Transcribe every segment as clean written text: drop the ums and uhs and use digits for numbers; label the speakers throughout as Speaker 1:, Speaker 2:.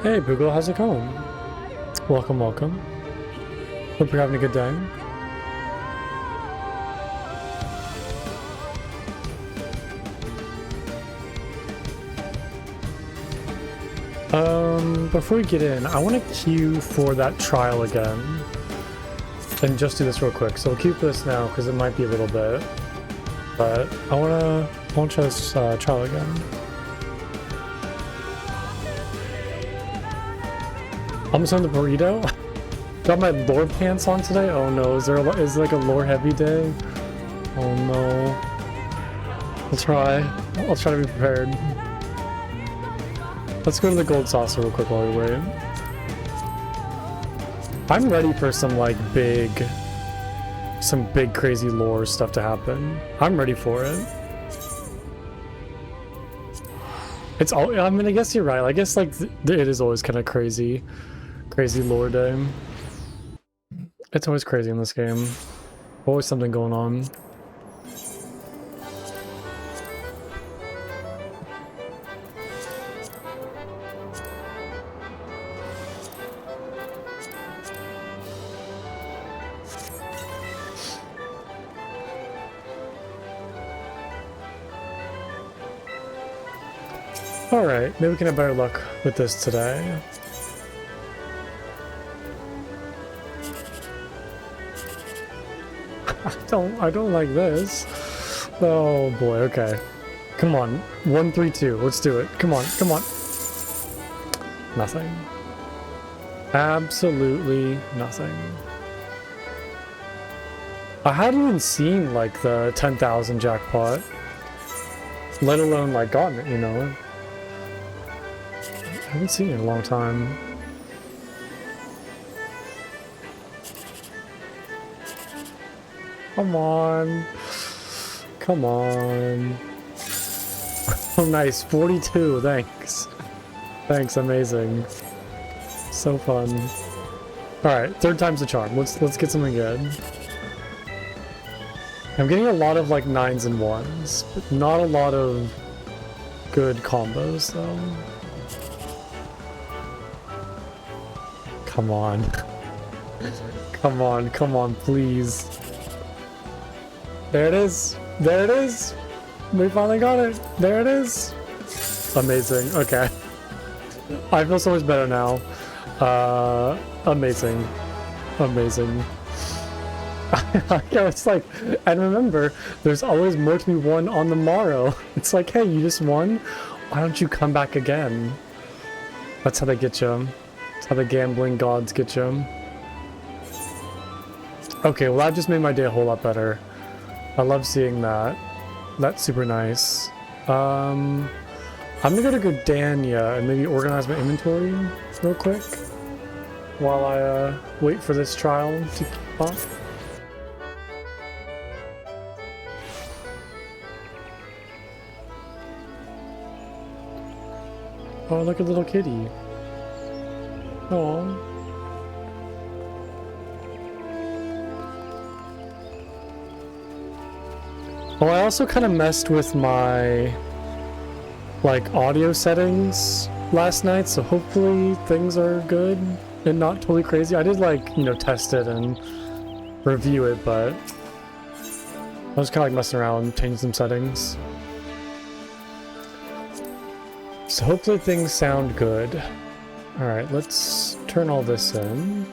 Speaker 1: Hey Boogle, how's it going? Welcome, welcome. Hope you're having a good day. Before we get in, I want to queue for that trial again. And just do this real quick. So we'll queue for this now because it might be a little bit. But I want to try this trial again. Almost on the burrito. Got my lore pants on today. Oh no, is it like a lore heavy day? Oh no. I'll try to be prepared. Let's go to the gold saucer real quick while we wait. I'm ready for some big crazy lore stuff to happen. I'm ready for it. It's all, I mean, I guess you're right. I guess like it is always kind of crazy lore day. It's always crazy in this game. Always something going on. Alright, maybe we can have better luck with this today. I don't like this. Oh boy, okay. Come on. 1, 3, 2. Let's do it. Come on, come on. Nothing. Absolutely nothing. I hadn't even seen like the 10,000 jackpot. Let alone like gotten it, you know. I haven't seen it in a long time. Come on. Come on. Oh, nice. 42. Thanks. Thanks. Amazing. So fun. Alright. Third time's the charm. Let's get something good. I'm getting a lot of like 9s and 1s, but not a lot of good combos though. Come on. Come on. Come on, please. There it is. There it is. We finally got it. There it is. Amazing. Okay. I feel so much better now. Amazing. Amazing. It's like, and remember, there's always more to be won on the morrow. It's like, hey, you just won? Why don't you come back again? That's how they get you. That's how the gambling gods get you. Okay, well that just made my day a whole lot better. I love seeing that. That's super nice. I'm gonna go to Gardania and maybe organize my inventory real quick while I wait for this trial to keep up. Oh, look at little kitty. Oh. Oh, I also kind of messed with my like audio settings last night, so hopefully things are good and not totally crazy. I did like, you know, test it and review it, but I was kind of like messing around, changing some settings. So hopefully things sound good. Alright, let's turn all this in.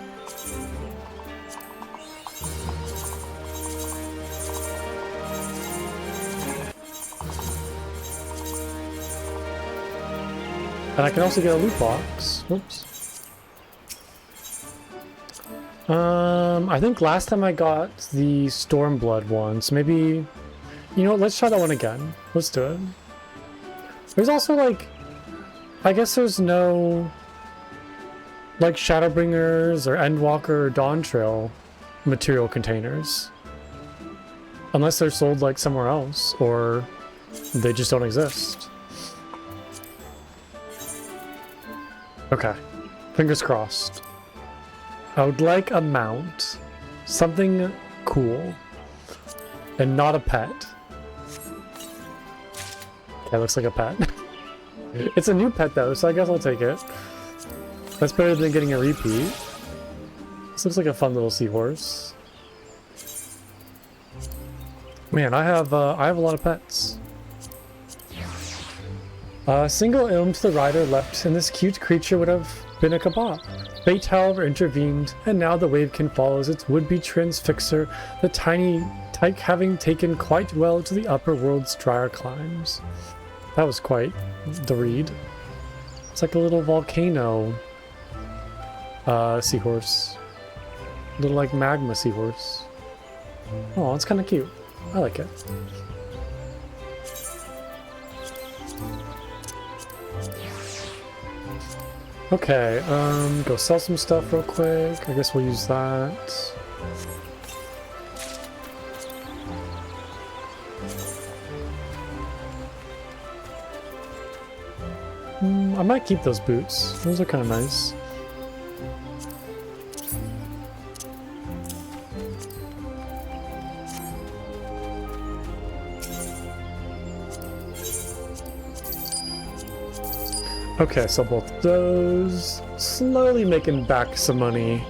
Speaker 1: And I can also get a loot box. Whoops. I think last time I got the Stormblood one, so maybe... You know what, let's try that one again. Let's do it. There's also like... I guess there's no... like Shadowbringers or Endwalker or Dawntrail material containers. Unless they're sold like somewhere else, or they just don't exist. Okay, fingers crossed. I would like a mount. Something cool. And not a pet. Okay, looks like a pet. It's a new pet though, so I guess I'll take it. That's better than getting a repeat. This looks like a fun little seahorse. Man, I have a lot of pets. A single ilm to the rider leapt, and this cute creature would have been a kebab. Fate, however, intervened, and now the wave can follow as its would-be transfixer, the tiny tyke having taken quite well to the upper world's drier climes. That was quite the read. It's like a little volcano seahorse. A little like magma seahorse. Oh, it's kind of cute. I like it. Okay, go sell some stuff real quick. I guess we'll use that. I might keep those boots. Those are kind of nice. Okay, so both those. Slowly making back some money.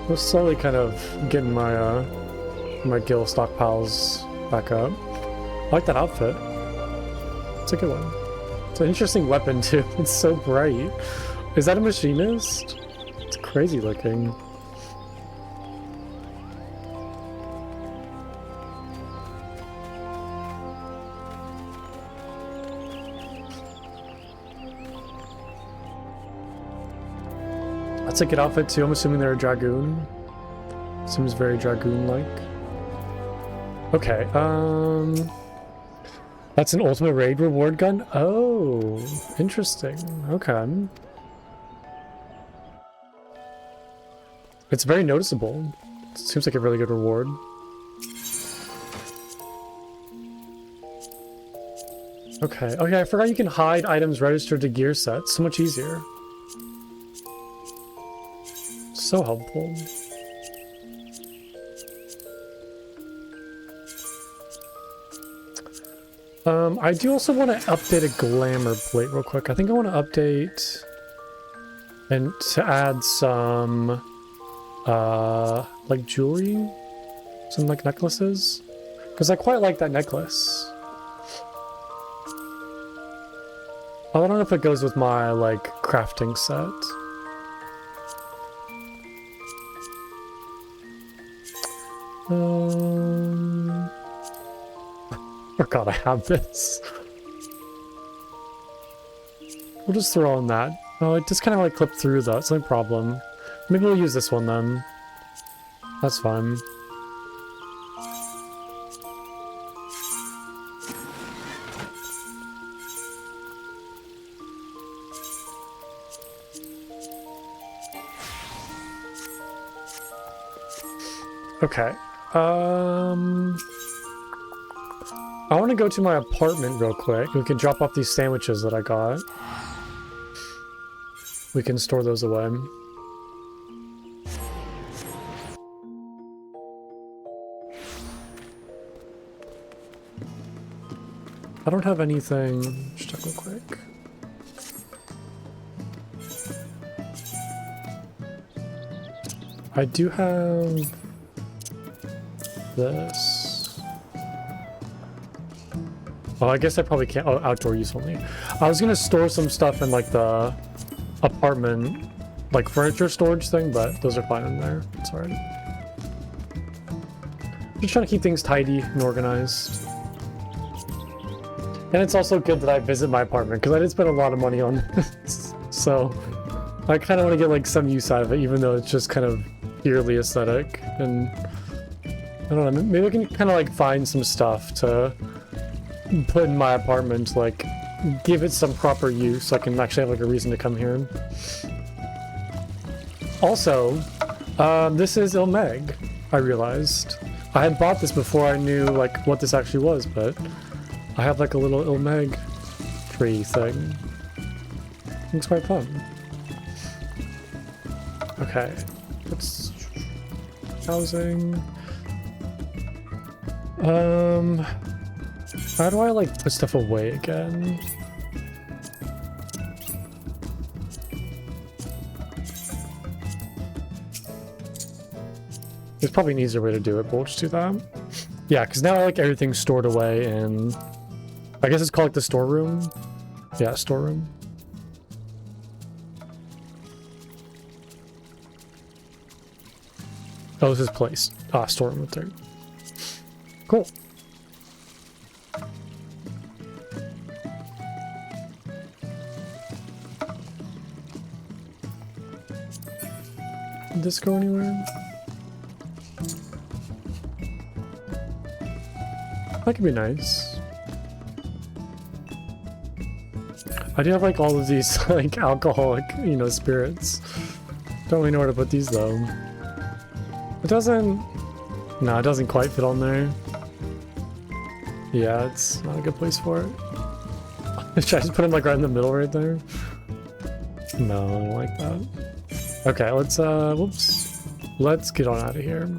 Speaker 1: We're slowly kind of getting my my gil stockpiles back up. I like that outfit. It's a good one. It's an interesting weapon too. It's so bright. Is that a machinist? It's crazy looking. That's a good outfit too. I'm assuming they're a dragoon. Seems very dragoon-like. Okay, that's an ultimate raid reward gun? Oh, interesting. Okay. It's very noticeable. It seems like a really good reward. Okay. Oh yeah, I forgot you can hide items registered to gear sets. So much easier. So helpful. I do also want to update a glamour plate real quick. I think I want to update and to add some like jewelry, some like necklaces, because I quite like that necklace. I don't know if it goes with my like crafting set. Forgot I have this. We'll just throw on that. Oh, it just kind of like clipped through though. It's no problem. Maybe we'll use this one then. That's fine. Okay. I want to go to my apartment real quick. We can drop off these sandwiches that I got. We can store those away. I don't have anything. Just check real quick. I do have this. Oh, I guess I probably can't. Oh, outdoor use only. I was gonna store some stuff in like the apartment, like furniture storage thing, but those are fine in there. It's alright. Just trying to keep things tidy and organized. And it's also good that I visit my apartment because I did spend a lot of money on this. So I kind of want to get like some use out of it, even though it's just kind of purely aesthetic. And I don't know, maybe I can kind of like find some stuff to put in my apartment, like give it some proper use so I can actually have like a reason to come here. Also, this is Ilmeg, I realized. I had bought this before I knew like what this actually was, but I have like a little Ilmeg tree thing. Looks quite fun. Okay, let's housing. How do I like put stuff away again? There's probably an easier way to do it, but we'll just do that. Yeah, because now like everything's stored away in, I guess it's called like the storeroom. Yeah, storeroom. Oh, this is place. Ah, storeroom with dirt. Cool. Did this go anywhere? That could be nice. I do have like all of these like alcoholic, you know, spirits. Don't really know where to put these though. It doesn't... No, it doesn't quite fit on there. Yeah, it's not a good place for it. Should I just put them like right in the middle right there? No, I don't like that. Okay, let's whoops. Let's get on out of here.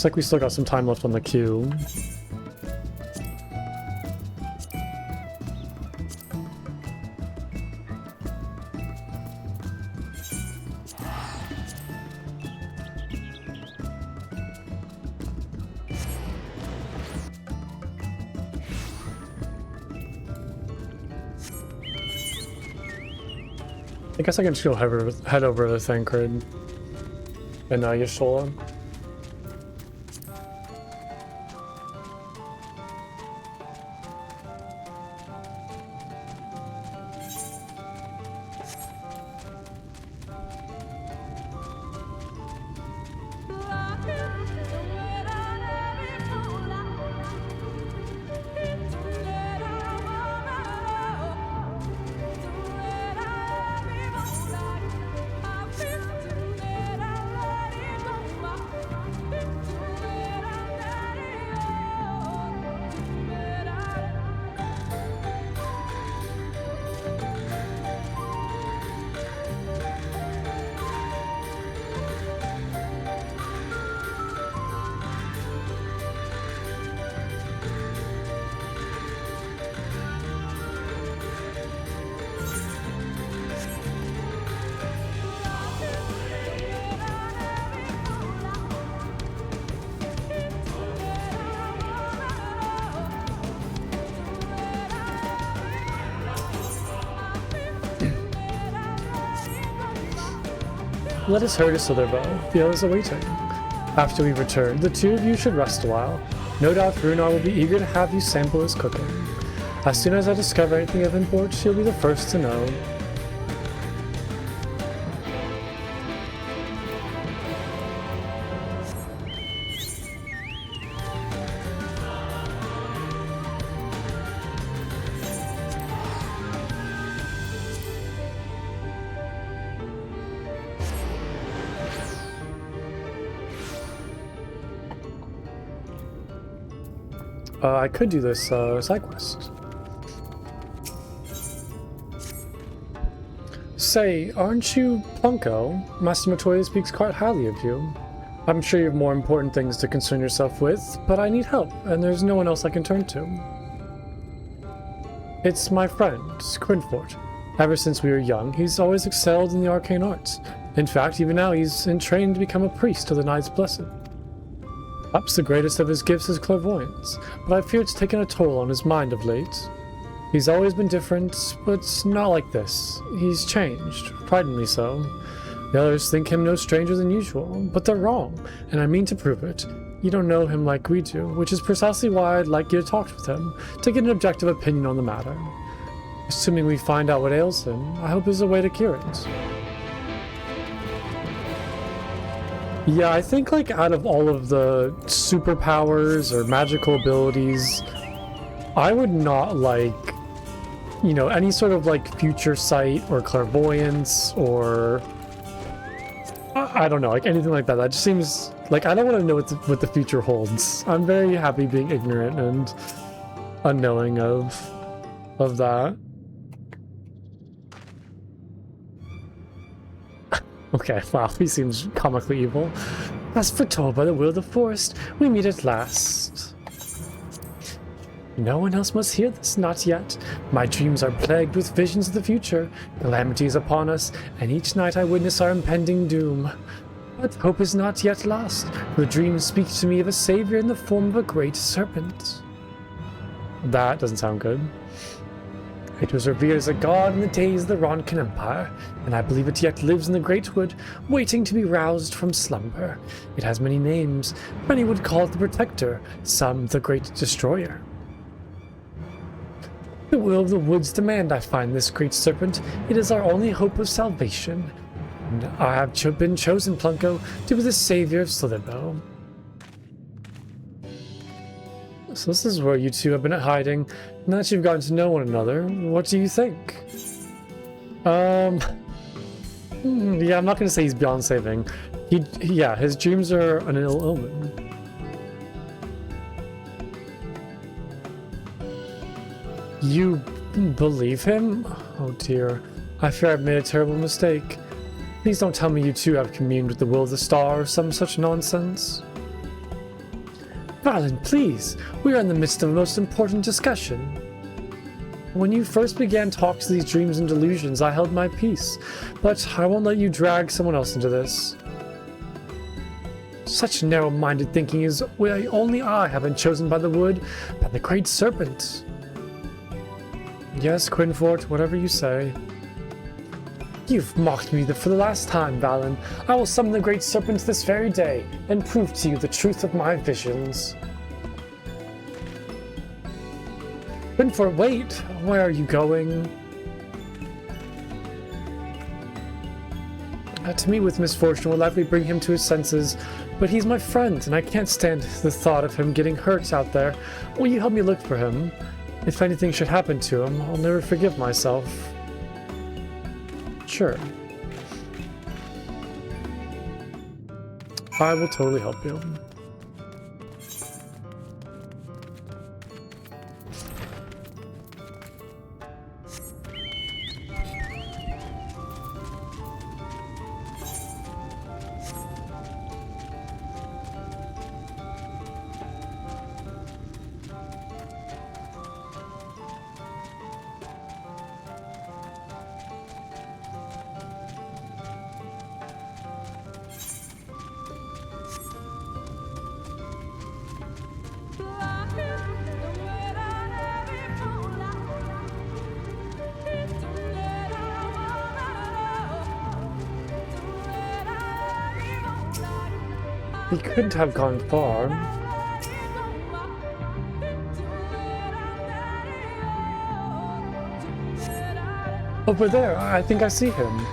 Speaker 1: Looks like we still got some time left on the queue. I guess I can just go head over to Thancred and Yashola. Let us hurry to Sotherbow. The others are waiting. After we return, the two of you should rest a while. No doubt Runar will be eager to have you sample his cooking. As soon as I discover anything of import, she'll be the first to know. I could do this side quest. Say, aren't you Plunko? Master Matoya speaks quite highly of you. I'm sure you have more important things to concern yourself with, but I need help, and there's no one else I can turn to. It's my friend, Squinfort. Ever since we were young, he's always excelled in the arcane arts. In fact, even now he's in training to become a priest of the Knights Blessed. Perhaps the greatest of his gifts is clairvoyance, but I fear it's taken a toll on his mind of late. He's always been different, but not like this. He's changed, frighteningly so. The others think him no stranger than usual, but they're wrong, and I mean to prove it. You don't know him like we do, which is precisely why I'd like you to talk with him, to get an objective opinion on the matter. Assuming we find out what ails him, I hope there's a way to cure it. Yeah, I think like out of all of the superpowers or magical abilities, I would not like, you know, any sort of like future sight or clairvoyance or I don't know, like anything like that. That just seems like I don't want to know what the future holds. I'm very happy being ignorant and unknowing of that. Okay, wow, he seems comically evil. As foretold by the will of the forest, we meet at last. No one else must hear this, not yet. My dreams are plagued with visions of the future. Calamity is upon us, and each night I witness our impending doom. But hope is not yet lost. The dreams speak to me of a savior in the form of a great serpent. That doesn't sound good. It was revered as a god in the days of the Ronkan Empire, and I believe it yet lives in the Great Wood, waiting to be roused from slumber. It has many names. Many would call it the Protector, some the Great Destroyer. The will of the woods demand I find this great serpent. It is our only hope of salvation. And I have been chosen, Plunko, to be the savior of Slitherbow. So this is where you two have been hiding. Now that you've gotten to know one another, what do you think? Yeah, I'm not going to say he's beyond saving. Yeah, his dreams are an ill omen. You believe him? Oh dear, I fear I've made a terrible mistake. Please don't tell me you two have communed with the will of the star or some such nonsense. Valen, please! We are in the midst of a most important discussion. When you first began talks of these dreams and delusions, I held my peace, but I won't let you drag someone else into this. Such narrow-minded thinking is why only I have been chosen by the wood, by the great serpent. Yes, Quinfort, whatever you say. You've mocked me for the last time, Valen. I will summon the great serpent this very day, and prove to you the truth of my visions. Quinfort, wait! Where are you going? To meet with misfortune will likely bring him to his senses, but he's my friend, and I can't stand the thought of him getting hurt out there. Will you help me look for him? If anything should happen to him, I'll never forgive myself. Sure. I will totally help you. He couldn't have gone far. Over there, I think I see him.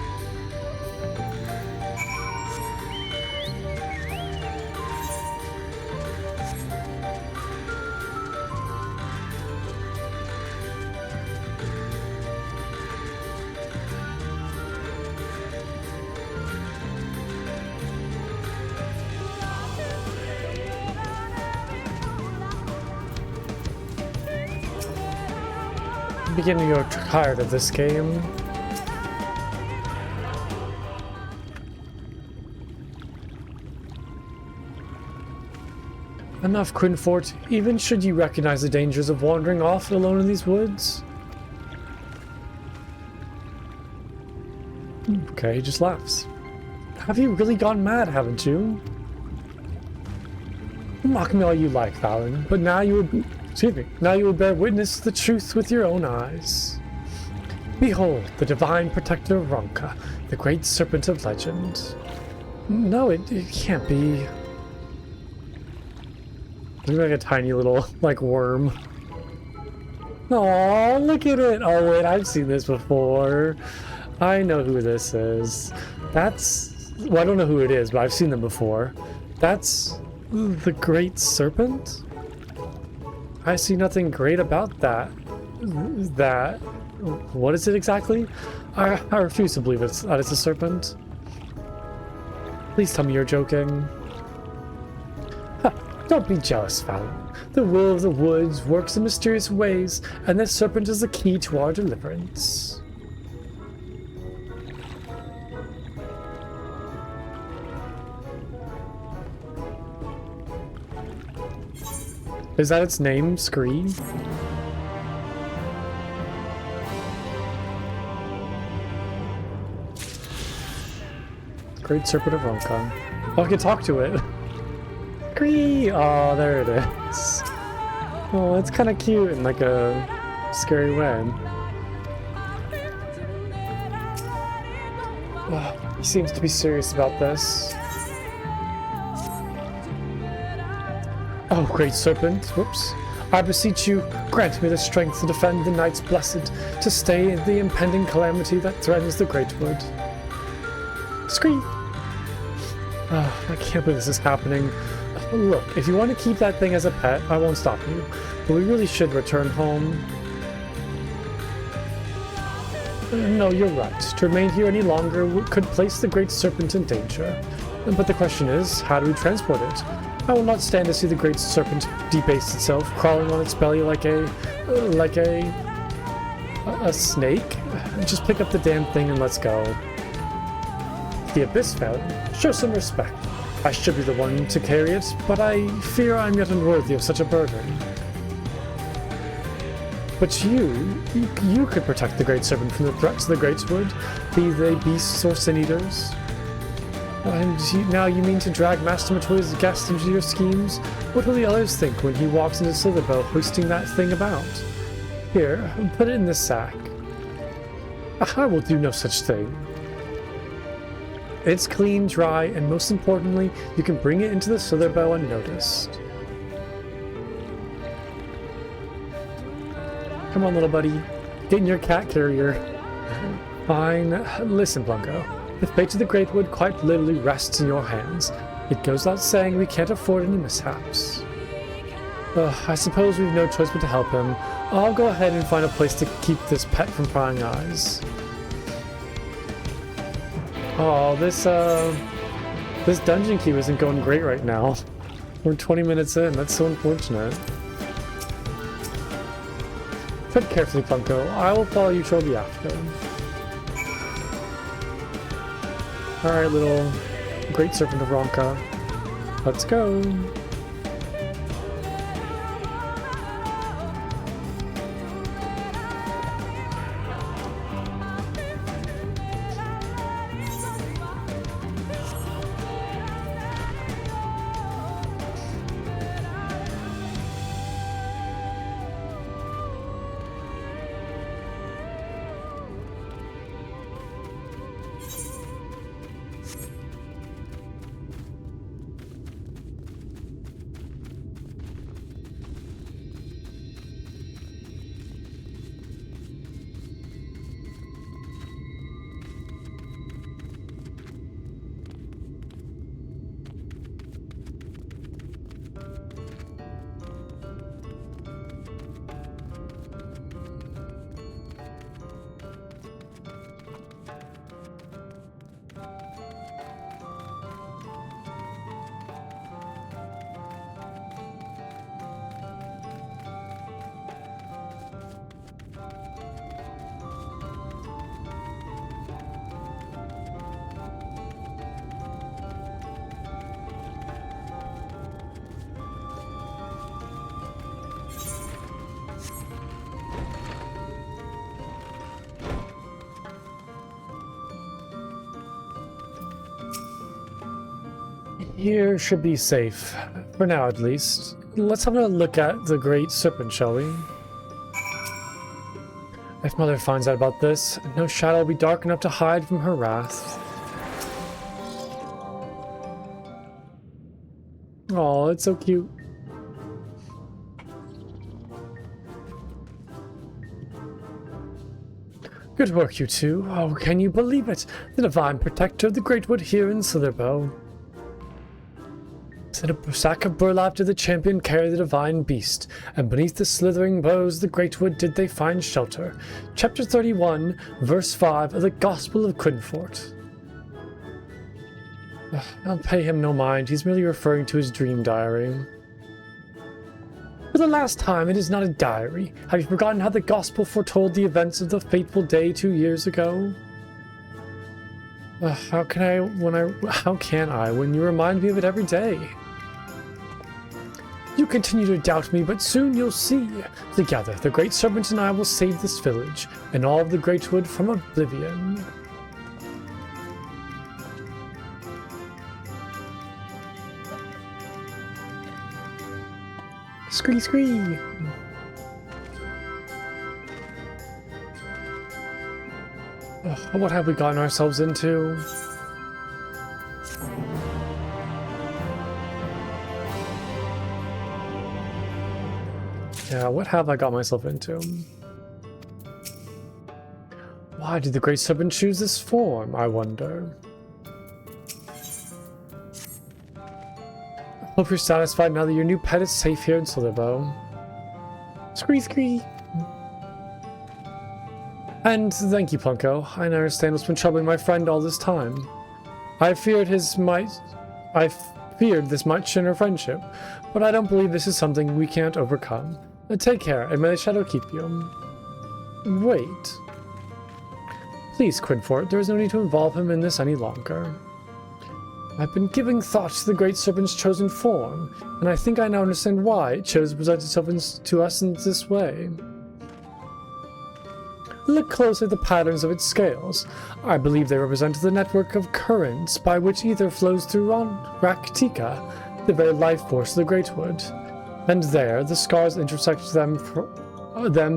Speaker 1: Beginning to grow tired of this game. Enough, Quinfort. Even should you recognize the dangers of wandering off alone in these woods? Okay, he just laughs. Have you really gone mad, haven't you? Mock me all you like, Valen, but now you will... Excuse me. Now you will bear witness to the truth with your own eyes. Behold, the divine protector of Ronka, the great serpent of legend. No, it can't be. Looks like a tiny little, like, worm. Aww, look at it! Oh wait, I've seen this before. I know who this is. That's... Well, I don't know who it is, but I've seen them before. That's the great serpent? I see nothing great about that. What is it exactly? I refuse to believe that it's a serpent. Please tell me you're joking. Ha, don't be jealous, Valen. The will of the woods works in mysterious ways, and this serpent is the key to our deliverance. Is that its name, Scree? Great Serpent of Ronka. Oh, I can talk to it. Gree! Oh, there it is. Oh, it's kind of cute in like a scary way. Oh, he seems to be serious about this. Oh, Great Serpent, whoops. I beseech you, grant me the strength to defend the Knights Blessed, to stay the impending calamity that threatens the Great Wood. Scream! Oh, I can't believe this is happening. Look, if you want to keep that thing as a pet, I won't stop you. But we really should return home. No, you're right. To remain here any longer could place the Great Serpent in danger. But the question is, how do we transport it? I will not stand to see the Great Serpent debase itself, crawling on its belly like a snake. Just pick up the damn thing and let's go. The Abyss Valley. Show some respect. I should be the one to carry it, but I fear I'm yet unworthy of such a burden. But you could protect the Great Serpent from the threats of the Great Wood, be they beasts or sin-eaters. And now you mean to drag Master Matoya's guest into your schemes? What will the others think when he walks into Slitherbow hoisting that thing about? Here, put it in this sack. I will do no such thing. It's clean, dry, and most importantly, you can bring it into the Slitherbow unnoticed. Come on, little buddy. Get in your cat carrier. Fine. Listen, Blungo. The fate of the Great Wood quite literally rests in your hands. It goes without saying we can't afford any mishaps. I suppose we've no choice but to help him. I'll go ahead and find a place to keep this pet from prying eyes. Oh, this dungeon queue isn't going great right now. We're 20 minutes in. That's so unfortunate. Tread carefully, Funko. I will follow you shortly after. Alright, little Great Serpent of Ronka. Let's go. Here should be safe, for now at least. Let's have a look at the Great Serpent, shall we? If Mother finds out about this, no shadow will be dark enough to hide from her wrath. Oh, it's so cute. Good work, you two. Oh, can you believe it? The Divine Protector of the Great Wood here in Slitherbow. Set a sack of burlap did the champion carry the divine beast, and beneath the slithering boughs of the Great Wood did they find shelter. Chapter 31, verse 5 of the Gospel of Quinfort. I'll pay him no mind, he's merely referring to his dream diary. For the last time, it is not a diary. Have you forgotten how the Gospel foretold the events of the fateful day 2 years ago? How can I when you remind me of it every day? You continue to doubt me, but soon you'll see. Together, the Great Serpent and I will save this village, and all of the Great Wood from oblivion. Scree scree! Oh, what have we gotten ourselves into? Yeah, what have I got myself into? Why did the Great Serpent choose this form, I wonder? Hope you're satisfied now that your new pet is safe here in Silverbow. Scree scree! And thank you, Plunko. I understand what's been troubling my friend all this time. I feared this might shatter our friendship, but I don't believe this is something we can't overcome. Take care, and may the shadow keep you. Wait. Please, Quinfort, there is no need to involve him in this any longer. I've been giving thought to the Great Serpent's chosen form, and I think I now understand why it chose to present itself to us in this way. Look closely at the patterns of its scales. I believe they represent the network of currents by which ether flows through Raktika, the very life force of the Greatwood. And there, the scars intersect them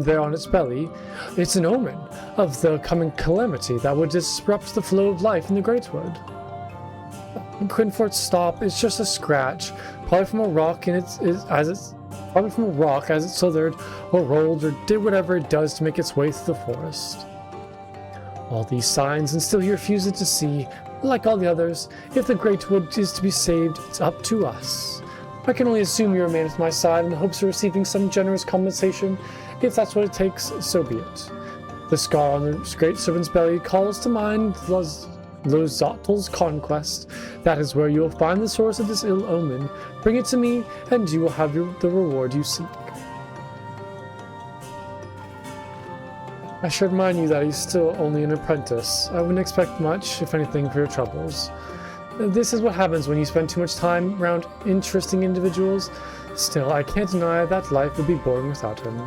Speaker 1: there on its belly. It's an omen of the coming calamity that would disrupt the flow of life in the Greatwood. Quinfort's stop is just a scratch, probably from a rock as it slithered or rolled or did whatever it does to make its way through the forest. All these signs, and still he refuses to see. Like all the others, if the Greatwood is to be saved, it's up to us. I can only assume you remain at my side in the hopes of receiving some generous compensation. If that's what it takes, so be it. The scar on the Great Serpent's belly calls to mind Lozatl's conquest. That is where you will find the source of this ill omen. Bring it to me, and you will have the reward you seek. I should remind you that he's still only an apprentice. I wouldn't expect much, if anything, for your troubles. This is what happens when you spend too much time around interesting individuals. Still, I can't deny that life would be boring without him.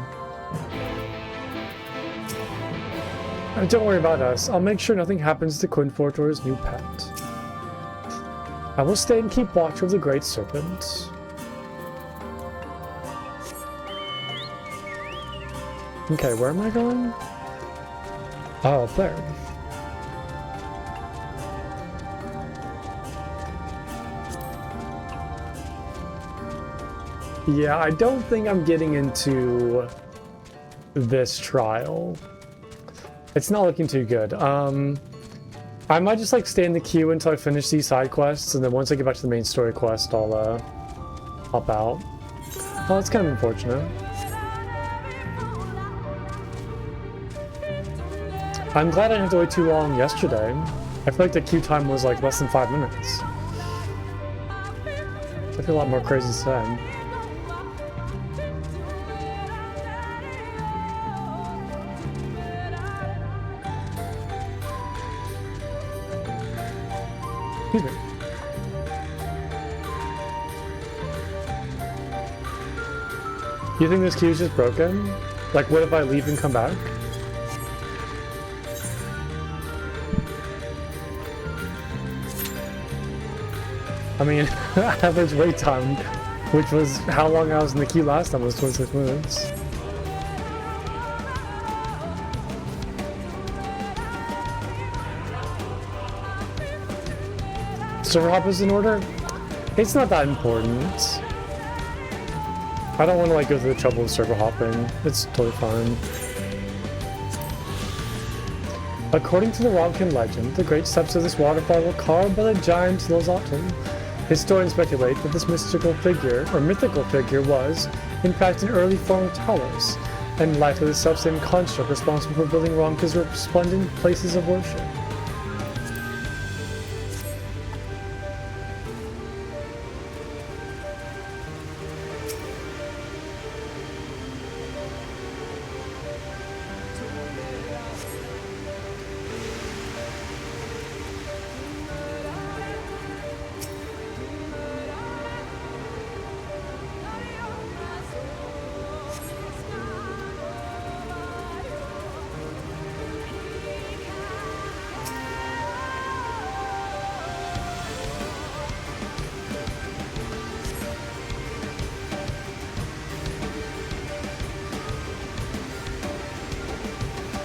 Speaker 1: Don't worry about us. I'll make sure nothing happens to Quinfort or his new pet. I will stay and keep watch over the Great Serpent. Okay, where am I going? Oh, up there. Yeah, I don't think I'm getting into this trial. It's not looking too good. I might just like stay in the queue until I finish these side quests, and then once I get back to the main story quest, I'll hop out. Oh, that's kind of unfortunate. I'm glad I didn't have to wait too long yesterday. I feel like the queue time was like less than 5 minutes. I feel a lot more crazy today. Excuse me. You think this queue is just broken? Like, what if I leave and come back? I mean, average wait time, which was how long I was in the queue last time, was 26 minutes. Server hop is in order? It's not that important. I don't want to like go through the trouble of server hopping. It's totally fine. According to the Ronkin legend, the great steps of this waterfall were carved by the giant Lozatl. Historians speculate that this mythical figure was, in fact, an early form of Talos, and likely the self-same construct responsible for building Ronka's resplendent places of worship.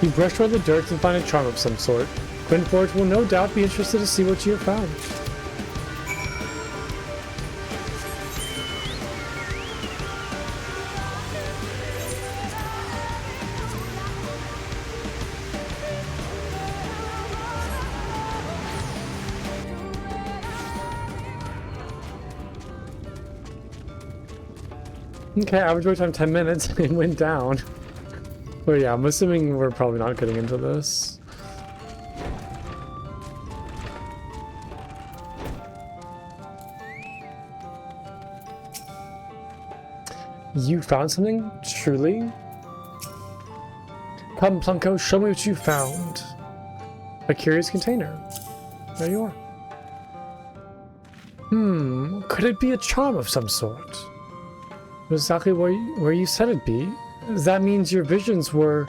Speaker 1: You brush away the dirt and find a charm of some sort. Quinfort will no doubt be interested to see what you have found. Okay, average wait time 10 minutes. It went down. But yeah, I'm assuming we're probably not getting into this. You found something? Truly? Come, Plunko, show me what you found. A curious container. There you are. Could it be a charm of some sort? Exactly where you said it'd be. That means your visions were...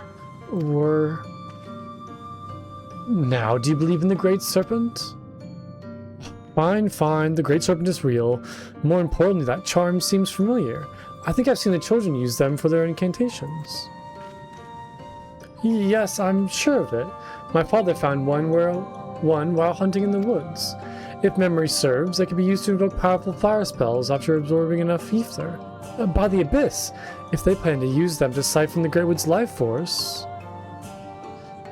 Speaker 1: Now, do you believe in the Great Serpent? Fine, fine, the Great Serpent is real. More importantly, that charm seems familiar. I think I've seen the children use them for their incantations. Yes, I'm sure of it. My father found one while hunting in the woods. If memory serves, they can be used to invoke powerful fire spells after absorbing enough ether. By the Abyss, if they plan to use them to siphon the Great Wood's life force.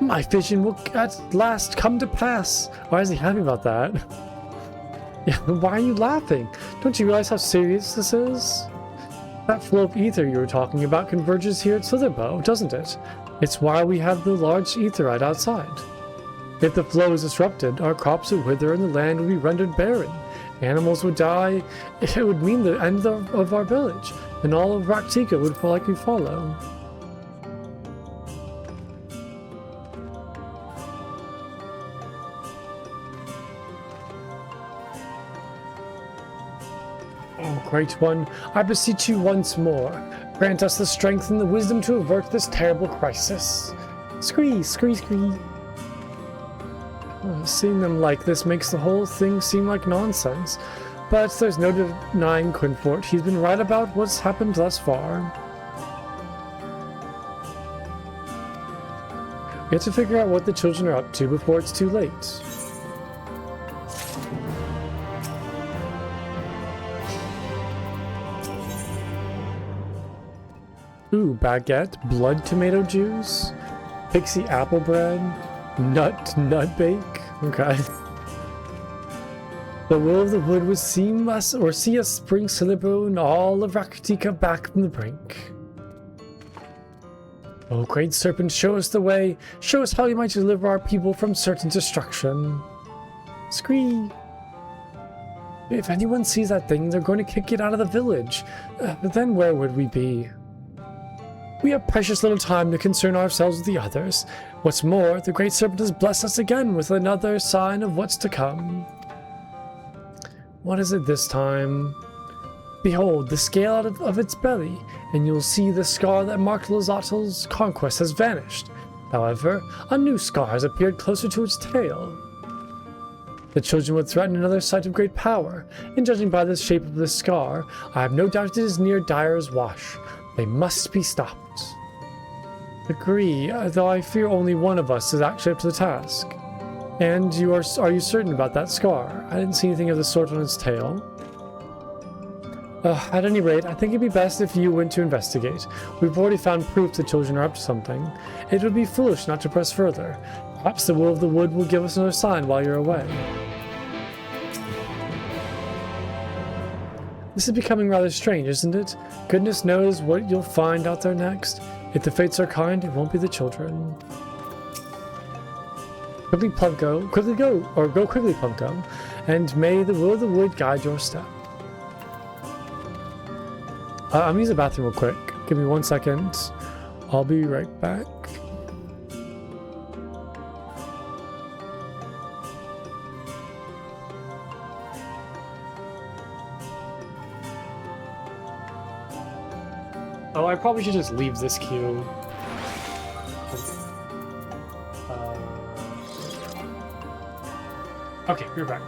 Speaker 1: My vision will at last come to pass. Why is he happy about that? Yeah, why are you laughing? Don't you realize how serious this is? That flow of ether you were talking about converges here at Slitherbow, doesn't it? It's why we have the large etherite outside. If the flow is disrupted, our crops would wither and the land would be rendered barren. Animals would die. It would mean the end of our village, and all of Raktika would likely follow. Oh, Great One, I beseech you once more. Grant us the strength and the wisdom to avert this terrible crisis. Scree, scree, scree. Seeing them like this makes the whole thing seem like nonsense, but there's no denying Quinfort. He's been right about what's happened thus far. We have to figure out what the children are up to before it's too late. Ooh, baguette, blood tomato juice, pixie apple bread, nut bake. Okay. The will of the wood would see us bring Slitherbow and all of Raktika back from the brink. Oh, Great Serpent, show us the way. Show us how we might deliver our people from certain destruction. Scree. If anyone sees that thing, they're going to kick it out of the village. But then where would we be? We have precious little time to concern ourselves with the others. What's more, the Great Serpent has blessed us again with another sign of what's to come. What is it this time? Behold, the scale out of its belly, and you'll see the scar that marked Lazatel's conquest has vanished. However, a new scar has appeared closer to its tail. The children would threaten another site of great power, and judging by the shape of this scar, I have no doubt it is near Dyer's Wash. They must be stopped. Agree, though I fear only one of us is actually up to the task. And are you certain about that scar? I didn't see anything of the sort on its tail. At any rate, I think it'd be best if you went to investigate. We've already found proof the children are up to something. It would be foolish not to press further. Perhaps the will of the wood will give us another sign while you're away. This is becoming rather strange, isn't it? Goodness knows what you'll find out there next. If the fates are kind, it won't be the children. Quickly, Plunko. Quickly go, or go quickly, Plunko. And may the will of the wood guide your step. I'm gonna use the bathroom real quick. Give me 1 second. I'll be right back. Oh, I probably should just leave this queue. Okay, we're back.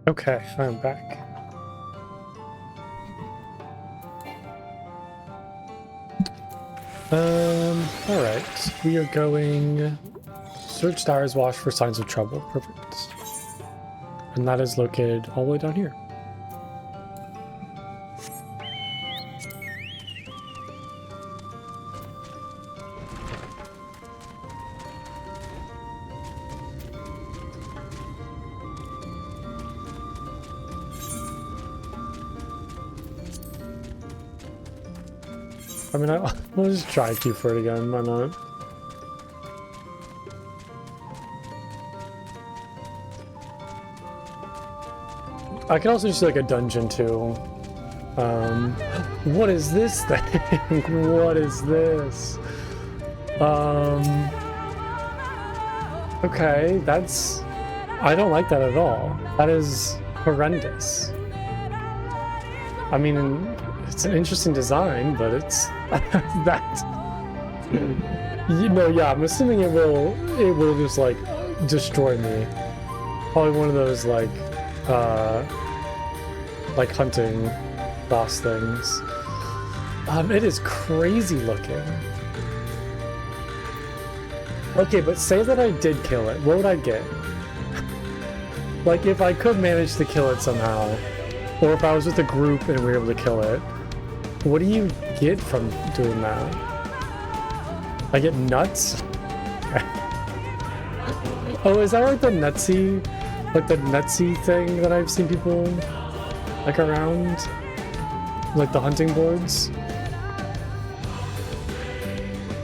Speaker 1: Okay, I'm back. Alright. We are going... Search Dyer's Wash for signs of trouble. Perfect. And that is located all the way down here. I mean, we'll just try queue for it again, why not? I can also just do like a dungeon too. What is this thing? What is this? Okay, that's... I don't like that at all. That is horrendous. I mean, it's an interesting design, but it's... that... You know, yeah, I'm assuming it will just, like, destroy me. Probably one of those, like hunting boss things. It is crazy looking. Okay, but say that I did kill it, what would I get? Like, if I could manage to kill it somehow, or if I was with a group and we were able to kill it, what do you get from doing that? I get nuts? Oh, is that like the nutsy thing that I've seen people like around? Like the hunting boards?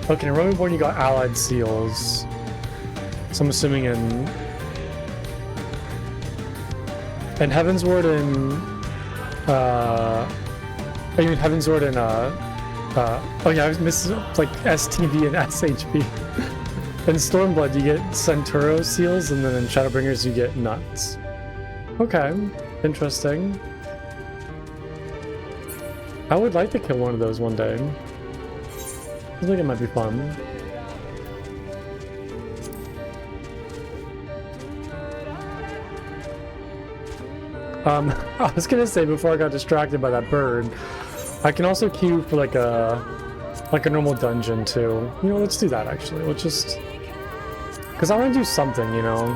Speaker 1: Okay, in Roman Born you got allied seals. So I'm assuming in Heavensward and I mean Heavensward and oh yeah, I was missing like STB and SHB. In Stormblood you get Centauro seals, and then in Shadowbringers you get nuts. Okay, interesting. I would like to kill one of those one day. I think it might be fun. I was gonna say before I got distracted by that bird, I can also queue for like a normal dungeon too. You know, let's do that actually. Let's just, because I want to do something, you know.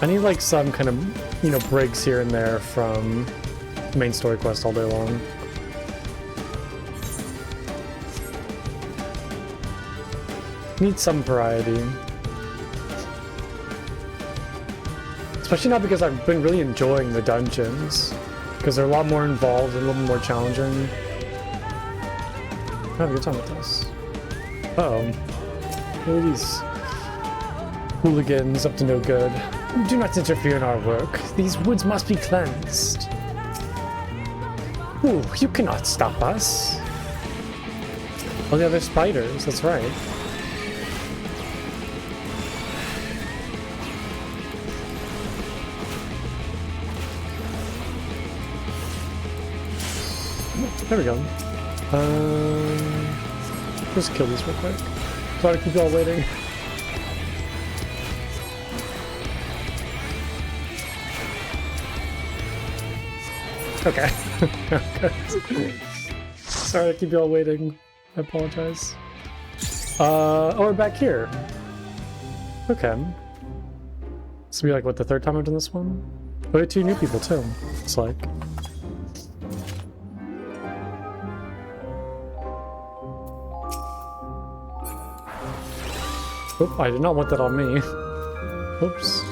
Speaker 1: I need like some kind of, you know, breaks here and there from main story quest all day long. Need some variety. Especially now because I've been really enjoying the dungeons, because they're a lot more involved and a little more challenging. I have a good time with this. Uh-oh. Who are these hooligans up to no good? Do not interfere in our work. These woods must be cleansed. Ooh, you cannot stop us. Oh, yeah, they're spiders, that's right. There we go. Just kill these real quick. Sorry to keep you all waiting. Okay. Sorry to keep you all waiting. I apologize. Oh, we're back here. Okay. This will be like, what, the third time I've done this one? We had 2 new people too, it's like. Oop, I did not want that on me. Oops.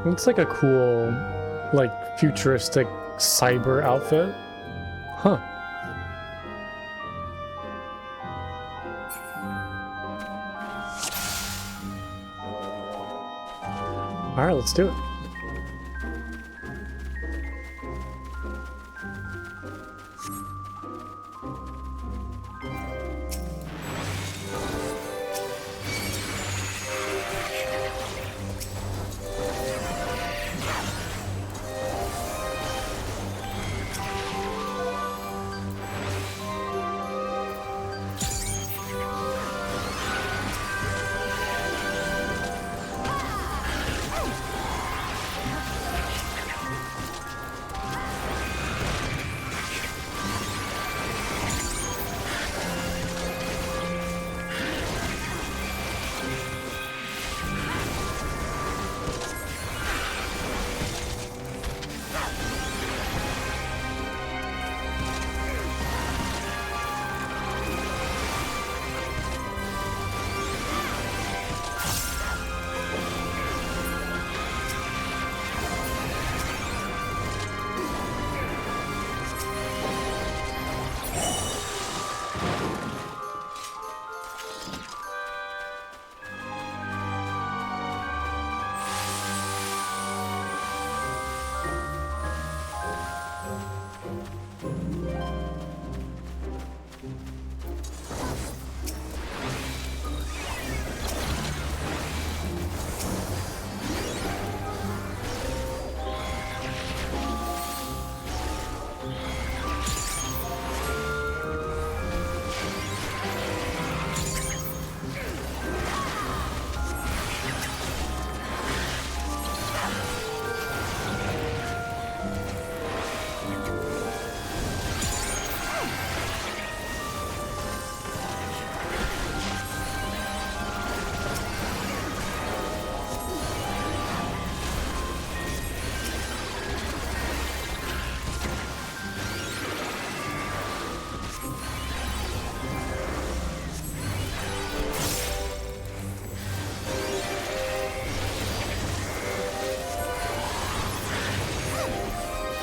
Speaker 1: Looks like a cool, like, futuristic cyber outfit. Huh. Alright, let's do it.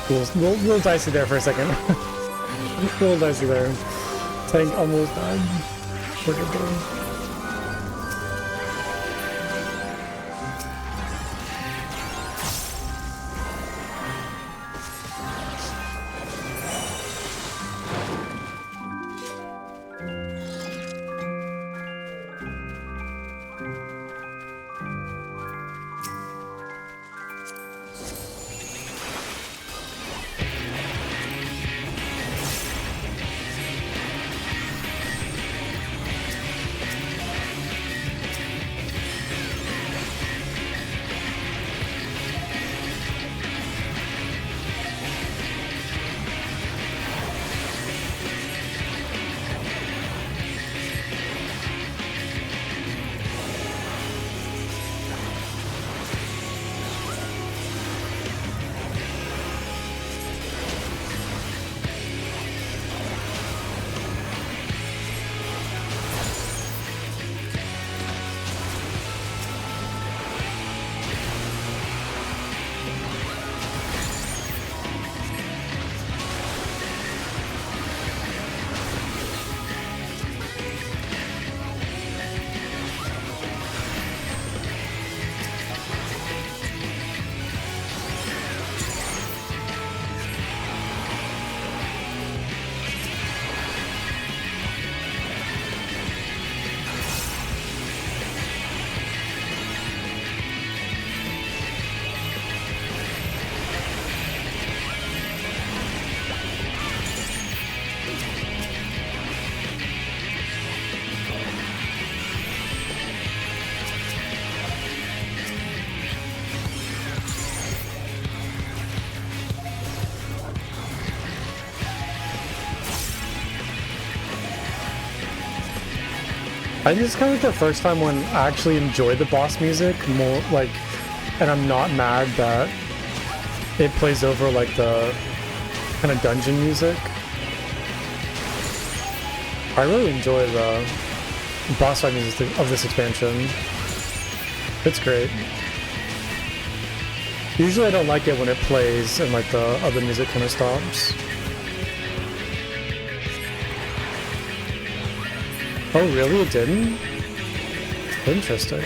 Speaker 1: Little dicey there for a second. Little dicey there. Tank almost died. What did they? I think this is kind of like the first time when I actually enjoy the boss music more, like, and I'm not mad that it plays over like the kind of dungeon music. I really enjoy the boss fight music of this expansion. It's great. Usually I don't like it when it plays and like the other music kind of stops. Oh really, it didn't? Interesting.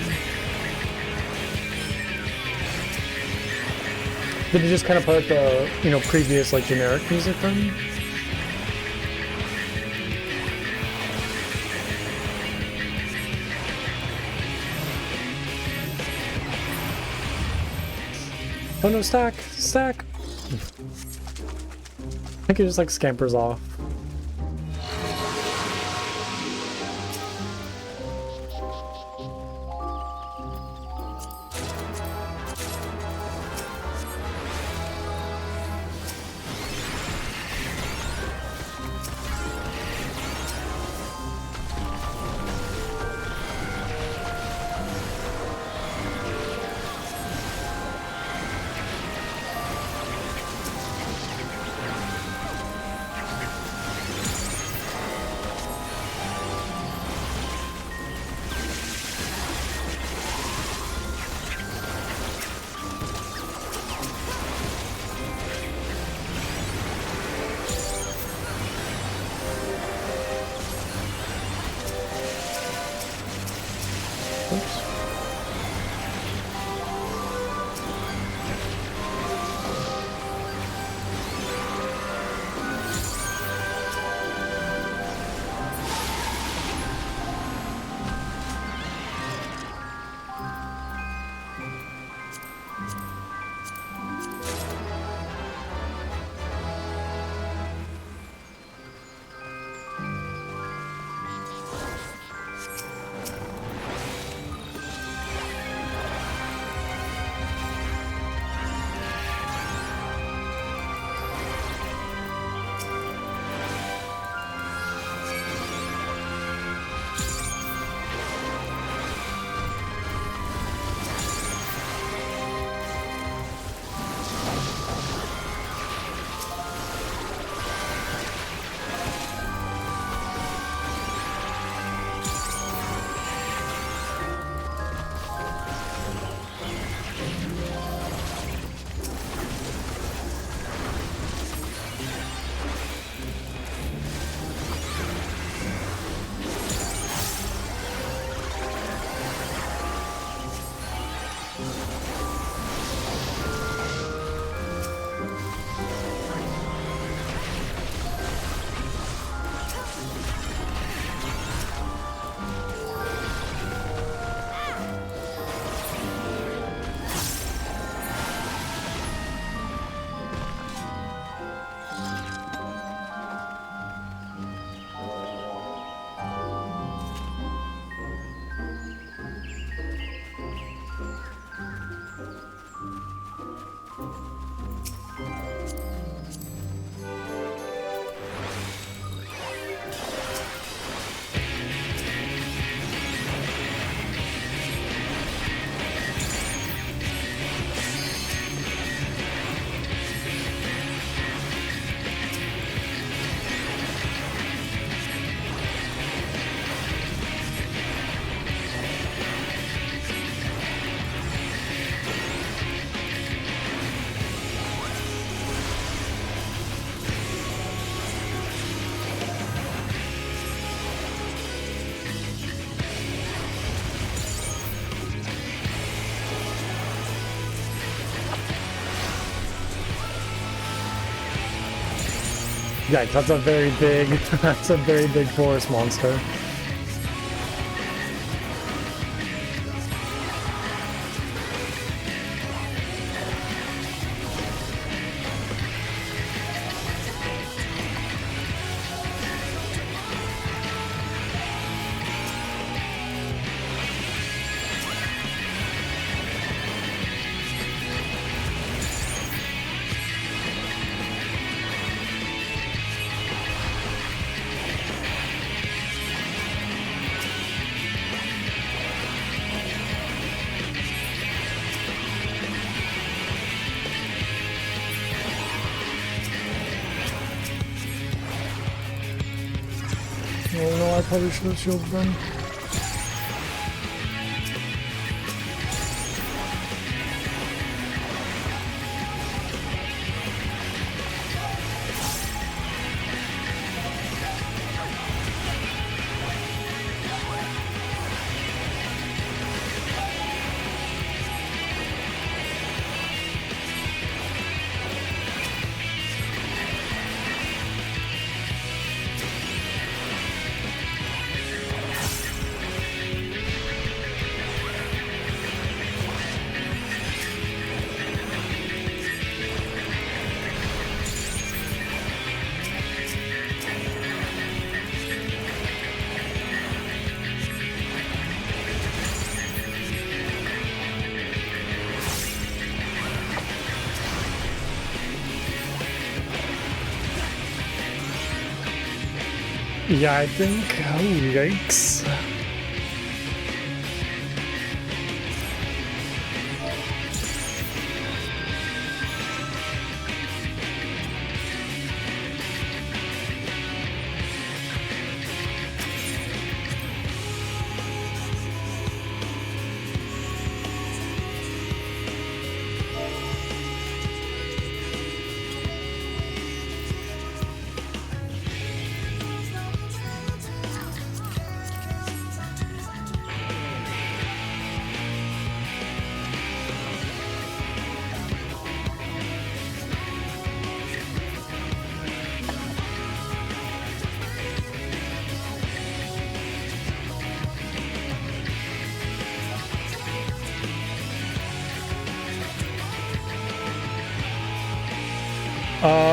Speaker 1: Did it just kind of put the, you know, previous like generic music then? Oh no, stack! Stack! I think it just like scampers off. Yeah, that's a very big, that's a very big forest monster. Oh no, I probably should have shielded them. Yeah, I think. Oh, yikes.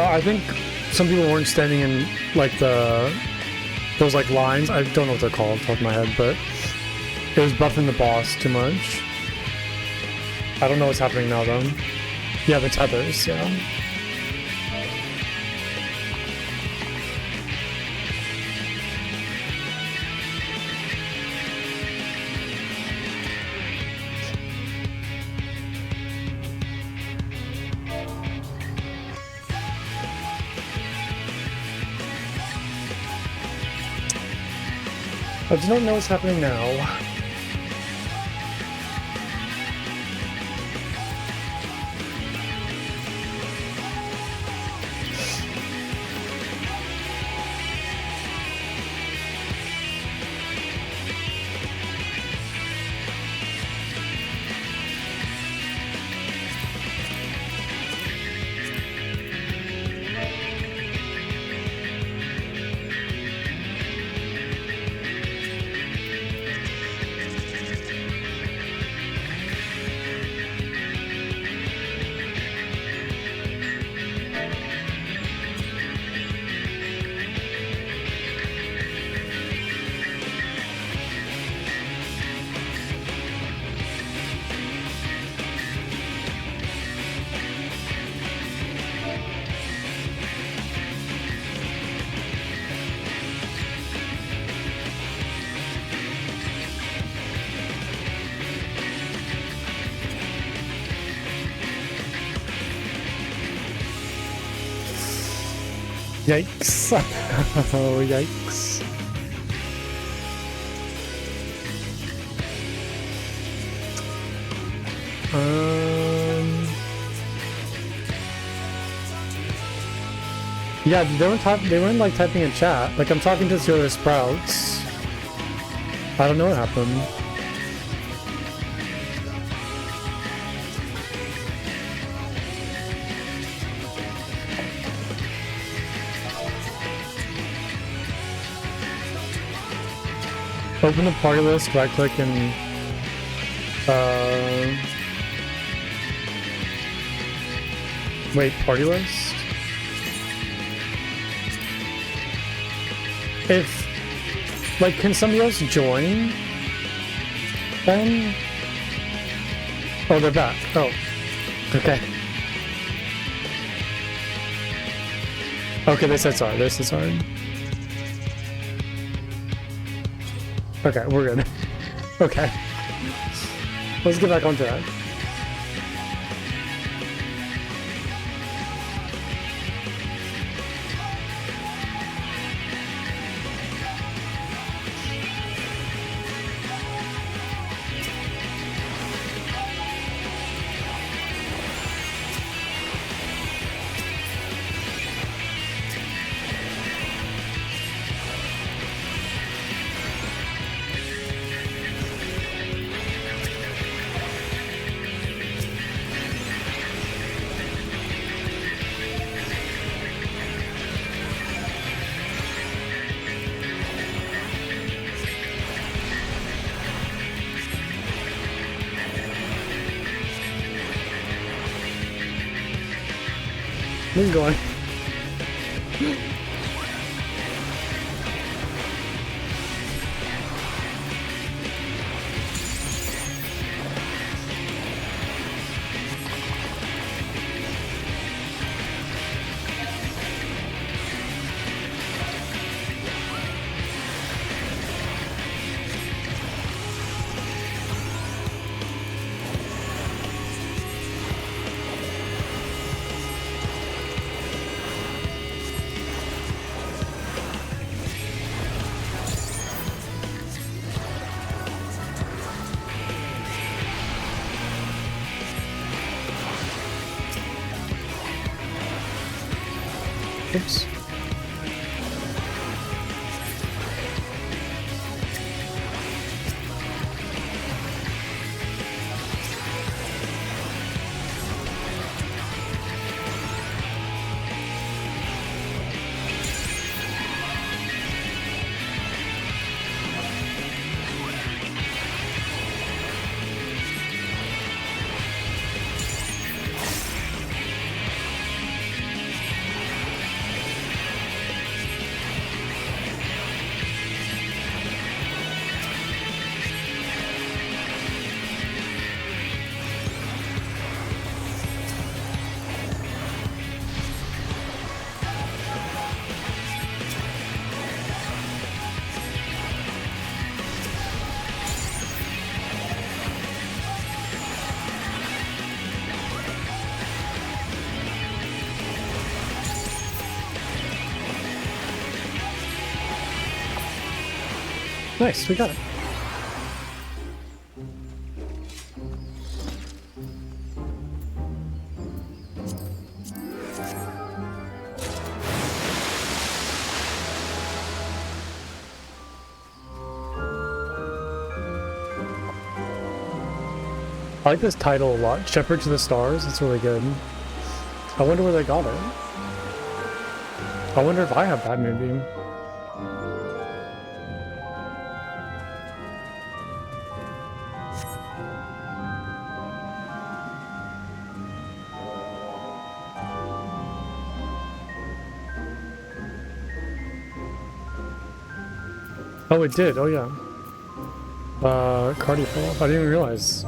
Speaker 1: I think some people weren't standing in like those like lines. I don't know what they're called off the top of my head, but it was buffing the boss too much. I don't know what's happening now though. Yeah, the tethers, yeah. I do not know what's happening now. Yikes. Oh, yikes. Yeah, they weren't like typing in chat. Like I'm talking to the other sprouts. I don't know what happened. Open the party list, right click and wait, party list? If like can somebody else join then? Oh, they're back. Oh. Okay. Okay, they said sorry. They said sorry. Okay, we're good. Okay. Let's get back on track. Where's he going? Oops. Nice, we got it. I like this title a lot, Shepherd to the Stars. It's really good. I wonder where they got it. I wonder if I have that maybe. Oh, it did. Oh, yeah. Cardi fell off. I didn't even realize.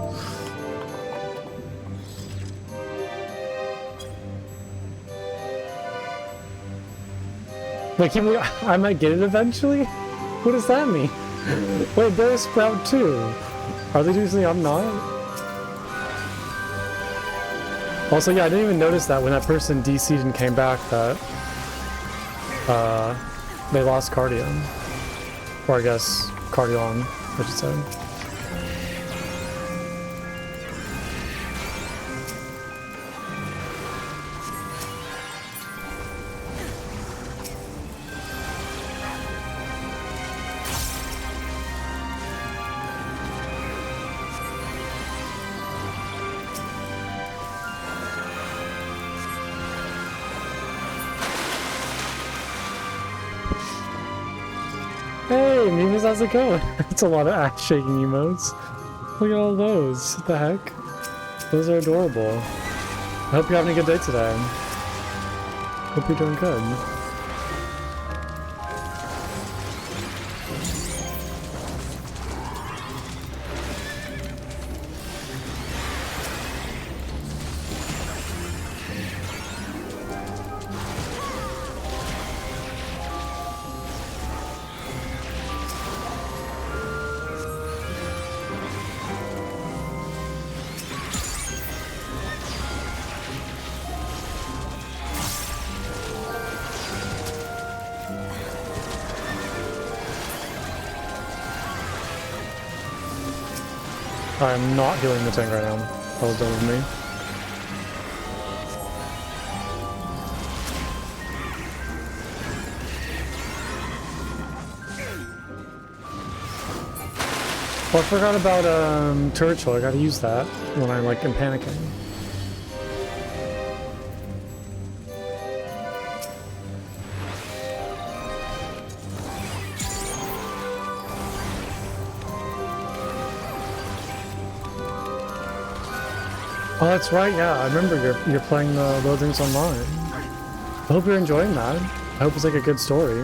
Speaker 1: Like, I might get it eventually? What does that mean? Wait, they're a sprout too. Are they usually I'm not? Also, yeah, I didn't even notice that when that person DC'd and came back that they lost Cardion. Or I guess Cardion, I should say. Hey, Mimas, how's it going? It's a lot of ass shaking emotes. Look at all those. What the heck? Those are adorable. I hope you're having a good day today. Hope you're doing good. I'm not healing the tank right now. That was done with me. Oh, I forgot about Turtle. I gotta use that when I'm like am panicking. Oh, that's right, yeah. I remember you're playing the Loathings Online. I hope you're enjoying that. I hope it's like a good story.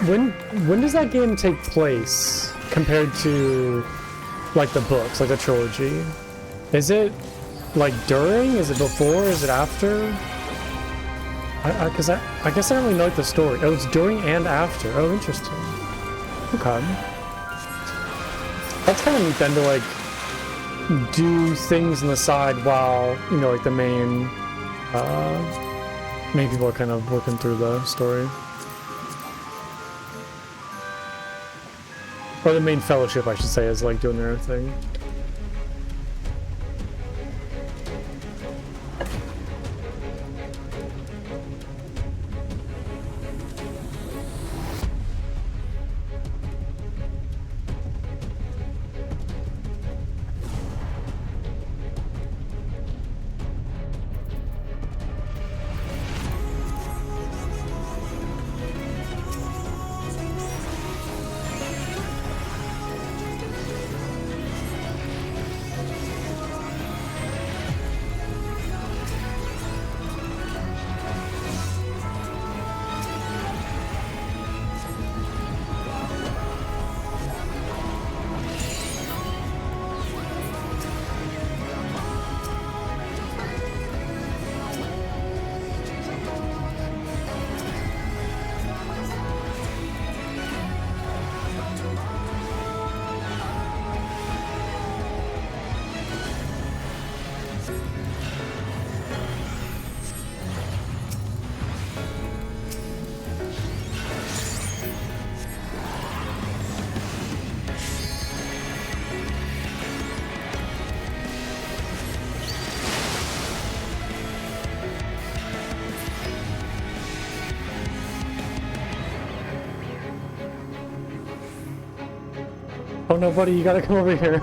Speaker 1: When does that game take place compared to like the books, like the trilogy? Is it like during? Is it before? Is it after? I guess I don't really know like the story. Oh, it's during and after. Oh, interesting. Okay. That's kind of neat then to like do things on the side while, you know, like the main people are kind of working through the story. Or the main fellowship, I should say, is like doing their thing. Oh no, buddy, you gotta come over here.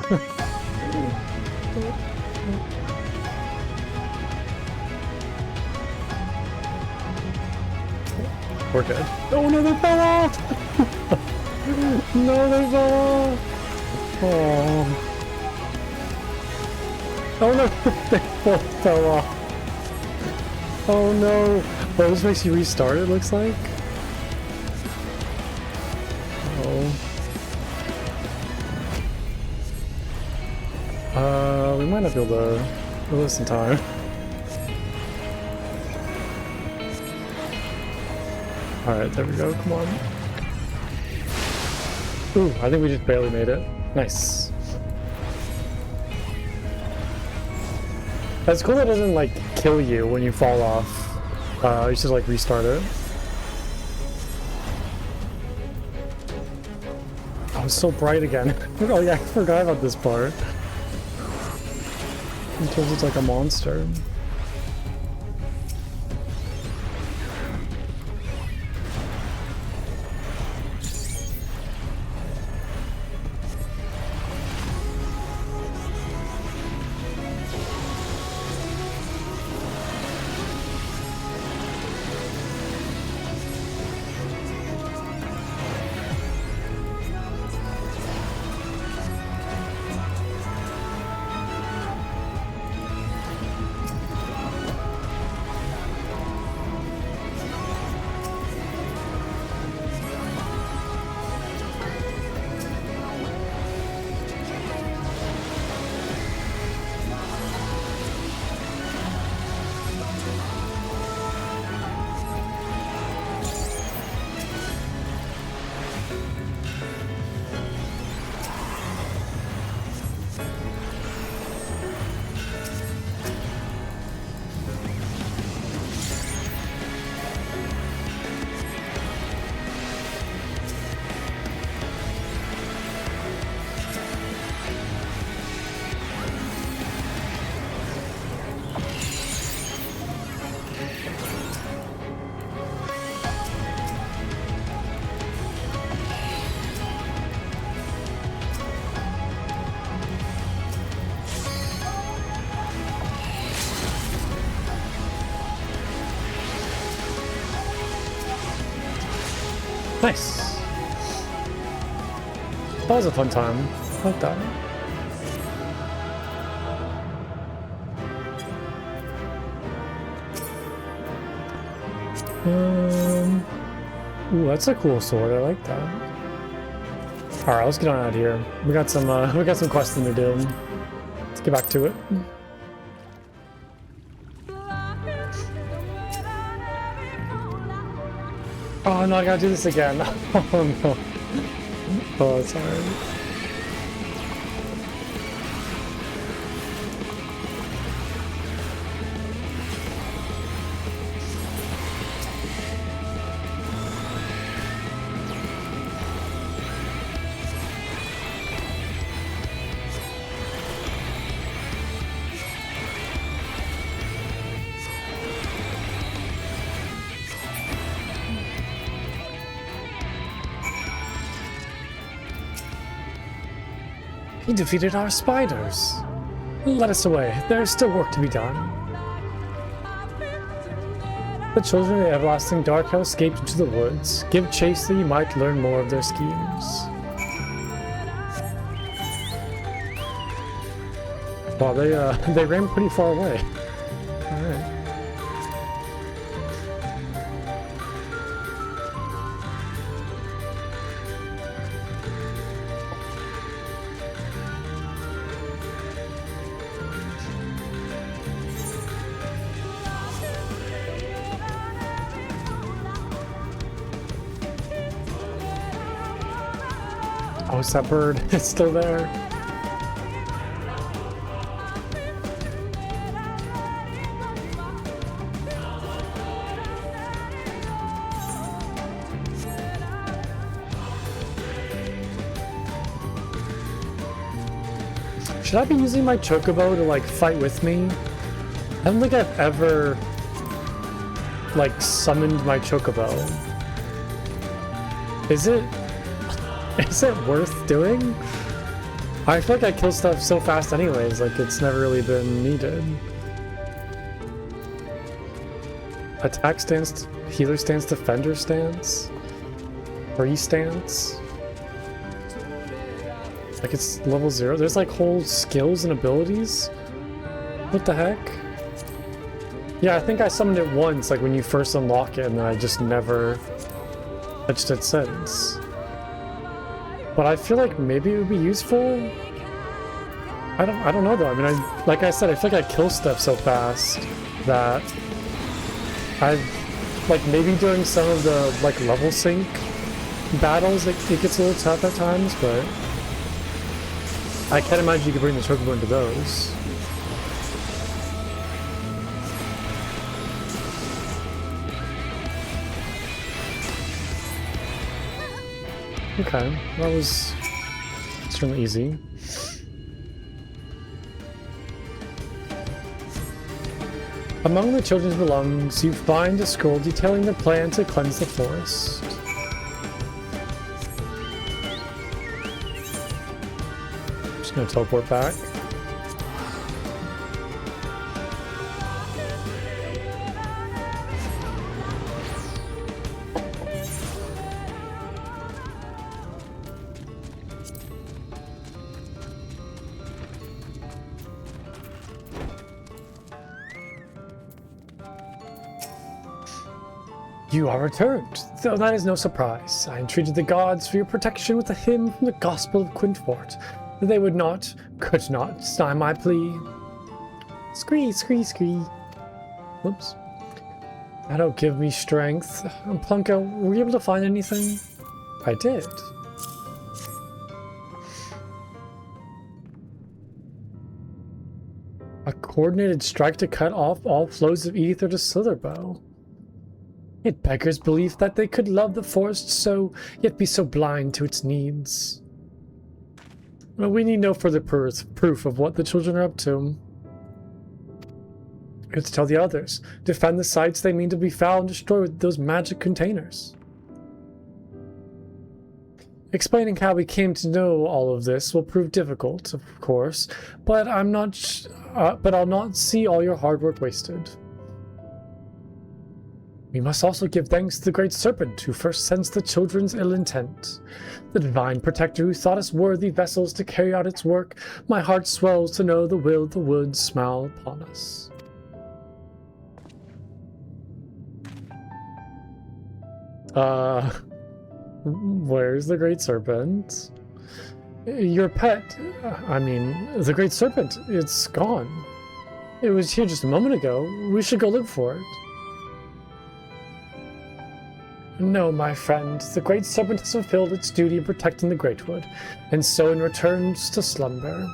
Speaker 1: We're good. Oh no, they fell off! No, they fell off! Oh. Oh no, they both fell off. Oh no. Oh, this makes you restart, it looks like. We might not be able to do this in time. Alright, there we go, come on. Ooh, I think we just barely made it. Nice. It's cool that it doesn't like kill you when you fall off. You should like restart it. Oh, it's so bright again. Oh yeah, I forgot about this part. Because it's like a monster. Nice. That was a fun time. I like that. Ooh, that's a cool sword. I like that. All right, let's get on out of here. We got some questing to do. Let's get back to it. Oh no, I gotta do this again. Oh no. Oh, it's hard. He defeated our spiders. Let us away. There is still work to be done. The children of the everlasting dark have escaped into the woods. Give chase that you might learn more of their schemes. Wow, they ran pretty far away. All right. Oh, is that bird? It's still there. Should I be using my chocobo to like fight with me? I don't think I've ever like summoned my chocobo. Is it worth doing? I feel like I kill stuff so fast anyways, like it's never really been needed. Attack stance, healer stance, defender stance, free stance. Like it's level 0. There's like whole skills and abilities. What the heck? Yeah, I think I summoned it once, like when you first unlock it, and then I just never touched it since. But I feel like maybe it would be useful. I don't know though. I mean, like I said, I feel like I kill stuff so fast that like maybe during some of the like level sync battles it gets a little tough at times, but I can't imagine you could bring the chocobo into those. Okay, that was extremely easy. Among the children's belongings, you find a scroll detailing the plan to cleanse the forest. Just gonna teleport back. You are returned, though that is no surprise. I entreated the gods for your protection with a hymn from the Gospel of Quintfort. They would not, could not, deny my plea. Scree, scree, scree. Whoops. That'll give me strength. Plunko, were you able to find anything? I did. A coordinated strike to cut off all flows of ether to Slitherbow. It beggars belief that they could love the forest so, yet be so blind to its needs. Well, we need no further proof of what the children are up to. We have to tell the others. Defend the sites they mean to be found and destroy with those magic containers. Explaining how we came to know all of this will prove difficult, of course, but I'll not see all your hard work wasted. We must also give thanks to the Great Serpent who first sensed the children's ill intent. The Divine Protector who thought us worthy vessels to carry out its work. My heart swells to know the will of the woods smile upon us. Where's the Great Serpent? Your pet, the Great Serpent, it's gone. It was here just a moment ago. We should go look for it. No, my friend, the Great Serpent has fulfilled its duty in protecting the Greatwood, and so in returns to slumber.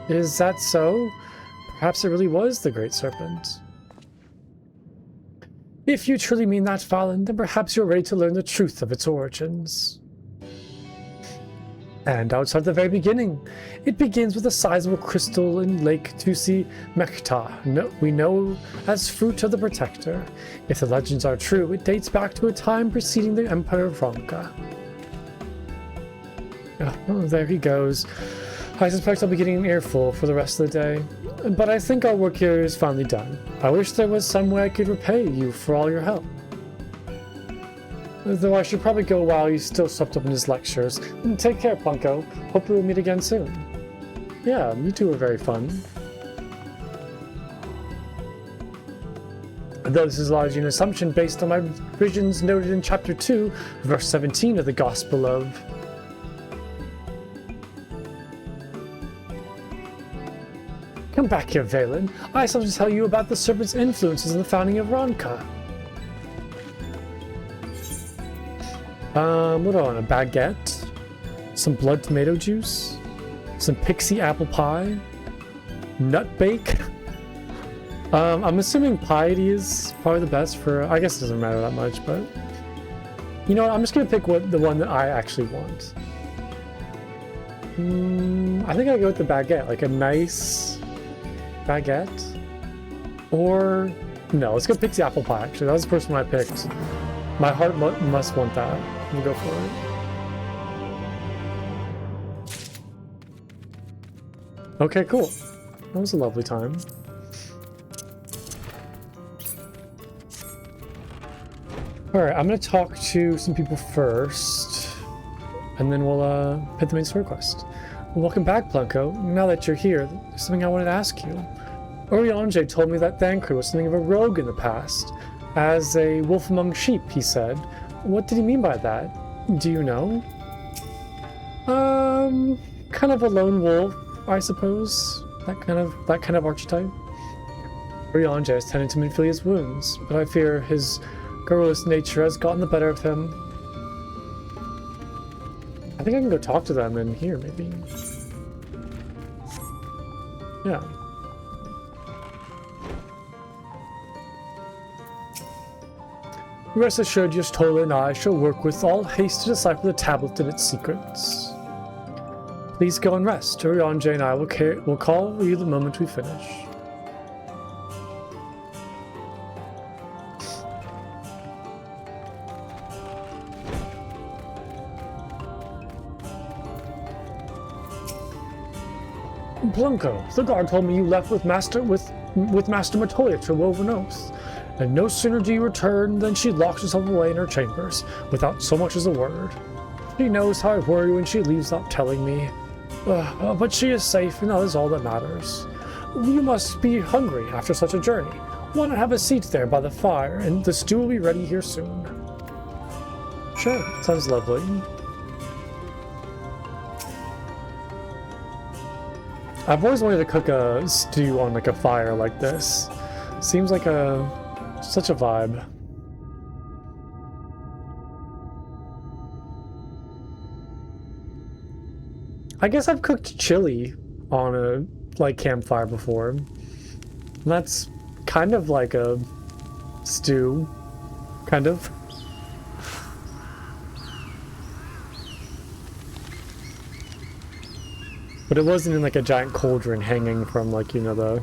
Speaker 1: Is that so? Perhaps it really was the Great Serpent. If you truly mean that, Valen, then perhaps you're ready to learn the truth of its origins. And outside the very beginning, it begins with a sizable crystal in Lake Tusi Mekta, we know as Fruit of the Protector. If the legends are true, it dates back to a time preceding the Empire of Ronka. Oh, there he goes. I suspect I'll be getting an earful for the rest of the day, but I think our work here is finally done. I wish there was some way I could repay you for all your help. Though I should probably go while he's still swept up in his lectures. Take care, Plunko. Hope we'll meet again soon. Yeah, you two were very fun. Though this is largely an assumption based on my visions noted in Chapter 2, verse 17 of the Gospel of... Come back here, Valen. I still have to tell you about the Serpent's influences in the founding of Ronka. What do I want? A baguette? Some blood tomato juice? Some pixie apple pie? Nut bake? I'm assuming piety is probably the best for... I guess it doesn't matter that much, but... You know what? I'm just gonna pick the one that I actually want. I think I'll go with the baguette. Like a nice baguette? Or... No, let's go pixie apple pie, actually. That was the first one I picked. My heart must want that. We'll go for it. Okay, cool. That was a lovely time. Alright, I'm gonna talk to some people first, and then we'll hit the main story quest. Welcome back, Plunko. Now that you're here, there's something I wanted to ask you. Oriange told me that Thancred was something of a rogue in the past. As a wolf among sheep, he said. What did he mean by that? Do you know? Kind of a lone wolf, I suppose. That kind of archetype. Oriange has tended to manipulate his wounds, but I fear his garrulous nature has gotten the better of him. I think I can go talk to them in here, maybe. Yeah. Rest assured, your Stola and I shall work with all haste to decipher the tablet and its secrets. Please go and rest. Urianger and I will call you the moment we finish. Blanco, the guard told me you left with Master Matoya to Woven Oath, and no sooner do you return than she locks herself away in her chambers, without so much as a word. She knows how I worry when she leaves without telling me. But she is safe, and that is all that matters. You must be hungry after such a journey. Why not have a seat there by the fire, and the stew will be ready here soon. Sure, sounds lovely. I've always wanted to cook a stew on like a fire like this. Seems like such a vibe. I guess I've cooked chili on a campfire before. And that's kind of like a stew, kind of. But it wasn't in like a giant cauldron hanging from like, you know, the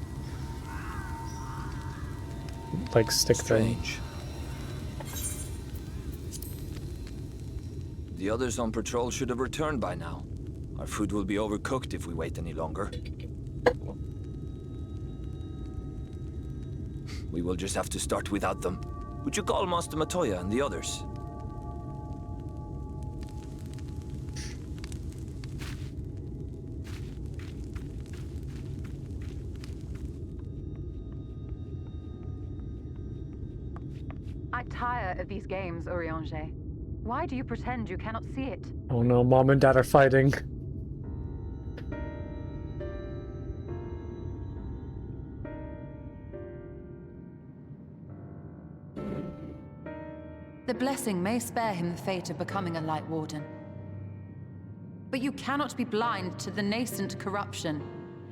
Speaker 1: like stick
Speaker 2: Strange.
Speaker 1: thing.
Speaker 2: The others on patrol should have returned by now. Our food will be overcooked if we wait any longer. We will just have to start without them. Would you call Master Matoya and the others?
Speaker 3: I tire of these games, Urianger. Why do you pretend you cannot see it?
Speaker 1: Oh no, Mom and Dad are fighting.
Speaker 3: The blessing may spare him the fate of becoming a Light Warden. But you cannot be blind to the nascent corruption.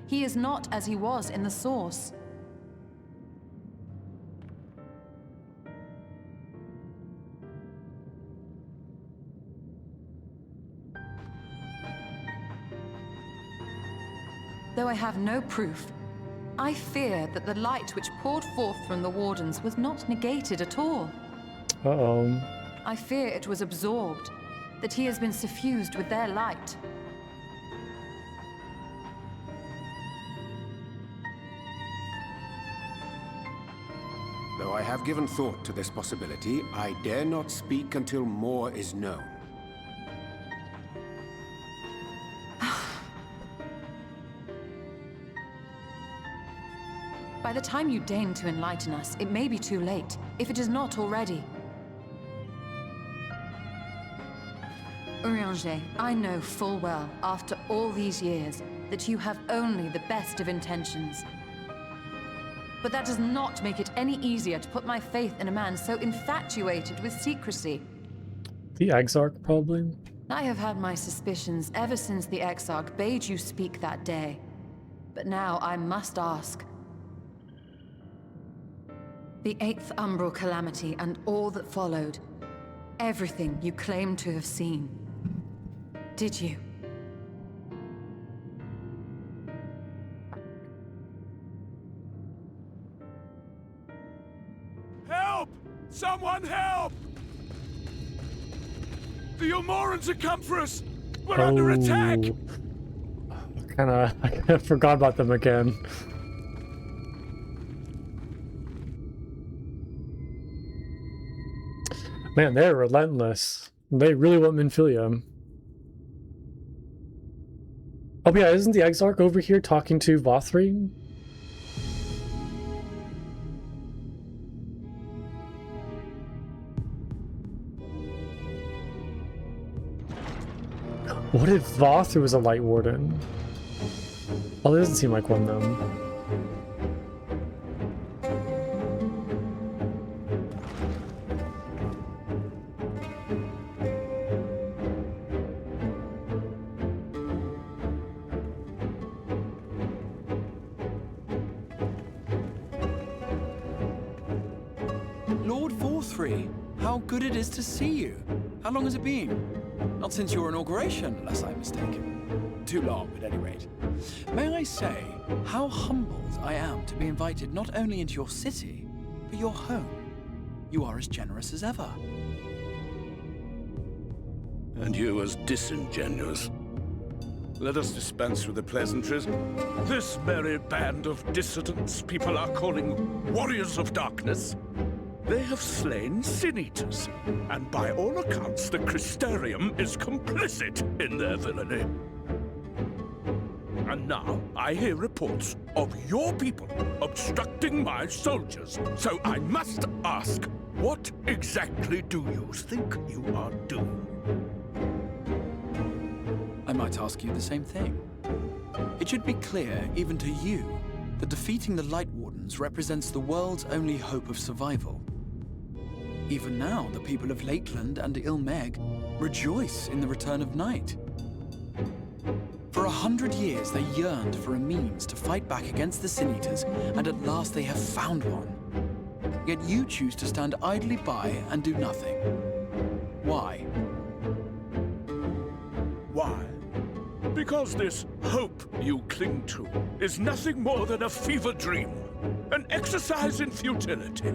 Speaker 3: He is not as he was in the Source. Though I have no proof, I fear that the light which poured forth from the Wardens was not negated at all.
Speaker 1: Uh-oh.
Speaker 3: I fear it was absorbed, that he has been suffused with their light.
Speaker 4: Though I have given thought to this possibility, I dare not speak until more is known.
Speaker 3: By the time you deign to enlighten us, it may be too late, if it is not already. Urianger, I know full well, after all these years, that you have only the best of intentions. But that does not make it any easier to put my faith in a man so infatuated with secrecy.
Speaker 1: The Exarch, probably?
Speaker 3: I have had my suspicions ever since the Exarch bade you speak that day. But now I must ask. The 8th Umbral Calamity and all that followed. Everything you claim to have seen. Did you?
Speaker 5: Help! Someone help! The Ilmorans have come for us! We're under attack!
Speaker 1: I kinda forgot about them again. Man, they're relentless. They really want Minfilia. Oh yeah, isn't the Exarch over here talking to Vothri? What if Vothri was a Light Warden? Well, it doesn't seem like one though.
Speaker 6: how good it is to see you. How long has it been? Not since your inauguration, unless I'm mistaken. Too long, at any rate. May I say how humbled I am to be invited not only into your city, but your home. You are as generous as ever.
Speaker 5: And you as disingenuous. Let us dispense with the pleasantries. This merry band of dissidents people are calling warriors of darkness. They have slain sin-eaters, and by all accounts the Crystarium is complicit in their villainy. And now I hear reports of your people obstructing my soldiers, so I must ask, what exactly do you think you are doing?
Speaker 6: I might ask you the same thing. It should be clear, even to you, that defeating the Light Wardens represents the world's only hope of survival. Even now, the people of Lakeland and Ilmeg rejoice in the return of night. For 100 years, they yearned for a means to fight back against the Sin-Eaters, and at last they have found one. Yet you choose to stand idly by and do nothing. Why?
Speaker 5: Why? Because this hope you cling to is nothing more than a fever dream, an exercise in futility.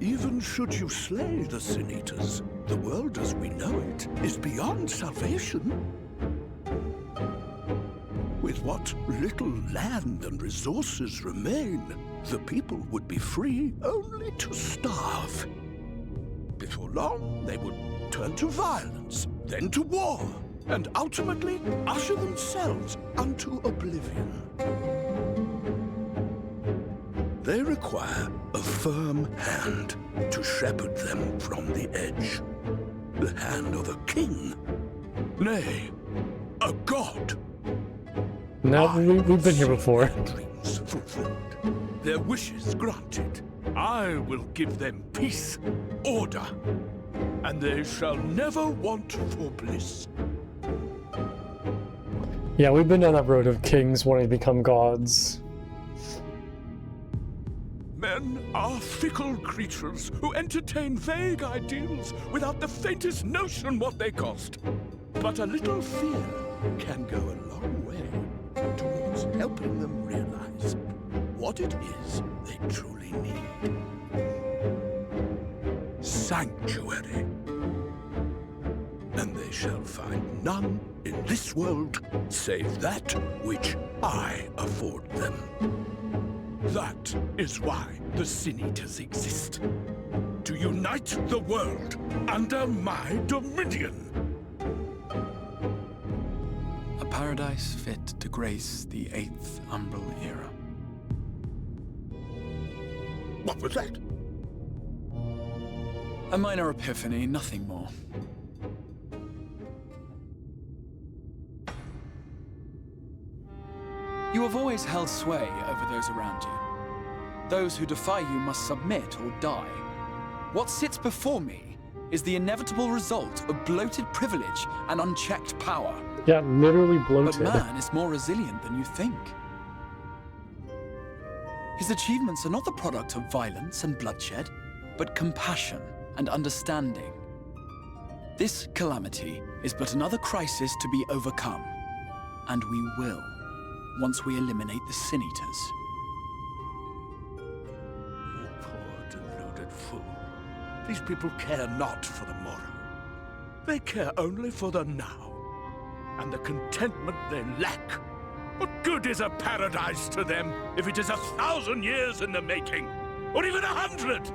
Speaker 5: Even should you slay the Sin-Eaters, the world as we know it is beyond salvation. With what little land and resources remain, the people would be free only to starve. Before long, they would turn to violence, then to war, and ultimately usher themselves unto oblivion. They require a firm hand to shepherd them from the edge. The hand of a king. Nay, a god.
Speaker 1: No, we've been here before.
Speaker 5: Their dreams fulfilled, their wishes granted. I will give them peace, order, and they shall never want for bliss.
Speaker 1: Yeah, we've been down that road of kings wanting to become gods.
Speaker 5: Men are fickle creatures who entertain vague ideals without the faintest notion what they cost. But a little fear can go a long way towards helping them realize what it is they truly need. Sanctuary. And they shall find none in this world save that which I afford them. That is why the Sin-Eaters exist. To unite the world under my dominion.
Speaker 6: A paradise fit to grace the 8th Umbral era.
Speaker 5: What was that?
Speaker 6: A minor epiphany, nothing more. You have always held sway over those around you. Those who defy you must submit or die. What sits before me is the inevitable result of bloated privilege and unchecked power.
Speaker 1: Yeah, literally bloated.
Speaker 6: But man is more resilient than you think. His achievements are not the product of violence and bloodshed, but compassion and understanding. This calamity is but another crisis to be overcome, and we will, once we eliminate the Sin-Eaters.
Speaker 5: You poor deluded fool. These people care not for the morrow. They care only for the now, and the contentment they lack. What good is a paradise to them if it is 1,000 years in the making, or even 100?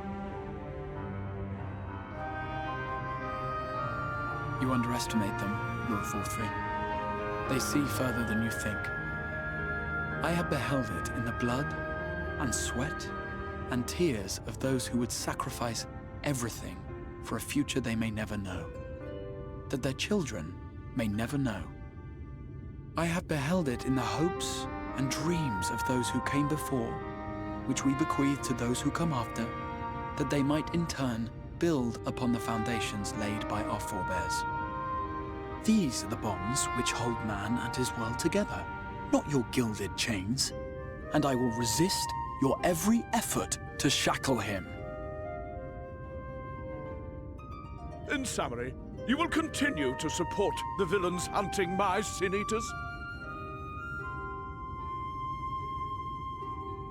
Speaker 6: You underestimate them, Lord Forthry. They see further than you think. I have beheld it in the blood and sweat and tears of those who would sacrifice everything for a future they may never know, that their children may never know. I have beheld it in the hopes and dreams of those who came before, which we bequeath to those who come after, that they might in turn build upon the foundations laid by our forebears. These are the bonds which hold man and his world together, not your gilded chains, and I will resist your every effort to shackle him.
Speaker 5: In summary, you will continue to support the villains hunting my Sin Eaters?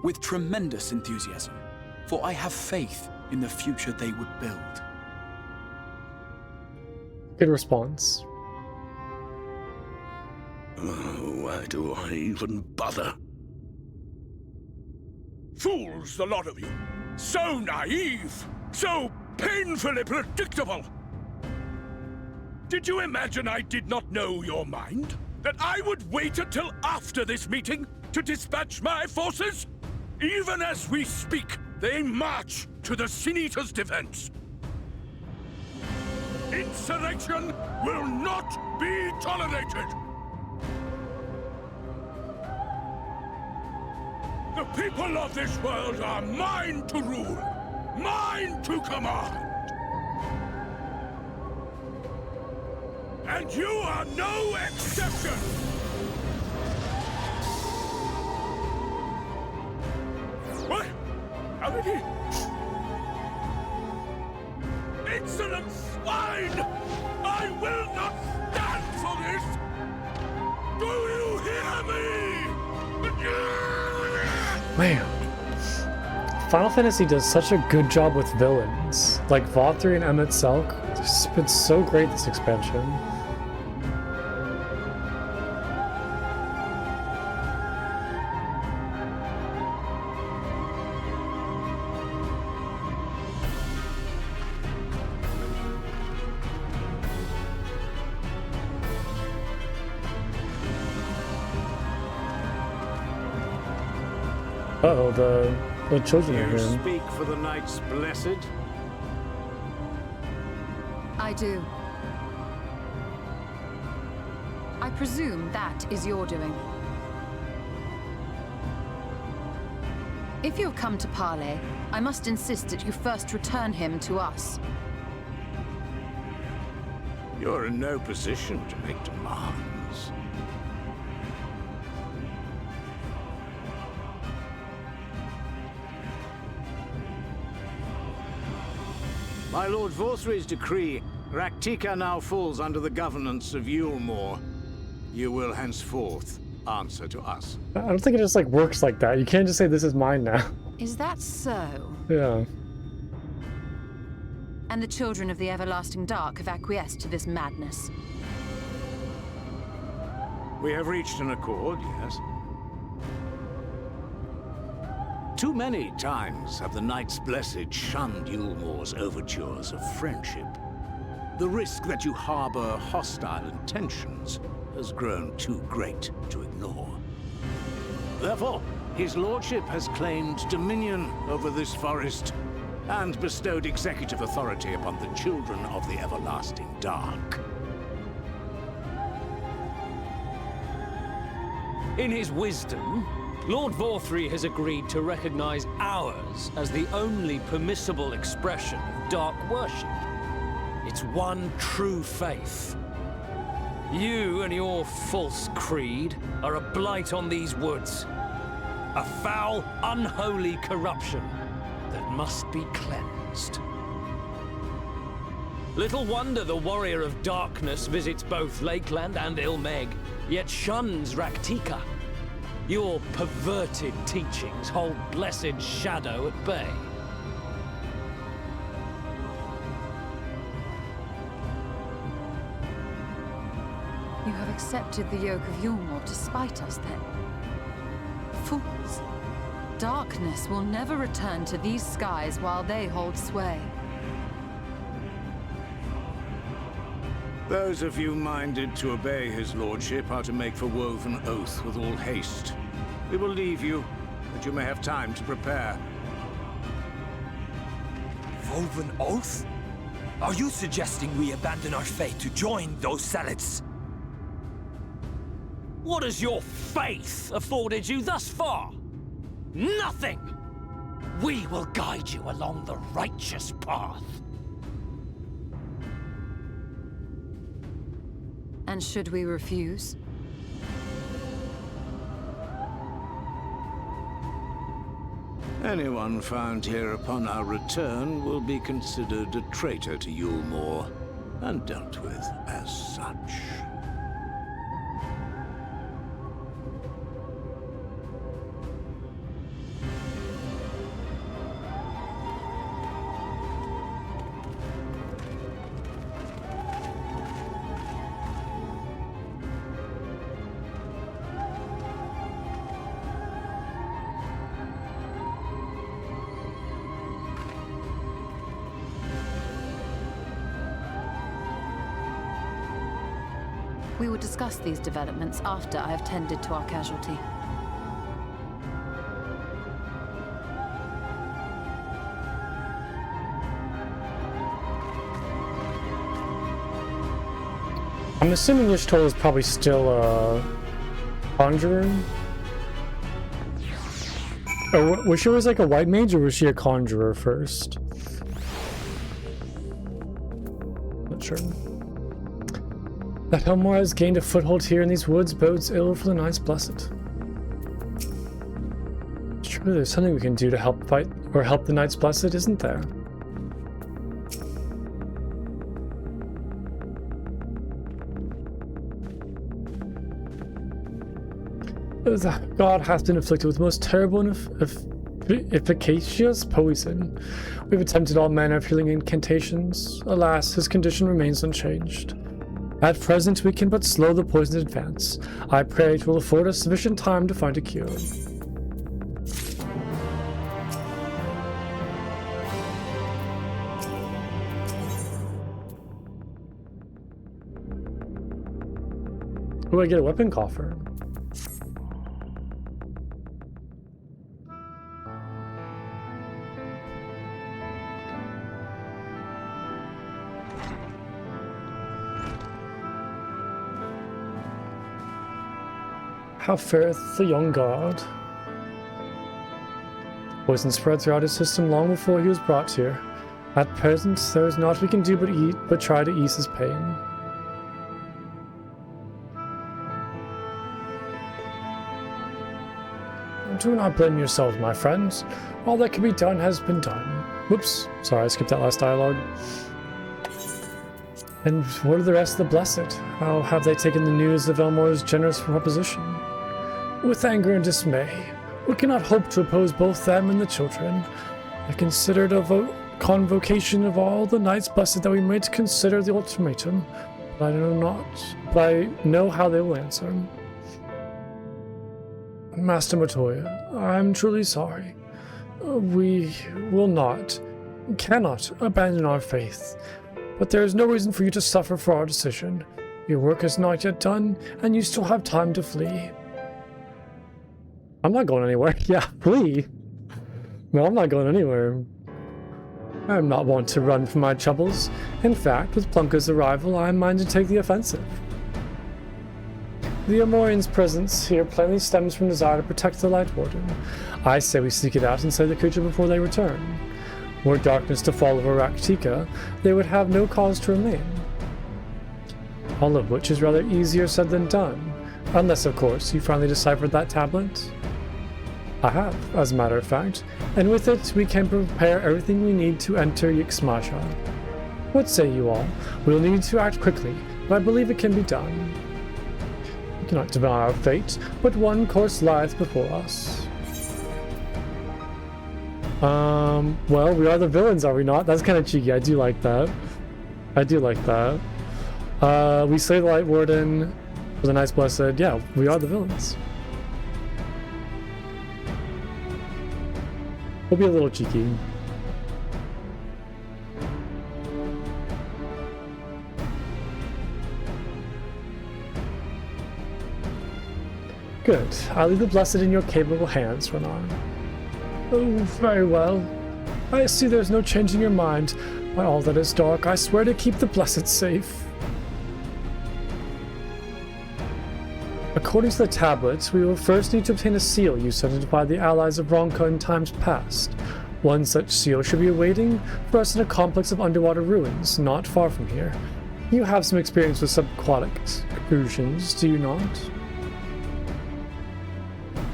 Speaker 6: With tremendous enthusiasm, for I have faith in the future they would build.
Speaker 1: Good response.
Speaker 5: Why do I even bother? Fools, the lot of you! So naive! So painfully predictable! Did you imagine I did not know your mind? That I would wait until after this meeting to dispatch my forces? Even as we speak, they march to the Sin Eaters' defense. Insurrection will not be tolerated! The people of this world are mine to rule, mine to command. And you are no exception! What? How many? Insolent swine! I will not stand for this! Do you hear me?
Speaker 1: Man. Final Fantasy does such a good job with villains. Like Vothri and Emmett Selk. It's been so great this expansion. Uh-oh, the children are
Speaker 4: You
Speaker 1: here.
Speaker 4: speak for the Knights Blessed?
Speaker 3: I do. I presume that is your doing. If you have come to parley, I must insist that you first return him to us.
Speaker 4: You're in no position to make demands. By Lord Vorthri's decree, Raktika now falls under the governance of Yulmore. You will henceforth answer to us.
Speaker 1: I don't think it just like works like that. You can't just say this is mine now.
Speaker 3: Is that so?
Speaker 1: Yeah.
Speaker 3: And the children of the Everlasting Dark have acquiesced to this madness.
Speaker 4: We have reached an accord, yes. Too many times have the Knights Blessed shunned Yulmore's overtures of friendship. The risk that you harbor hostile intentions has grown too great to ignore. Therefore, his lordship has claimed dominion over this forest and bestowed executive authority upon the children of the Everlasting Dark.
Speaker 7: In his wisdom, Lord Vorthri has agreed to recognize ours as the only permissible expression of dark worship. It's one true faith. You and your false creed are a blight on these woods. A foul, unholy corruption that must be cleansed. Little wonder the Warrior of Darkness visits both Lakeland and Ilmeg, yet shuns Raktika. Your perverted teachings hold blessed Shadow at bay.
Speaker 3: You have accepted the yoke of Yulmore to spite us, then? Fools. Darkness will never return to these skies while they hold sway.
Speaker 4: Those of you minded to obey his lordship are to make for Woven Oath with all haste. We will leave you, that you may have time to prepare.
Speaker 2: Woven Oath? Are you suggesting we abandon our fate to join those zealots?
Speaker 7: What has your faith afforded you thus far? Nothing! We will guide you along the righteous path.
Speaker 3: And should we refuse?
Speaker 4: Anyone found here upon our return will be considered a traitor to Yulmore. and dealt with as such.
Speaker 3: We will discuss these developments after I have tended to our casualty.
Speaker 1: I'm assuming Ishtal is probably still a conjurer. Or was she always like a white mage, or was she a conjurer first? Not sure. That Helmore has gained a foothold here in these woods bodes ill for the Knights Blessed. Surely there's something we can do to help fight or help the Knights Blessed, isn't there? The god hath been afflicted with most terrible and efficacious poison. We've attempted all manner of healing incantations. Alas, his condition remains unchanged. At present, we can but slow the poison's advance. I pray it will afford us sufficient time to find a cure. Oh, I get a weapon coffer. How fareth the young god? Poison spread throughout his system long before he was brought here. At present, there is naught we can do but try to ease his pain. Do not blame yourselves, my friends. All that can be done has been done. Whoops, sorry, I skipped that last dialogue. And what are the rest of the Blessed? How have they taken the news of Elmore's generous proposition? With anger and dismay. We cannot hope to oppose both them and the children. I considered a convocation of all the Knights Blessed that we might consider the ultimatum, but I know how they will answer. Master Matoya, I am truly sorry. We will not, cannot abandon our faith, but there is no reason for you to suffer for our decision. Your work is not yet done, and you still have time to flee. I'm not going anywhere. Yeah, flee. No, I'm not going anywhere. I am not one to run from my troubles. In fact, with Plunka's arrival, I am minded to take the offensive. The Amorian's presence here plainly stems from desire to protect the Light Warden. I say we seek it out and slay the creature before they return. Were darkness to fall over Raktika, they would have no cause to remain. All of which is rather easier said than done. Unless, of course, you finally deciphered that tablet. I have, as a matter of fact, and with it we can prepare everything we need to enter Yixmasha. What say you all? We'll need to act quickly, but I believe it can be done. We cannot deny our fate, but one course lieth before us. Well, we are the villains, are we not? That's kind of cheeky. I do like that. I do like that. We slay the Light Warden for the Knights Blessed. Yeah, we are the villains. We'll be a little cheeky. Good. I'll leave the Blessed in your capable hands, Renan. Oh, very well. I see there's no change in your mind. By all that is dark, I swear to keep the Blessed safe. According to the tablets, we will first need to obtain a seal used to identify the allies of Ronka in times past. One such seal should be awaiting for us in a complex of underwater ruins, not far from here. You have some experience with subaquatic excursions, do you not?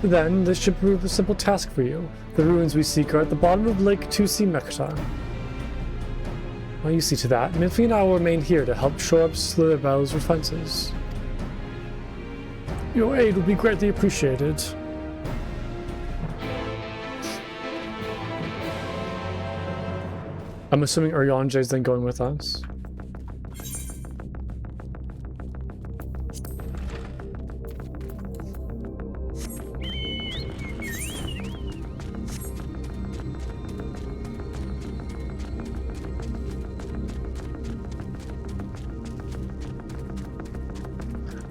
Speaker 1: Then, this should prove a simple task for you. The ruins we seek are at the bottom of Lake Tusi Mekta. Well, you see to that. Miffy and I will remain here to help shore up Slitherell's defenses. Your aid will be greatly appreciated. I'm assuming Urianger's then going with us.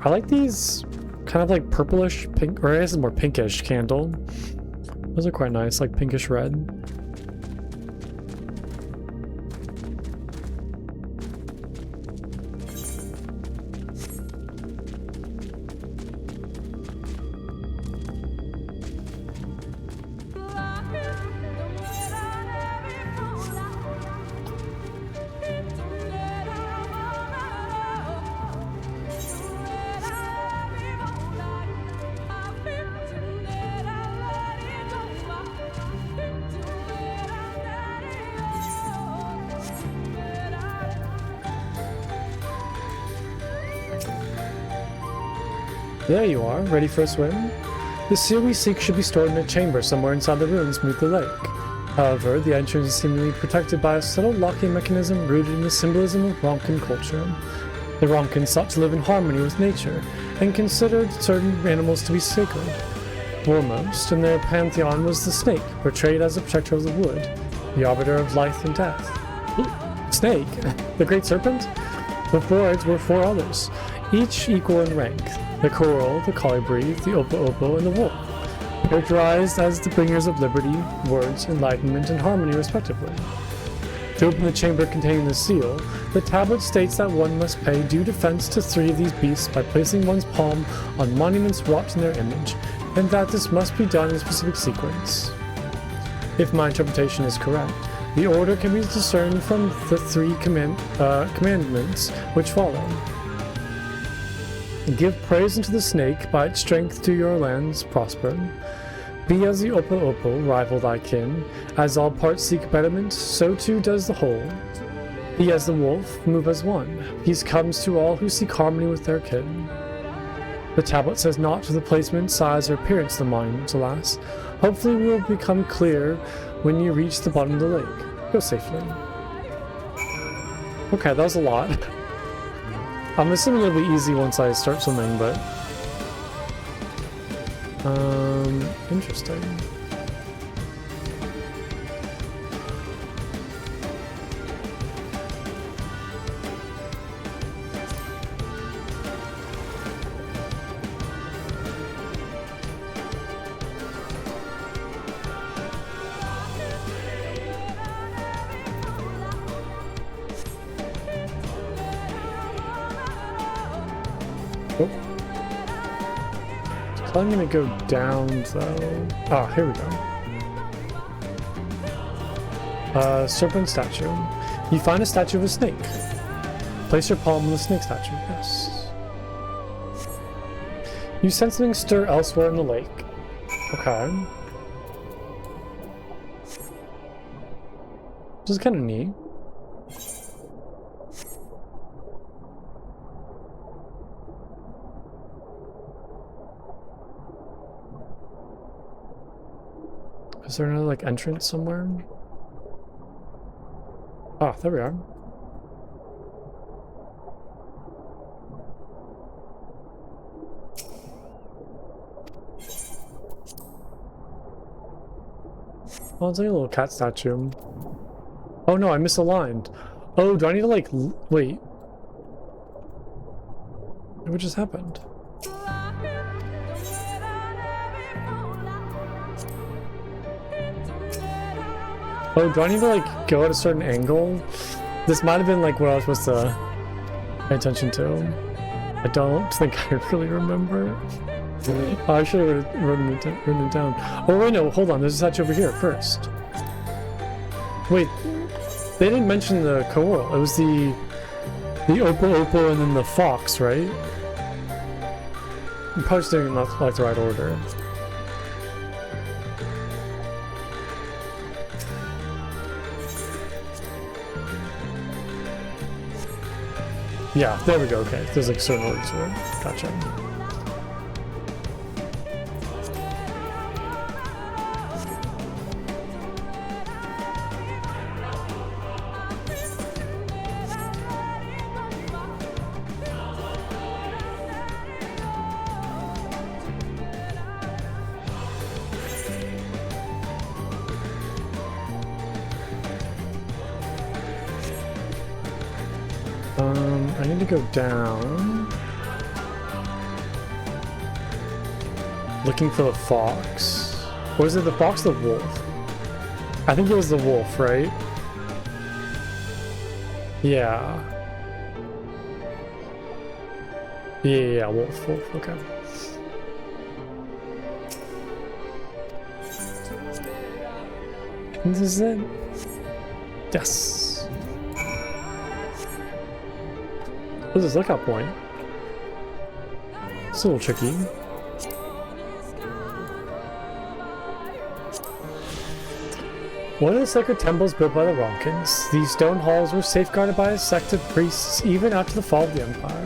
Speaker 1: I like these kind of like purplish pink, or I guess it's more pinkish candle. Those are quite nice, like pinkish red. There you are, ready for a swim? The seal we seek should be stored in a chamber somewhere inside the ruins beneath the lake. However, the entrance is seemingly protected by a subtle locking mechanism rooted in the symbolism of Ronkan culture. The Ronkan sought to live in harmony with nature, and considered certain animals to be sacred. Foremost in their pantheon was the snake, portrayed as a protector of the wood, the arbiter of life and death. Snake? The great serpent? Before it were 4 others, each equal in rank. The coral, the colibri, the opo-opo, and the wolf, characterized as the bringers of liberty, words, enlightenment, and harmony respectively. To open the chamber containing the seal, the tablet states that one must pay due defense to 3 of these beasts by placing one's palm on monuments wrought in their image, and that this must be done in a specific sequence. If my interpretation is correct, the order can be discerned from the 3 commandments which follow. Give praise unto the snake, by its strength do your lands prosper. Be as the opo-opo, rival thy kin. As all parts seek betterment, so too does the whole. Be as the wolf, move as one. Peace comes to all who seek harmony with their kin. The tablet says not to the placement, size, or appearance of the monument, alas. Hopefully will become clear when you reach the bottom of the lake. Go safely. Okay, that was a lot. I'm assuming it'll be easy once I start swimming, but... interesting. Oh. So I'm gonna go down though. Ah, here we go. Serpent statue. You find a statue of a snake. Place your palm on the snake statue. Yes. You sense something stir elsewhere in the lake. Okay. This is kind of neat. Is there another, like, entrance somewhere? Ah, there we are. Oh, it's like a little cat statue. Oh no, I misaligned. Oh, do I need to, like, wait. What just happened? Oh, do I need to, like, go at a certain angle? This might have been, like, what I was supposed to pay attention to. I don't think I really remember. I should have written it down. Oh, wait, no, hold on. There's a statue over here first. Wait, they didn't mention the coral. It was the opo-opo and then the fox, right? I'm probably just doing it not like the right order. Yeah, there we go. Okay, there's like certain orders to it. Gotcha. I need to go down. Looking for the fox. Or is it the fox or the wolf? I think it was the wolf, right? Yeah. Yeah, wolf, okay. This is it. Yes. What is this lookout point? It's a little tricky. One of the sacred temples built by the Ronkins, these stone halls were safeguarded by a sect of priests even after the fall of the Empire.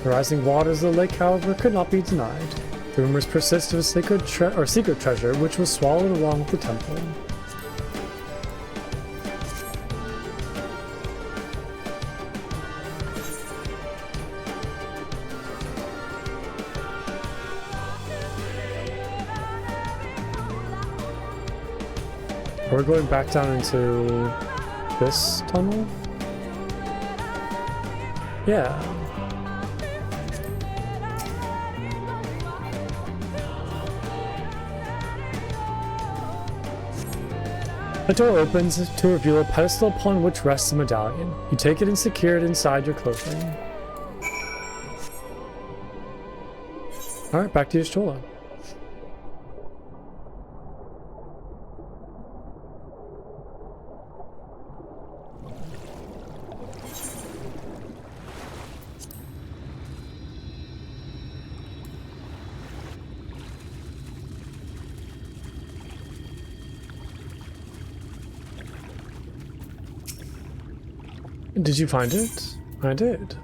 Speaker 1: The rising waters of the lake, however, could not be denied. The rumors persist of a secret treasure which was swallowed along with the temple. We're going back down into this tunnel? Yeah. A door opens to reveal a pedestal upon which rests a medallion. You take it and secure it inside your clothing. Alright, back to your Stola. Did you find it? I did.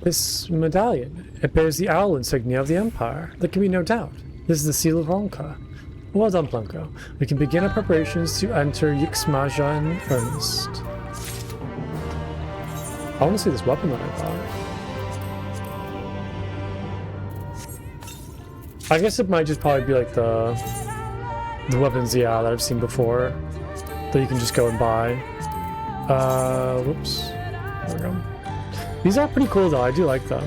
Speaker 1: This medallion, it bears the owl insignia of the Empire. There can be no doubt. This is the seal of Ronka. Well done, Blanco. We can begin our preparations to enter Yixmaja in earnest. I want to see this weapon that I got. I guess it might just probably be like the weapons, yeah, that I've seen before, that you can just go and buy. Whoops. There we go. These are pretty cool though, I do like them.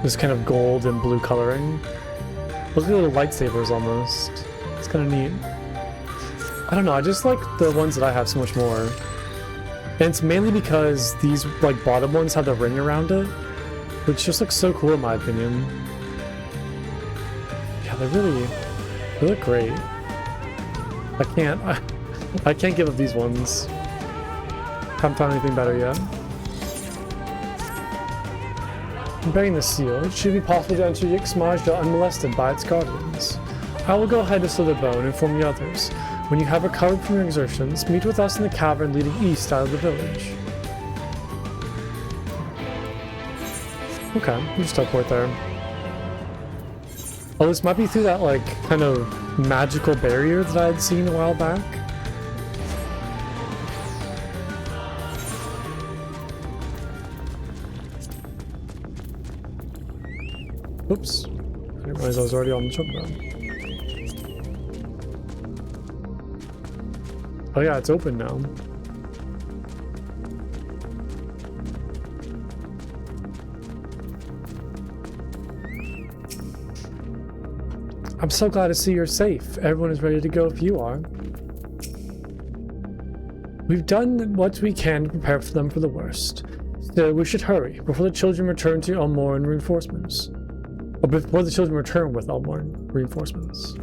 Speaker 1: This kind of gold and blue coloring. Look at little lightsabers almost. It's kind of neat. I don't know, I just like the ones that I have so much more. And it's mainly because these like bottom ones have the ring around it, which just looks so cool in my opinion. Yeah, they look great. I can't give up these ones. Haven't found anything better yet. I'm bearing the seal. It should be possible to enter Yixmaja unmolested by its guardians. I will go ahead to Slitherbone and inform the others. When you have recovered from your exertions, meet with us in the cavern leading east out of the village. Okay, we'll just teleport there. Oh, this might be through that, like, kind of magical barrier that I had seen a while back. Oops. I didn't realize I was already on the chocobo. Oh yeah, it's open now. I'm so glad to see you're safe. Everyone is ready to go if you are. We've done what we can to prepare for them for the worst. So we should hurry before the children return to Elmoran reinforcements. Or before the children return with Elmoran reinforcements.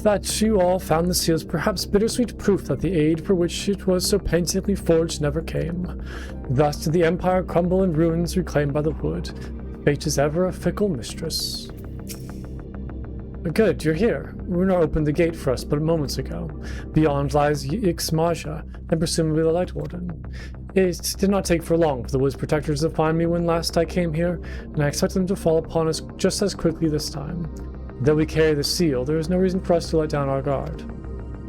Speaker 1: That you all found the seal is perhaps bittersweet proof that the aid for which it was so painstakingly forged never came. Thus did the Empire crumble in ruins reclaimed by the wood. Fate is ever a fickle mistress. Good, you're here. Runa opened the gate for us but moments ago. Beyond lies Ixmaja, and presumably the Light Warden. It did not take for long for the Woods Protectors to find me when last I came here, and I expect them to fall upon us just as quickly this time. Though we carry the seal, there is no reason for us to let down our guard.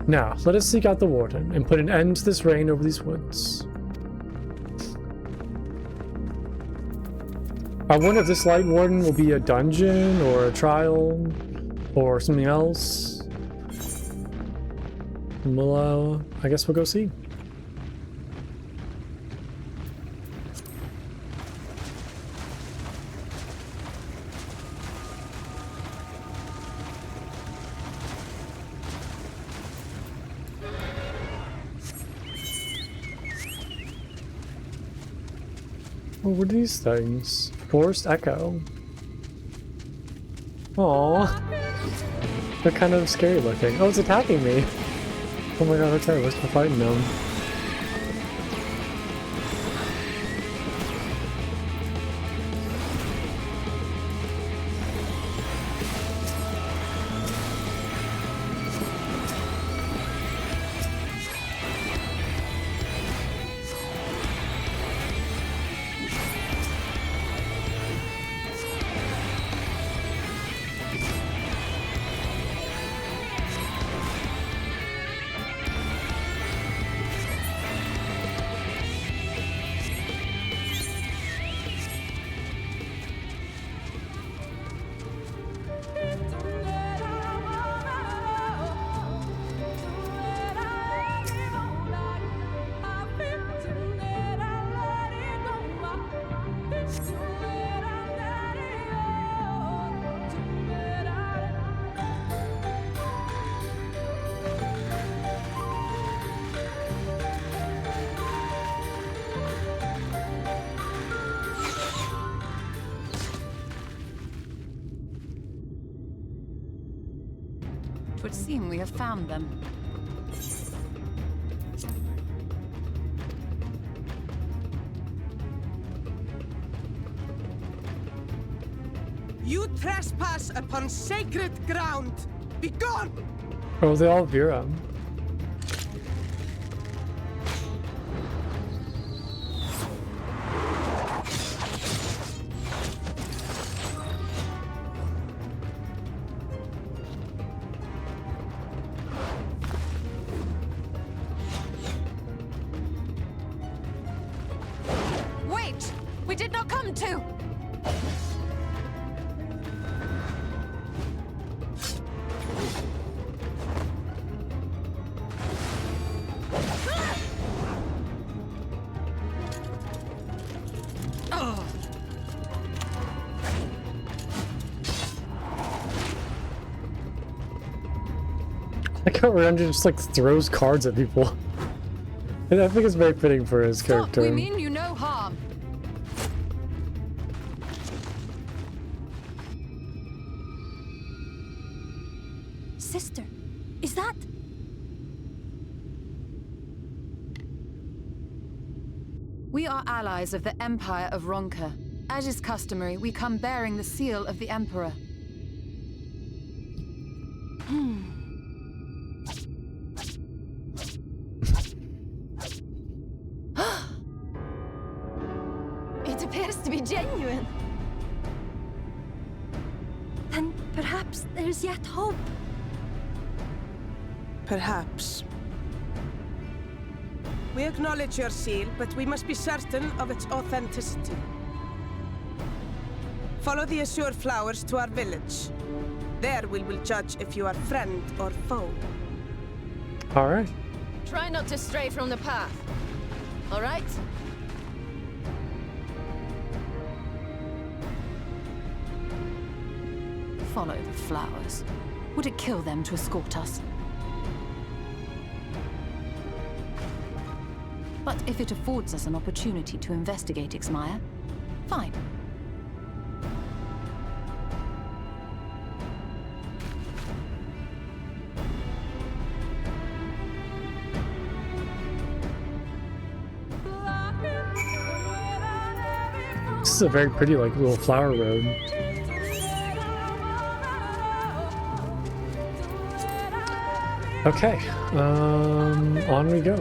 Speaker 1: Now, let us seek out the Warden, and put an end to this reign over these woods. I wonder if this Light Warden will be a dungeon, or a trial, or something else. We'll, I guess we'll go see. What were these things? Forest Echo. Aww. They're kind of scary looking. Oh, it's attacking me! Oh my god, okay, let's go fighting them.
Speaker 3: It would seem we have found them.
Speaker 8: You trespass upon sacred ground! Begone!
Speaker 1: Oh, they all Vera.
Speaker 3: Wait! We did not come to!
Speaker 1: Like how Ranger just like throws cards at people. And I think it's very fitting for his character.
Speaker 3: We mean you no harm.
Speaker 9: Sister, is that...
Speaker 3: We are allies of the Empire of Ronka. As is customary, we come bearing the seal of the Emperor.
Speaker 9: It appears to be genuine. Then perhaps there's yet hope.
Speaker 8: Perhaps. We acknowledge your seal, but we must be certain of its authenticity. Follow the azure flowers to our village. There we will judge if you are friend or foe.
Speaker 1: Alright.
Speaker 9: Try not to stray from the path. All right?
Speaker 3: Follow the flowers. Would it kill them to escort us? But if it affords us an opportunity to investigate Ixmaya, fine.
Speaker 1: This is a very pretty like little flower road. Okay, on we go.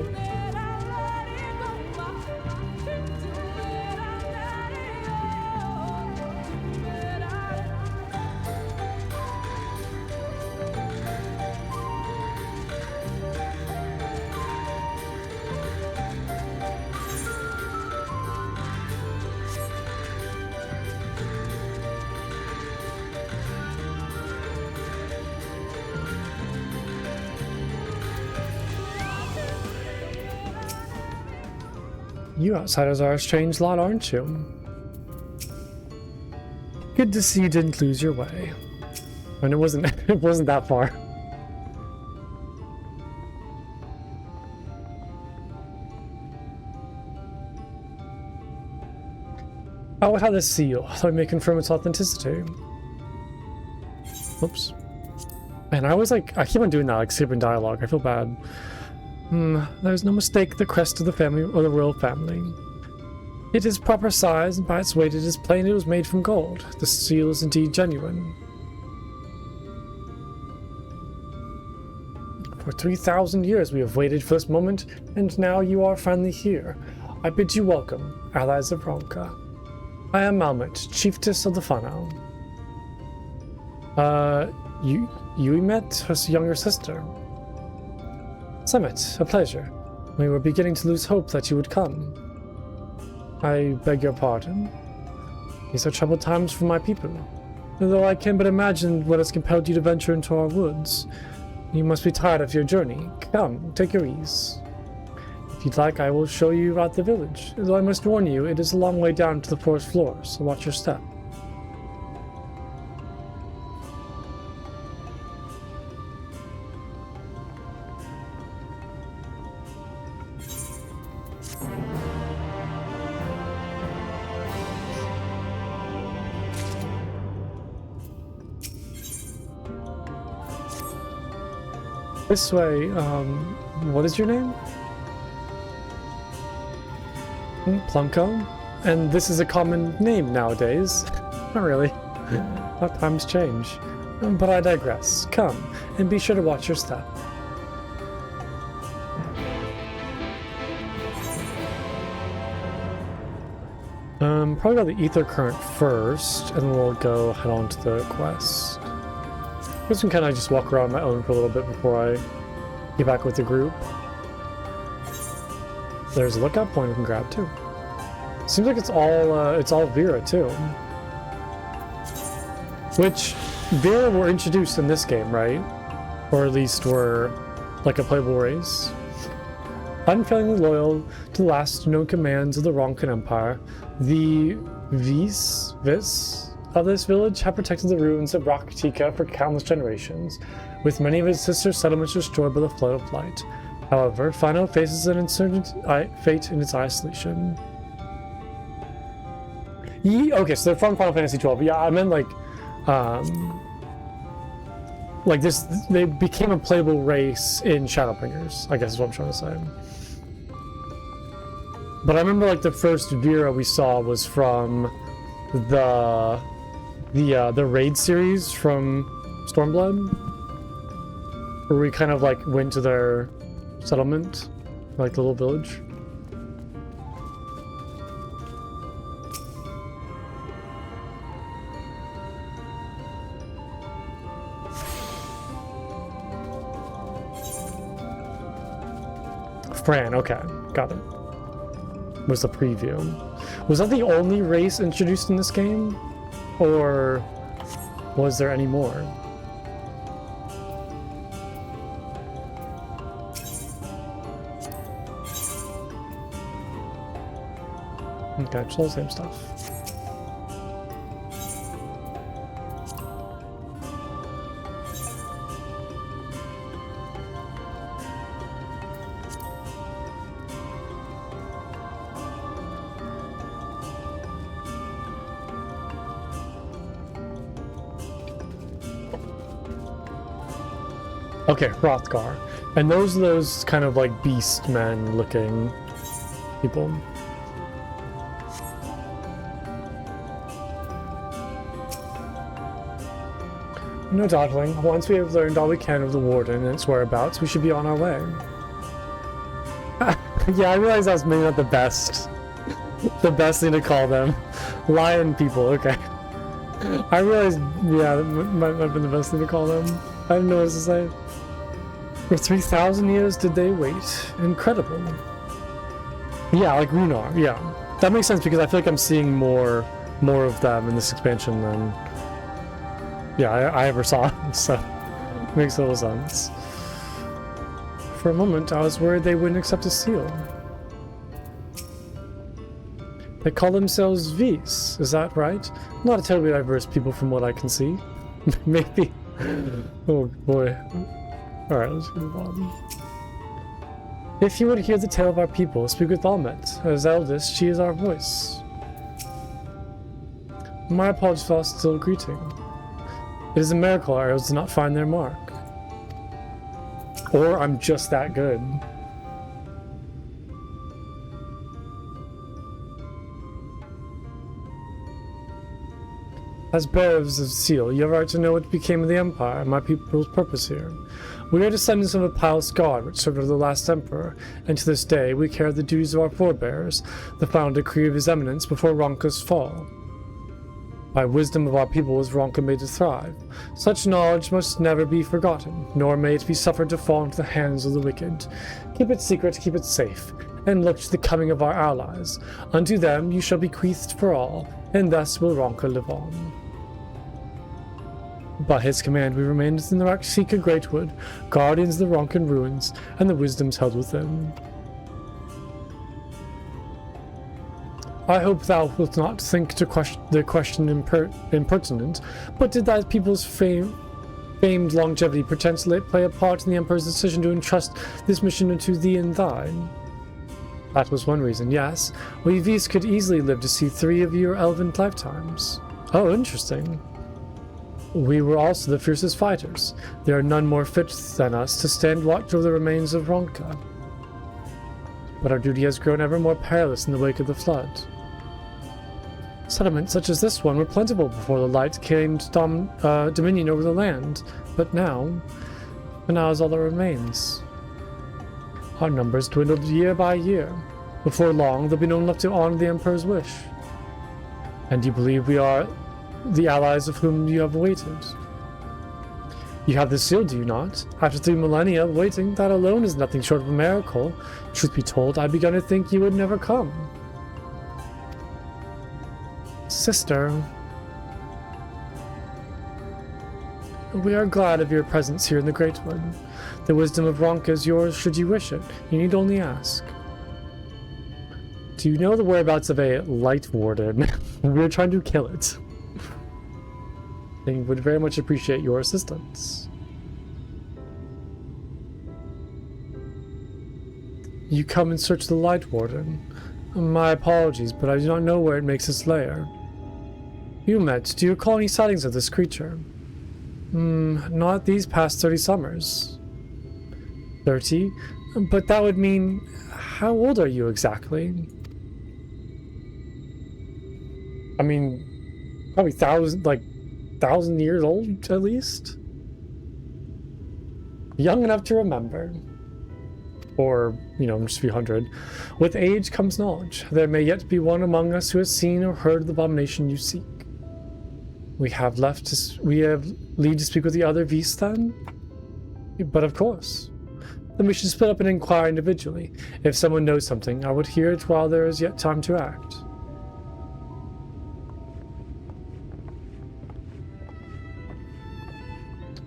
Speaker 1: You outsiders are a strange lot, aren't you? Good to see you didn't lose your way. And it wasn't it wasn't that far. I would have this seal, so I may confirm its authenticity. Oops. Man, I keep on doing that, like skipping dialogue. I feel bad. There's no mistake the crest of the family or the royal family. It is proper size, and by its weight it is plain it was made from gold. The seal is indeed genuine. For 3,000 years we have waited for this moment, and now you are finally here. I bid you welcome, allies of Ronka. I am Malmut, chiefess of the Whānau. You met her younger sister. Summit, a pleasure. We were beginning to lose hope that you would come. I beg your pardon. These are troubled times for my people. Though I can but imagine what has compelled you to venture into our woods. You must be tired of your journey. Come, take your ease. If you'd like, I will show you out the village. Though I must warn you, it is a long way down to the forest floor, so watch your step. This way, what is your name? Plumco? And this is a common name nowadays. Not really. How times change. But I digress. Come, and be sure to watch your step. Probably got the ether current first, and then we'll go head on to the quest. I guess we can kind of just walk around on my own for a little bit before I get back with the group. There's a lookout point we can grab too. Seems like it's all Vera too. Which Vera were introduced in this game, right? Or at least were like a playable race. Unfailingly loyal to the last known commands of the Ronkan Empire, the Vis of this village have protected the ruins of Rakatika for countless generations, with many of its sister settlements destroyed by the flood of light. However, Whānau faces an uncertain fate in its isolation. Okay, so they're from Final Fantasy XII. Yeah, I meant like this. They became a playable race in Shadowbringers, I guess is what I'm trying to say. But I remember like the first Vera we saw was from the raid series from Stormblood, where we kind of like went to their settlement, like the little village. Fran, okay, got it. Was the preview. Was that the only race introduced in this game? Or was there any more? Okay, it's all the same stuff. Okay, Hrothgar. And those are those kind of like beast men looking people. No dawdling. Once we have learned all we can of the Warden and its whereabouts, we should be on our way. Yeah, I realize that's maybe not the best thing to call them. Lion people, okay. I realized, yeah, that might have been the best thing to call them. I didn't know what to say. For 3,000 years did they wait. Incredible. Yeah, like Runar, yeah. That makes sense because I feel like I'm seeing more of them in this expansion than I ever saw, so it makes total sense. For a moment, I was worried they wouldn't accept a seal. They call themselves V's, is that right? Not a terribly diverse people from what I can see. Maybe. Oh boy. Alright, let's move on. If you would hear the tale of our people, speak with Almet. As eldest, she is our voice. My apologies for our still greeting. It is a miracle our arrows did not find their mark. Or I'm just that good. As bearers of the seal, you have a right to know what became of the Empire and my people's purpose here. We are descendants of a pious god which served under the last emperor, and to this day we carry the duties of our forebears, the final decree of his eminence before Ronka's fall. By wisdom of our people was Ronka made to thrive. Such knowledge must never be forgotten, nor may it be suffered to fall into the hands of the wicked. Keep it secret, keep it safe, and look to the coming of our allies. Unto them you shall bequeathed for all, and thus will Ronka live on. By his command we remained within the Rakshika Greatwood, guardians of the Ronkan ruins, and the wisdoms held within. I hope thou wilt not think to the question impertinent, but did thy people's famed longevity potentially play a part in the Emperor's decision to entrust this mission unto thee and thine? That was one reason, yes. We V's could easily live to see 3 of your elven lifetimes. Oh, interesting. We were also the fiercest fighters. There are none more fit than us to stand watch over the remains of Ronka. But our duty has grown ever more perilous in the wake of the flood. Settlements such as this one were plentiful before the light gained dominion over the land, but now is all that remains. Our numbers dwindled year by year. Before long, there'll be no one left to honor the Emperor's wish. And you believe we are the allies of whom you have waited? You have the seal, do you not? After 3 millennia of waiting, that alone is nothing short of a miracle. Truth be told, I'd begun to think you would never come. Sister, we are glad of your presence here in the Greatwood. The wisdom of Ronka is yours should you wish it. You need only ask. Do you know the whereabouts of a light warden? We're trying to kill it. They would very much appreciate your assistance. You come in search of the Light Warden. My apologies, but I do not know where it makes its lair. Umet, do you recall any sightings of this creature? Not these past 30 summers. 30? But that would mean... How old are you exactly? I mean, probably 1,000 years old, at least? Young enough to remember. Or, just a few hundred. With age comes knowledge. There may yet be one among us who has seen or heard the abomination you seek. We have leave to speak with the other V's then? But of course. Then we should split up and inquire individually. If someone knows something, I would hear it while there is yet time to act.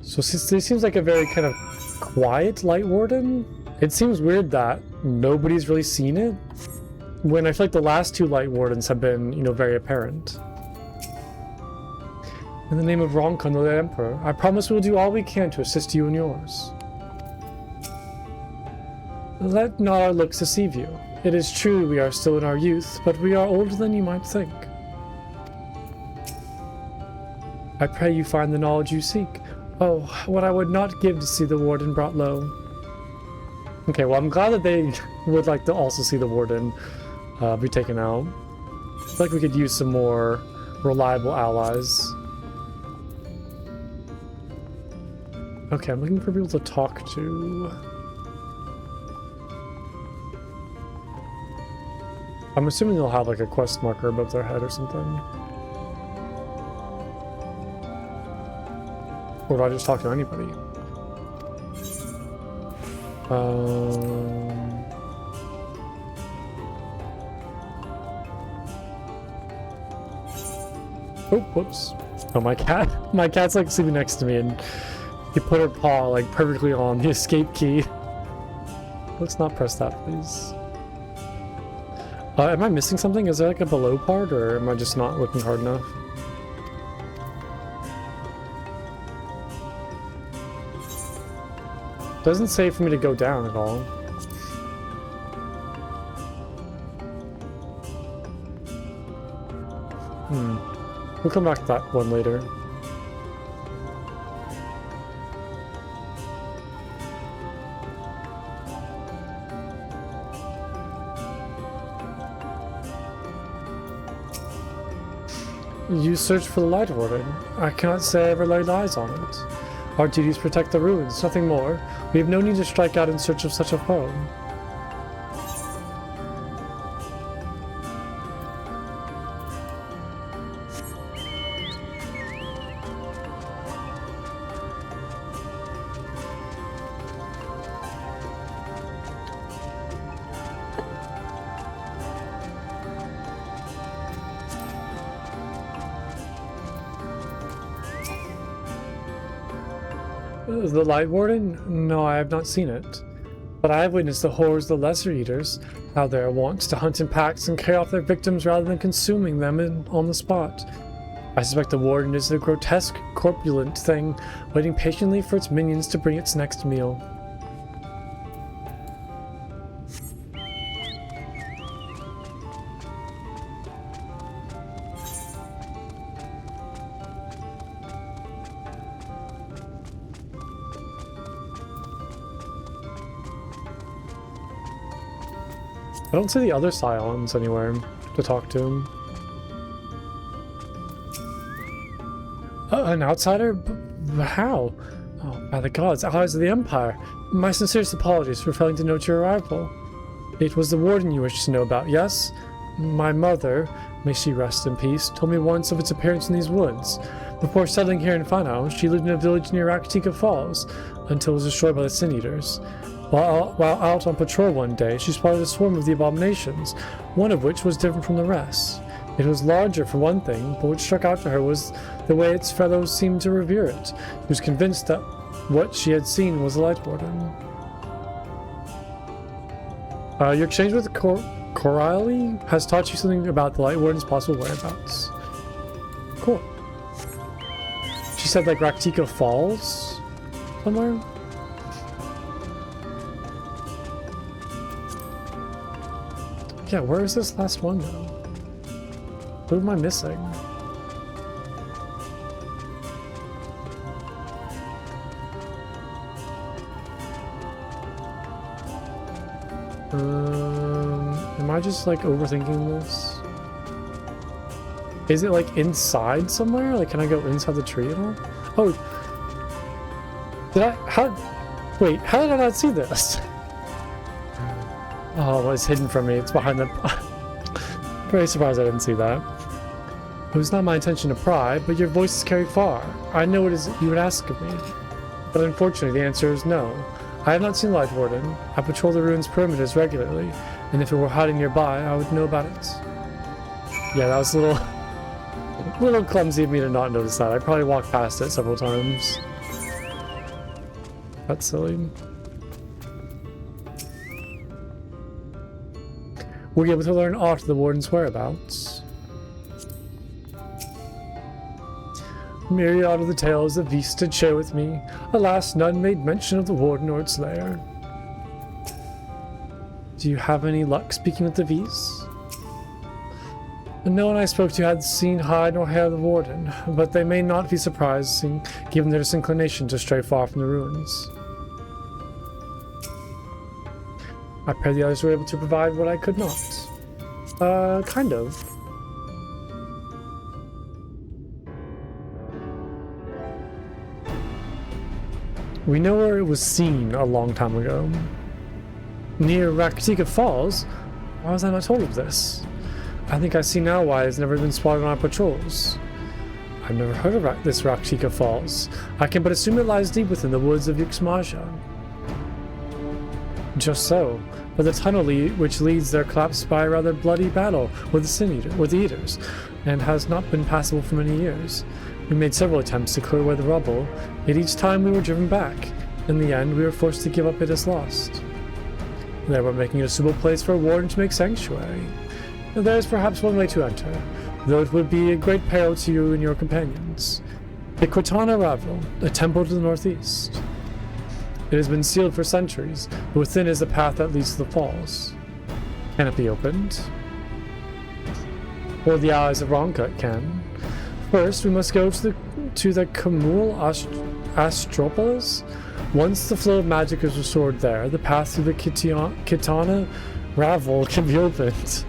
Speaker 1: So this seems like a very kind of quiet Light Warden. It seems weird that nobody's really seen it, when I feel like the last 2 Light Wardens have been, very apparent. In the name of Ronka, the Emperor, I promise we will do all we can to assist you and yours. Let not our looks deceive you. It is true we are still in our youth, but we are older than you might think. I pray you find the knowledge you seek. Oh, what I would not give to see the Warden brought low. Okay, well, I'm glad that they would like to also see the Warden be taken out. I feel like we could use some more reliable allies. Okay, I'm looking for people to talk to. I'm assuming they'll have like a quest marker above their head or something. Or do I just talk to anybody? Oh, whoops. Oh, my cat's like sleeping next to me and he put her paw like perfectly on the escape key. Let's not press that, please. Am I missing something? Is there like a below part or am I just not looking hard enough? Doesn't say for me to go down at all. We'll come back to that one later. You search for the Light Warden. I cannot say I ever laid eyes on it. Our duties protect the ruins, nothing more. We have no need to strike out in search of such a foe. The Light Warden? No, I have not seen it. But I have witnessed the horrors of the Lesser Eaters, how they are wont to hunt in packs and carry off their victims rather than consuming them on the spot. I suspect the Warden is a grotesque, corpulent thing, waiting patiently for its minions to bring its next meal. I don't see the other Scions anywhere to talk to him. An outsider? But how? Oh, by the gods, allies of the Empire. My sincerest apologies for failing to note your arrival. It was the Warden you wished to know about, yes? My mother, may she rest in peace, told me once of its appearance in these woods. Before settling here in Fano, she lived in a village near Raktika Falls, until it was destroyed by the Sin Eaters. While out on patrol one day, she spotted a swarm of the abominations, one of which was different from the rest. It was larger for one thing, but what struck out to her was the way its fellows seemed to revere it. She was convinced that what she had seen was the Light Warden. Your exchange with Coralie has taught you something about the Light Warden's possible whereabouts. Cool. She said like Raktika Falls? Somewhere? Yeah, where is this last one though? What am I missing? Am I just like overthinking this? Is it like inside somewhere? Like, can I go inside the tree at all? Oh, wait, how did I not see this? Oh, it's hidden from me. It's behind the... Very surprised I didn't see that. It was not my intention to pry, but your voices carry far. I know what it is you would ask of me. But unfortunately, the answer is no. I have not seen Light Warden. I patrol the ruins' perimeters regularly, and if it were hiding nearby, I would know about it. Yeah, that was a little clumsy of me to not notice that. I probably walked past it several times. That's silly. Were you able to learn aught of the Warden's whereabouts? Myriad of the tales that Vista did share with me. Alas, none made mention of the Warden or its lair. Do you have any luck speaking with the V's? No one I spoke to had seen hide nor hair of the Warden, but they may not be surprising given their disinclination to stray far from the ruins. I pray the others were able to provide what I could not. Kind of. We know where it was seen a long time ago. Near Raktika Falls? Why was I not told of this? I think I see now why it's never been spotted on our patrols. I've never heard of this Raktika Falls. I can but assume it lies deep within the woods of Yuxmaja. Just so, but the tunnel which leads there collapsed by a rather bloody battle with the Eaters, and has not been passable for many years. We made several attempts to clear away the rubble, yet each time we were driven back. In the end, we were forced to give up it as lost. Thereby making it a suitable place for a warden to make sanctuary. And there is perhaps one way to enter, though it would be a great peril to you and your companions. The Quitana Ravel, a temple to the northeast. It has been sealed for centuries, but within is a path that leads to the falls. Can it be opened? For the allies of Ronka, it can. First, we must go to the Kamul Astropolis. Once the flow of magic is restored there, the path through the Kitana Ravel can be opened.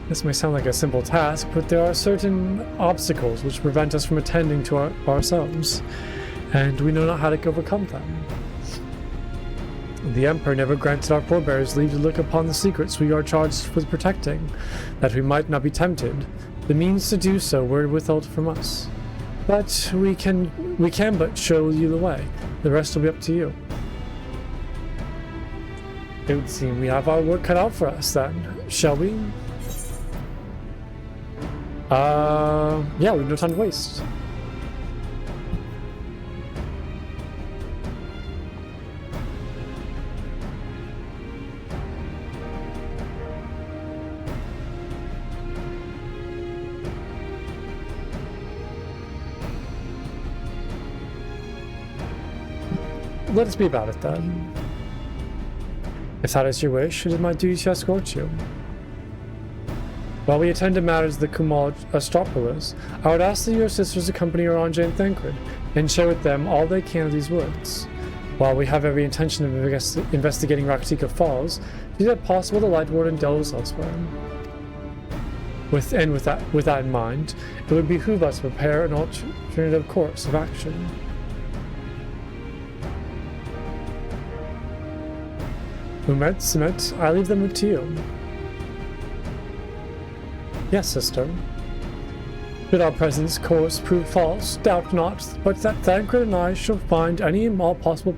Speaker 1: This may sound like a simple task, but there are certain obstacles which prevent us from attending to ourselves, and we know not how to overcome them. The Emperor never granted our forebears leave to look upon the secrets we are charged with protecting, that we might not be tempted. The means to do so were withheld from us. But we can but show you the way. The rest will be up to you. It would seem we have our work cut out for us then, shall we? Yeah, we have no time to waste. Let us be about it then. If that is your wish, it is my duty to escort you. While we attend to matters of the Kumal Astropolis, I would ask that your sisters accompany Oranje and Thancred, and share with them all they can of these woods. While we have every intention of investigating Raktika Falls, is it possible the Light Warden delves elsewhere? With that in mind, it would behoove us to prepare an alternative course of action. Umet, Sumet, I leave them to you. Yes, sister. Should our present course prove false, doubt not, but that Thancred and I shall find any and all possible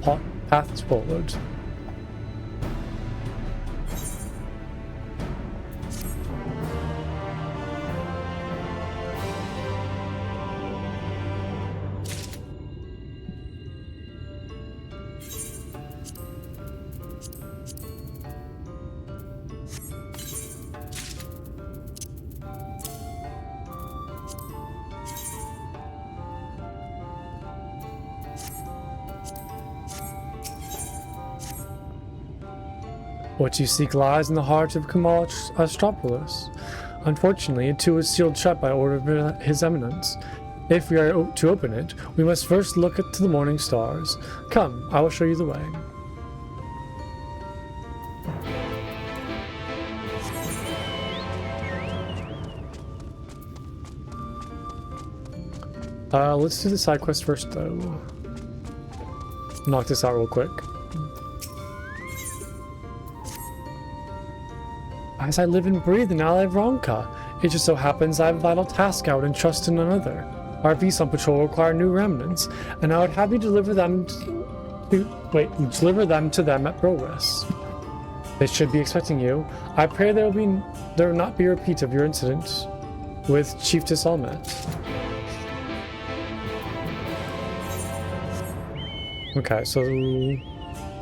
Speaker 1: paths forward. What you seek lies in the heart of Kamal Astropolis. Unfortunately, it too is sealed shut by order of His Eminence. If we are to open it, we must first look to the morning stars. Come, I will show you the way. Let's do the side quest first, though. Knock this out real quick. As I live and breathe in ally of Ronka, it just so happens I have a vital task out and trust in another. Our beasts on patrol require new remnants, and I would have you deliver them to them at progress. They should be expecting you. I pray there will not be a repeat of your incident with Chiefess Almet. Okay, so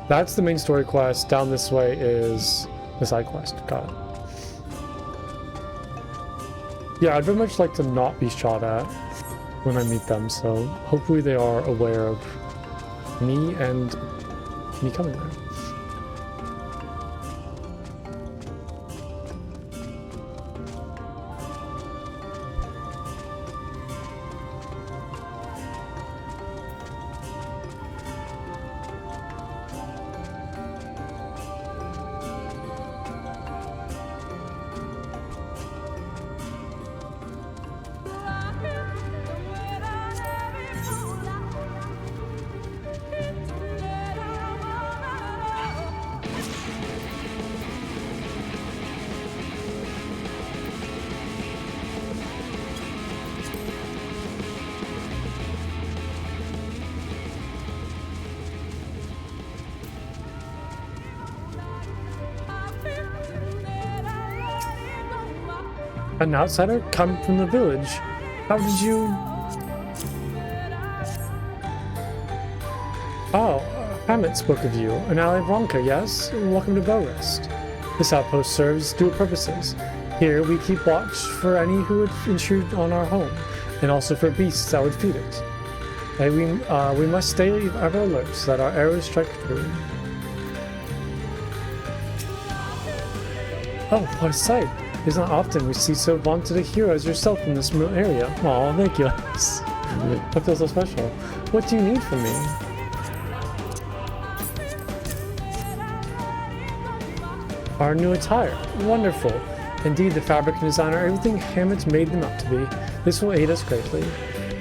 Speaker 1: that's the main story quest. Down this way is the side quest. Got it. Yeah, I'd very much like to not be shot at when I meet them, so hopefully they are aware of me and me coming there. An outsider? Come from the village? How did you... Oh, Hammett spoke of you. An ally of Ronka, yes? Welcome to Bowrest. This outpost serves dual purposes. Here, we keep watch for any who would intrude on our home, and also for beasts that would feed it. And we must stay ever alert so that our arrows strike through. Oh, what a sight! It's not often we see so vaunted a hero as yourself in this remote area. Aw, thank you, Alex. I feel so special. What do you need from me? Our new attire. Wonderful. Indeed, the fabric and design are everything Hammett made them up to be. This will aid us greatly.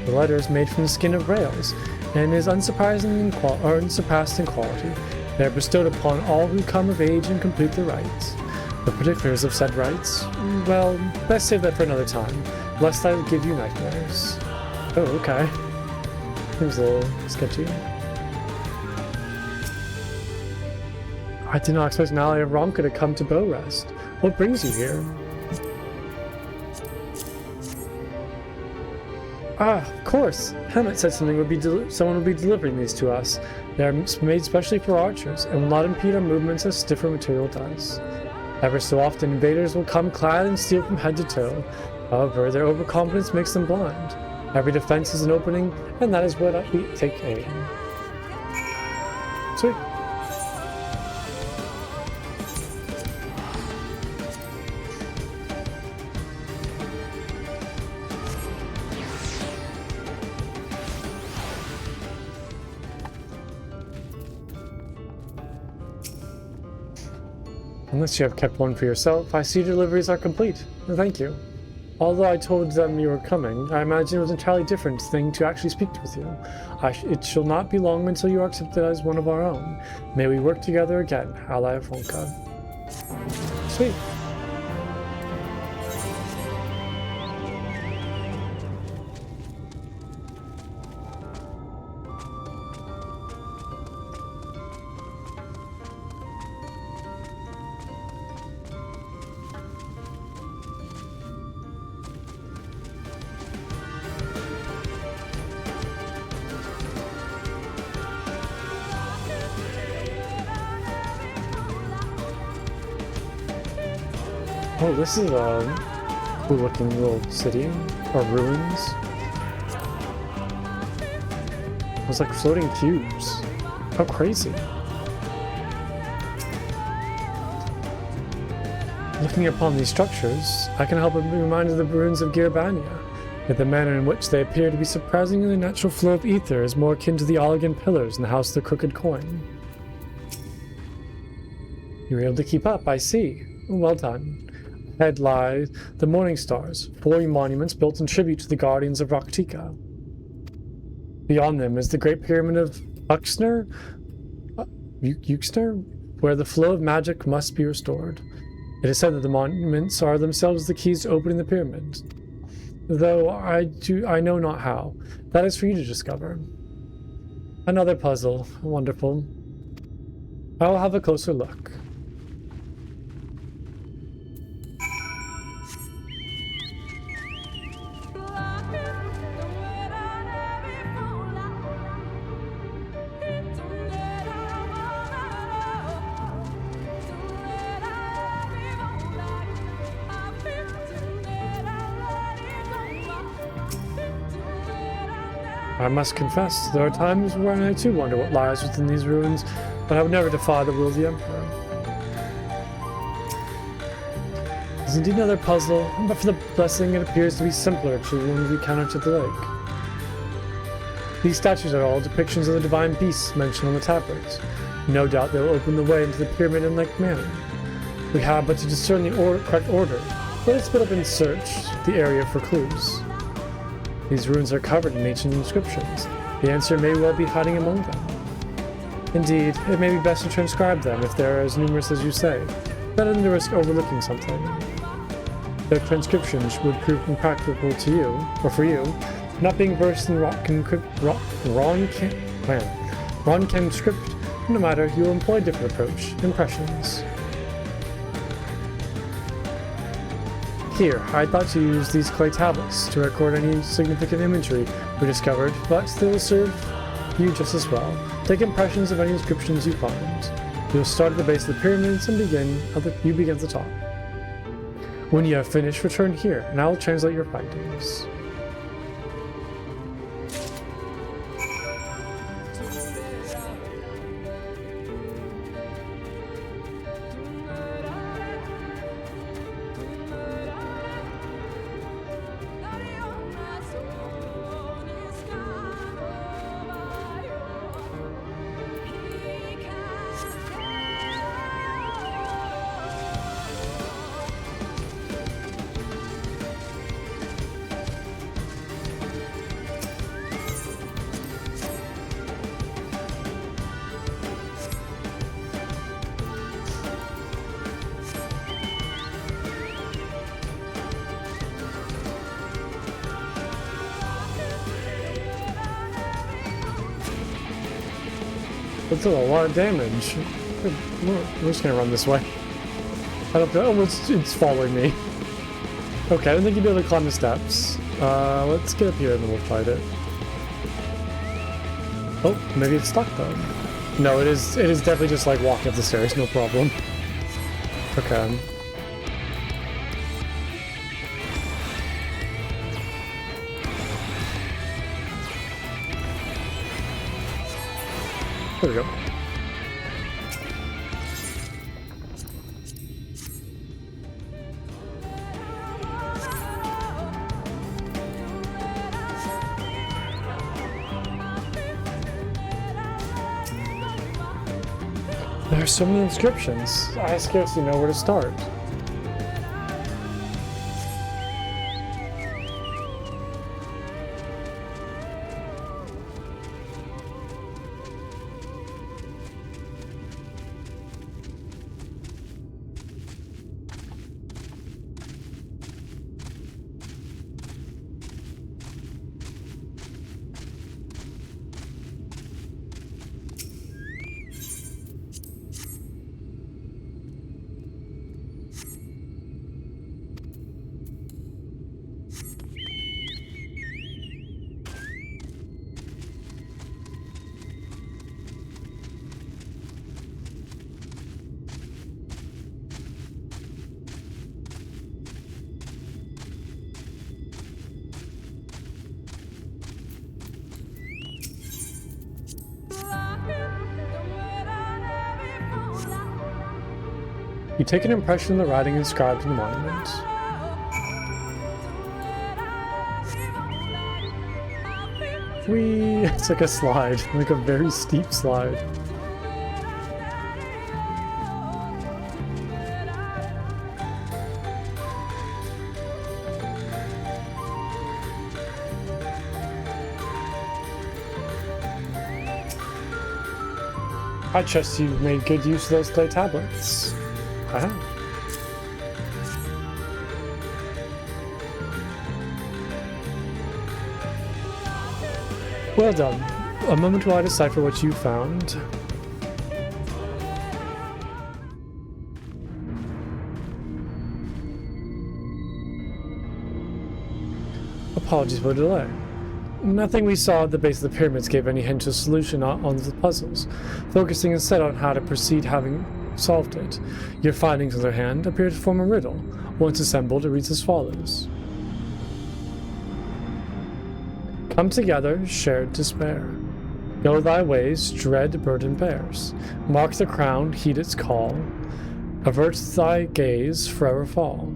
Speaker 1: The leather is made from the skin of rails, and is unsurpassed in quality. They are bestowed upon all who come of age and complete their rites. The particulars of said rites? Well, best save that for another time, lest I give you nightmares. Oh, okay. Seems a little sketchy. I did not expect an ally of Ronka to come to Bowrest. What brings you here? Ah, of course! Hammett said someone would be delivering these to us. They are made specially for archers, and will not impede our movements as stiffer material does. Ever so often, invaders will come clad in steel from head to toe. However, their overconfidence makes them blind. Every defense is an opening, and that is what we take aim. Sweet. Unless you have kept one for yourself, I see deliveries are complete. Thank you. Although I told them you were coming, I imagine it was an entirely different thing to actually speak with you. It shall not be long until you are accepted as one of our own. May we work together again, ally of Ronka. Sweet. Oh, this is a cool looking little city, or ruins. It's like floating cubes. How crazy. Looking upon these structures, I can help but be reminded of the ruins of Girabania, yet the manner in which they appear to be surprisingly the natural flow of ether is more akin to the elegant pillars in the House of the Crooked Coin. You were able to keep up, I see. Well done. Ahead lie the Morning Stars, 4 monuments built in tribute to the guardians of Raktika. Beyond them is the Great Pyramid of Uxner, where the flow of magic must be restored. It is said that the monuments are themselves the keys to opening the pyramid, though I know not how. That is for you to discover. Another puzzle. Wonderful. I will have a closer look. I must confess, there are times when I too wonder what lies within these ruins, but I would never defy the will of the Emperor. There's indeed another puzzle, but for the blessing it appears to be simpler to the one we encountered at the lake. These statues are all depictions of the divine beasts mentioned on the tablets. No doubt they will open the way into the pyramid in like manner. We have but to discern the correct order. Let us split up and search the area for clues. These ruins are covered in ancient inscriptions. The answer may well be hiding among them. Indeed, it may be best to transcribe them if they are as numerous as you say, better than to risk overlooking something. Their transcriptions would prove impractical to you, or for you, not being versed in Ronkan script. No matter, you will employ a different approach, impressions. Here, I thought to use these clay tablets to record any significant imagery we discovered, but they will serve you just as well. Take impressions of any inscriptions you find. You'll start at the base of the pyramids and begin at the top. When you have finished, return here, and I will translate your findings. That's a lot of damage. We're just gonna run this way. I don't know. Oh, it's following me. Okay, I don't think you'd be able to climb the steps. Let's get up here and then we'll fight it. Oh, maybe it's stuck though. No, it is definitely just like walking up the stairs, no problem. Okay. There we go. There are so many inscriptions. I scarcely know where to start. You take an impression of the writing inscribed in the monument. Whee! It's like a slide, like a very steep slide. I trust you've made good use of those clay tablets. I have. Well done. A moment while I decipher what you found. Apologies for the delay. Nothing we saw at the base of the pyramids gave any hint to a solution on the puzzles, focusing instead on how to proceed having solved it. Your findings, on the other hand, appear to form a riddle. Once assembled, it reads as follows. Come together, shared despair. Go thy ways, dread burden bears. Mark the crown, heed its call. Avert thy gaze, forever fall.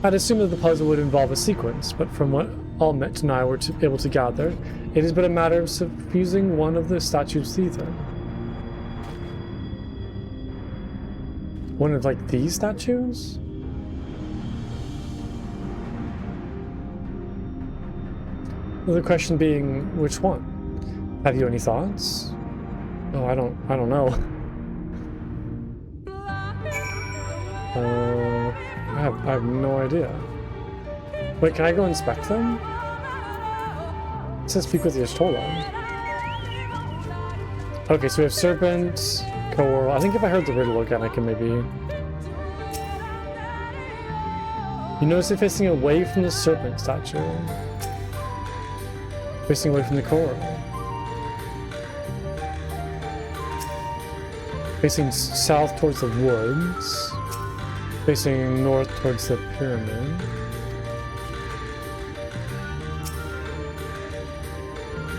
Speaker 1: I'd assumed that the puzzle would involve a sequence, but from what Almet and I were able to gather, it is but a matter of suffusing one of the statues with ether. One of, like, these statues? The question being, which one? Have you any thoughts? Oh, I don't know. I have no idea. Wait, can I go inspect them? It says speak with the Ashtola. Okay, so we have Serpent, Coral. I think if I heard the riddle again, I can maybe... You notice it facing away from the serpent statue. Facing away from the coral. Facing south towards the woods. Facing north towards the pyramid.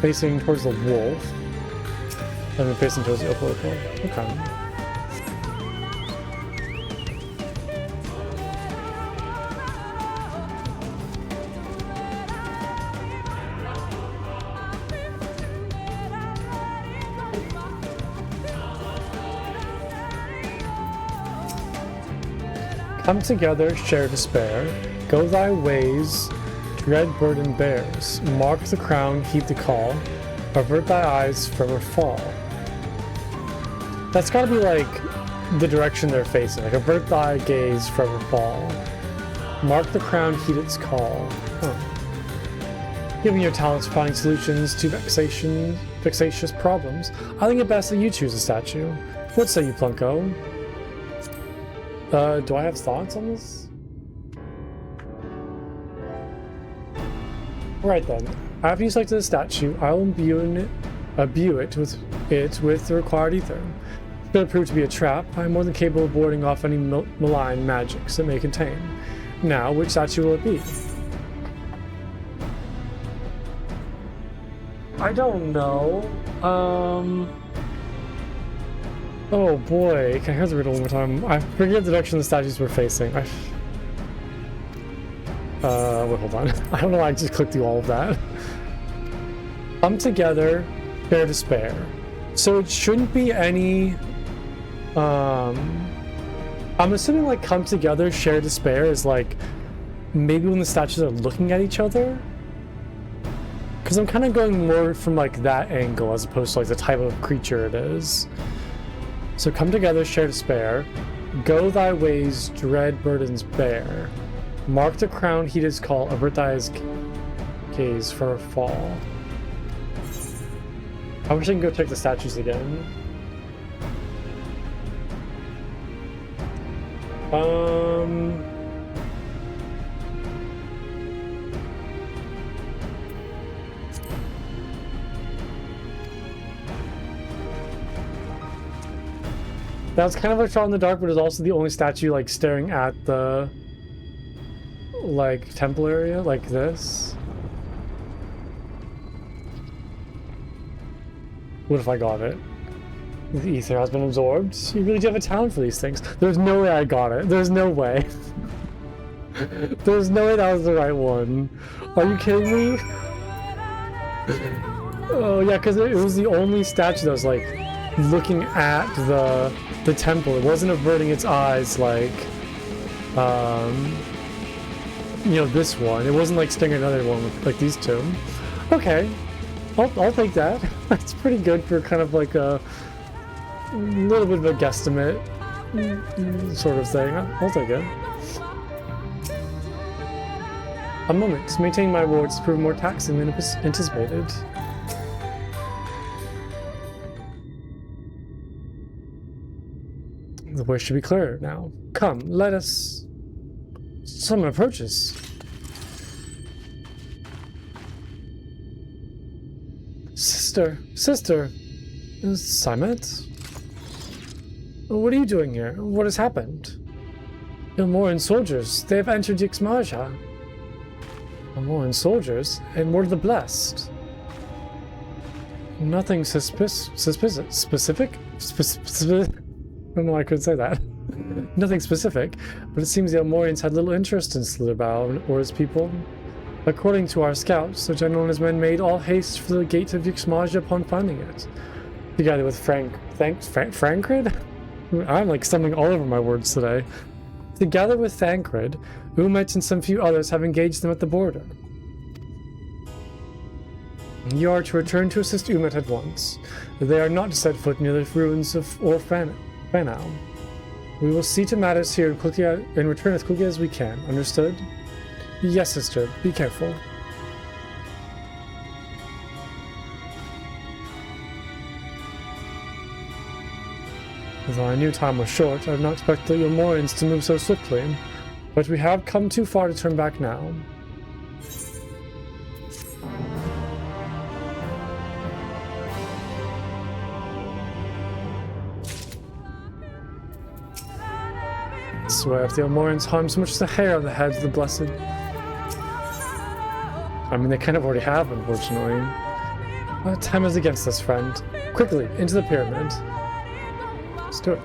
Speaker 1: Facing towards the wolf. And then facing towards the Opal. Okay. Come together, share despair. Go thy ways, dread burden bears. Mark the crown, heed the call. Avert thy eyes from her fall. That's gotta be like the direction they're facing. Like, avert thy gaze from her fall. Mark the crown, heed its call. Huh. Giving your talents for finding solutions to vexatious problems. I think it best that you choose a statue. What say you, Plunko? Do I have thoughts on this? Right then. After you selected the statue, I will imbue it with the required ether. Should it prove to be a trap, I am more than capable of warding off any malign magics it may contain. Now, which statue will it be? I don't know. Oh boy, can I hear the riddle one more time? I forget the direction the statues were facing. Wait, hold on. I don't know why I just clicked through all of that. Come together, share despair. So it shouldn't be any... I'm assuming like come together, share despair is like maybe when the statues are looking at each other? Because I'm kind of going more from like that angle as opposed to like the type of creature it is. So come together, share despair. Go thy ways, dread burdens bear. Mark the crown, heed his call. Avert thy gaze for a fall. I wish I could go check the statues again. That was kind of a shot in the dark, but it's also the only statue like staring at the like temple area like this. What if I got it? The ether has been absorbed. You really do have a talent for these things. There's no way I got it. There's no way. There's no way that was the right one. Are you kidding me? Oh yeah, because it was the only statue that was like looking at the temple. It wasn't averting its eyes like you know, this one. It wasn't like staring at another one with like these two. Okay, I'll take that. That's pretty good for kind of like a little bit of a guesstimate sort of thing. I'll take it. A moment. Maintaining my rewards has proven more taxing than anticipated. The way should be clear now. Come, let us... Someone approaches. Sister, Simet? What are you doing here? What has happened? Ilmoran soldiers, they have entered Yxmaja. Ilmoran soldiers? And what are the blessed? Nothing specific? I don't know why I couldn't say that. Nothing specific, but it seems the Ilmorians had little interest in Slitherbow or his people. According to our scouts, the general and his men made all haste for the gate of Yxmaja upon finding it. Together with Frankrid? I'm like stumbling all over my words today. Together with Thancred, Umet and some few others have engaged them at the border. You are to return to assist Umet at once. They are not to set foot near the ruins of Fanau. We will see to matters here and return as quickly as we can. Understood? Yes, sister. Be careful. Though I knew time was short, I did not expect the Ilmorians to move so swiftly. But we have come too far to turn back now. I swear, if the Almorians harm so much as a hair on the heads of the blessed... I mean, they kind of already have, unfortunately. Time is against us, friend. Quickly, into the pyramid. Let's do it.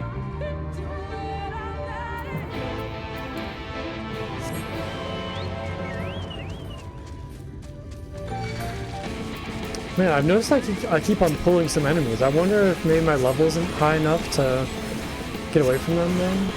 Speaker 1: Man, I've noticed I keep on pulling some enemies. I wonder if maybe my level isn't high enough to get away from them then.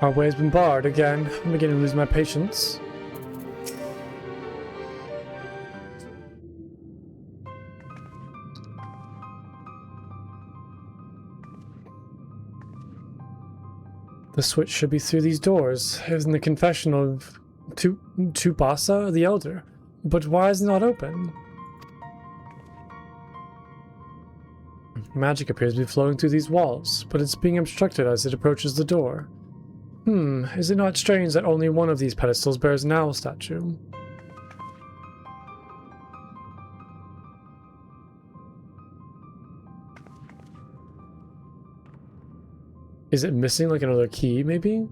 Speaker 1: Our way has been barred again. I'm beginning to lose my patience. The switch should be through these doors. It was in the confession of Tubasa the Elder. But why is it not open? Magic appears to be flowing through these walls, but it's being obstructed as it approaches the door. Is it not strange that only one of these pedestals bears an owl statue? Is it missing like another key, maybe?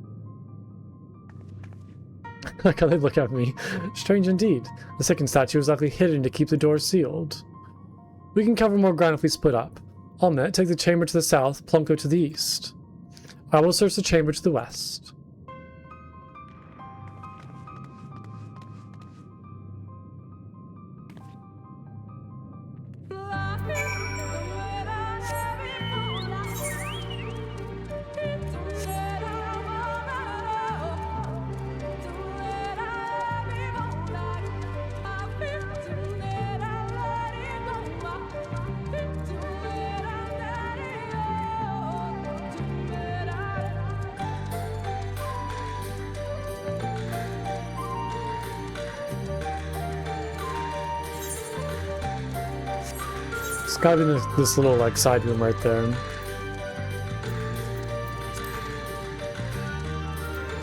Speaker 1: Like how they look at me. Strange indeed. The second statue is likely hidden to keep the door sealed. We can cover more ground if we split up. Almet, take the chamber to the south, Plumco to the east. I will search the chamber to the west. It's gotta be this little like side room right there.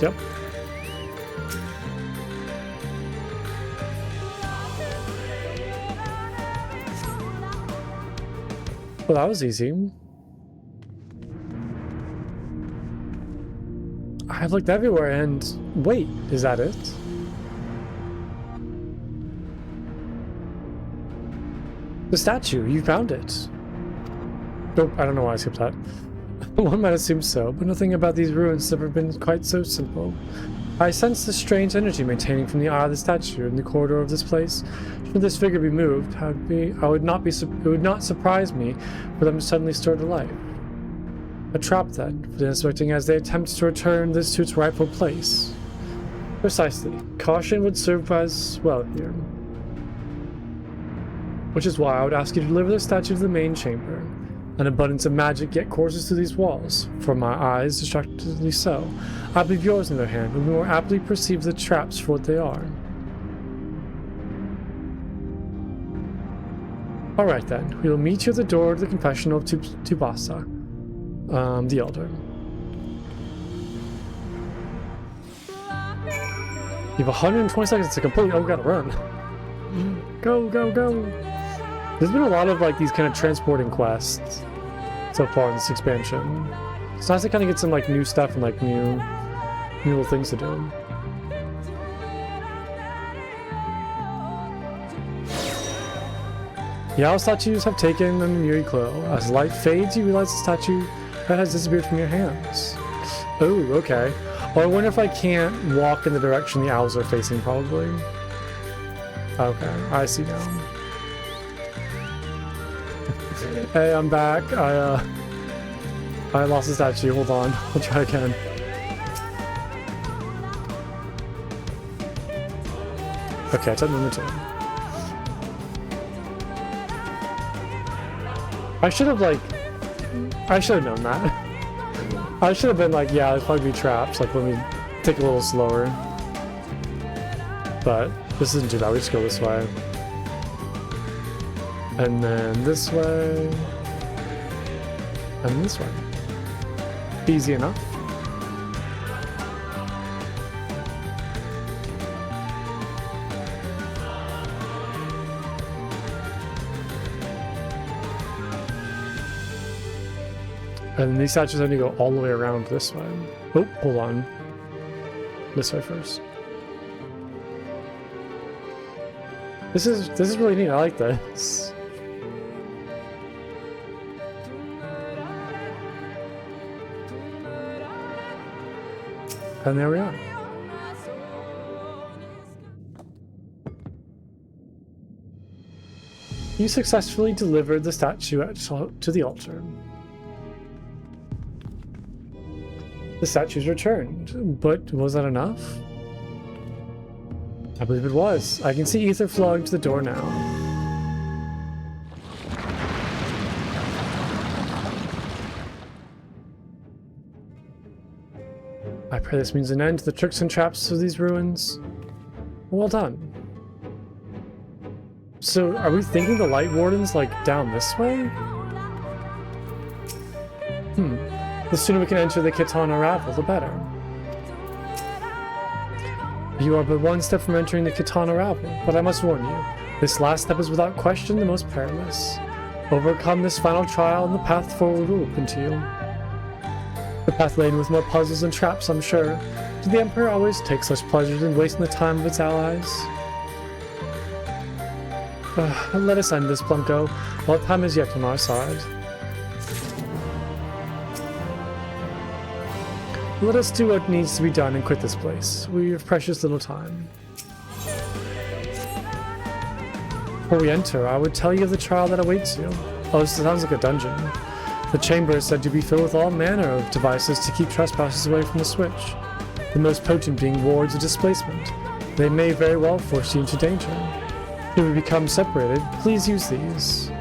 Speaker 1: Yep. Well, that was easy. I've looked everywhere and... Wait, is that it? The statue, you found it. Nope, I don't know why I skipped that. One might assume so, but nothing about these ruins has ever been quite so simple. I sense the strange energy maintaining from the eye of the statue in the corridor of this place. Should this figure be moved, it would not surprise me for them to suddenly stir to life. A trap then, for the unsuspecting as they attempt to return this to its rightful place. Precisely. Caution would serve as well here. Which is why I would ask you to deliver the statue to the main chamber. An abundance of magic yet courses through these walls, for my eyes, distractedly so. I believe yours, on the other hand, will more aptly perceive the traps for what they are. Alright then, we will meet you at the door to the confessional of Tubasa, the Elder. You have 120 seconds to complete. Oh, we gotta run. Go, go, go. There's been a lot of like these kind of transporting quests so far in this expansion. It's nice to kind of get some like new stuff and like new little things to do. The owl statues have taken an eerie glow. As light fades, you realize the statue that has disappeared from your hands. Oh, okay. Oh, I wonder if I can't walk in the direction the owls are facing, probably. Okay, I see now. Hey, I'm back. I lost the statue. Hold on. We'll try again. Okay, I took momentum. I should have known that. I should have been like, yeah, there's probably be traps. Like, let me take it a little slower. But this isn't too bad. We just go this way. And then this way. And this way. Easy enough. And these statues only go all the way around this way. Oh, hold on. This way first. This is really neat. I like this. And there we are. You successfully delivered the statue to the altar. The statue's returned, but was that enough? I believe it was. I can see ether flowing to the door now. I pray this means an end to the tricks and traps of these ruins. Well done. So, are we thinking the Light Warden's like down this way? The sooner we can enter the Kitana Ravel, the better. You are but one step from entering the Kitana Ravel, but I must warn you, this last step is without question the most perilous. Overcome this final trial and the path forward will open to you. The path laden with more puzzles and traps, I'm sure. Did the Emperor always take such pleasure in wasting the time of its allies? Let us end this, Plunko, while time is yet on our side. Let us do what needs to be done and quit this place. We have precious little time. Before we enter, I would tell you of the trial that awaits you. Oh, this sounds like a dungeon. The chamber is said to be filled with all manner of devices to keep trespassers away from the switch. The most potent being wards of displacement. They may very well force you into danger. If we become separated, please use these.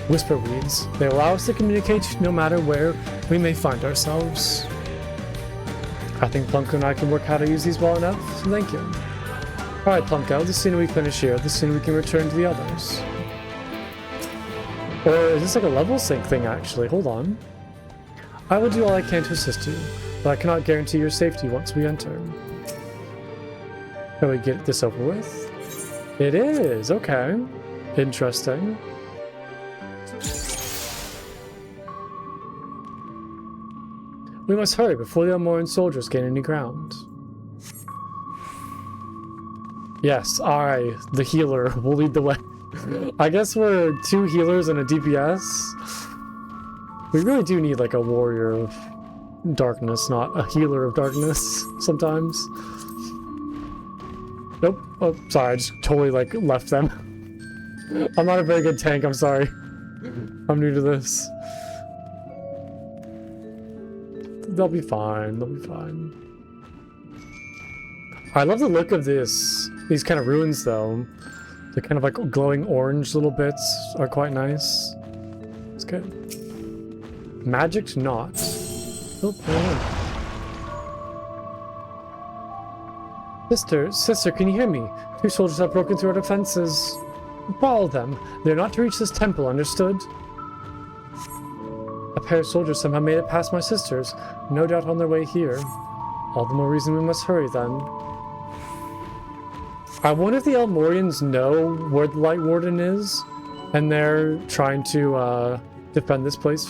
Speaker 1: Whisper weeds. They allow us to communicate no matter where we may find ourselves. I think Plunko and I can work how to use these well enough, so thank you. Alright, Plunko, the sooner we finish here, the sooner we can return to the others. Or is this like a level sync thing, actually? Hold on. I will do all I can to assist you, but I cannot guarantee your safety once we enter. Can we get this over with? It is, okay. Interesting. We must hurry before the Almoran soldiers gain any ground. Yes, I, the healer, will lead the way. I guess we're 2 healers and a DPS. We really do need like a warrior of darkness, not a healer of darkness sometimes. Nope. Oh, sorry, I just totally like left them. I'm not a very good tank, I'm sorry. I'm new to this. They'll be fine, they'll be fine. I love the look of these kind of ruins though. The kind of like glowing orange little bits are quite nice. It's good. Magic not. Oh, Sister, can you hear me? 2 soldiers have broken through our defenses. Follow them. They're not to reach this temple, understood? A pair of soldiers somehow made it past my sisters, no doubt on their way here. All the more reason we must hurry then. I wonder if the Elmorians know where the Light Warden is, and they're trying to defend this place.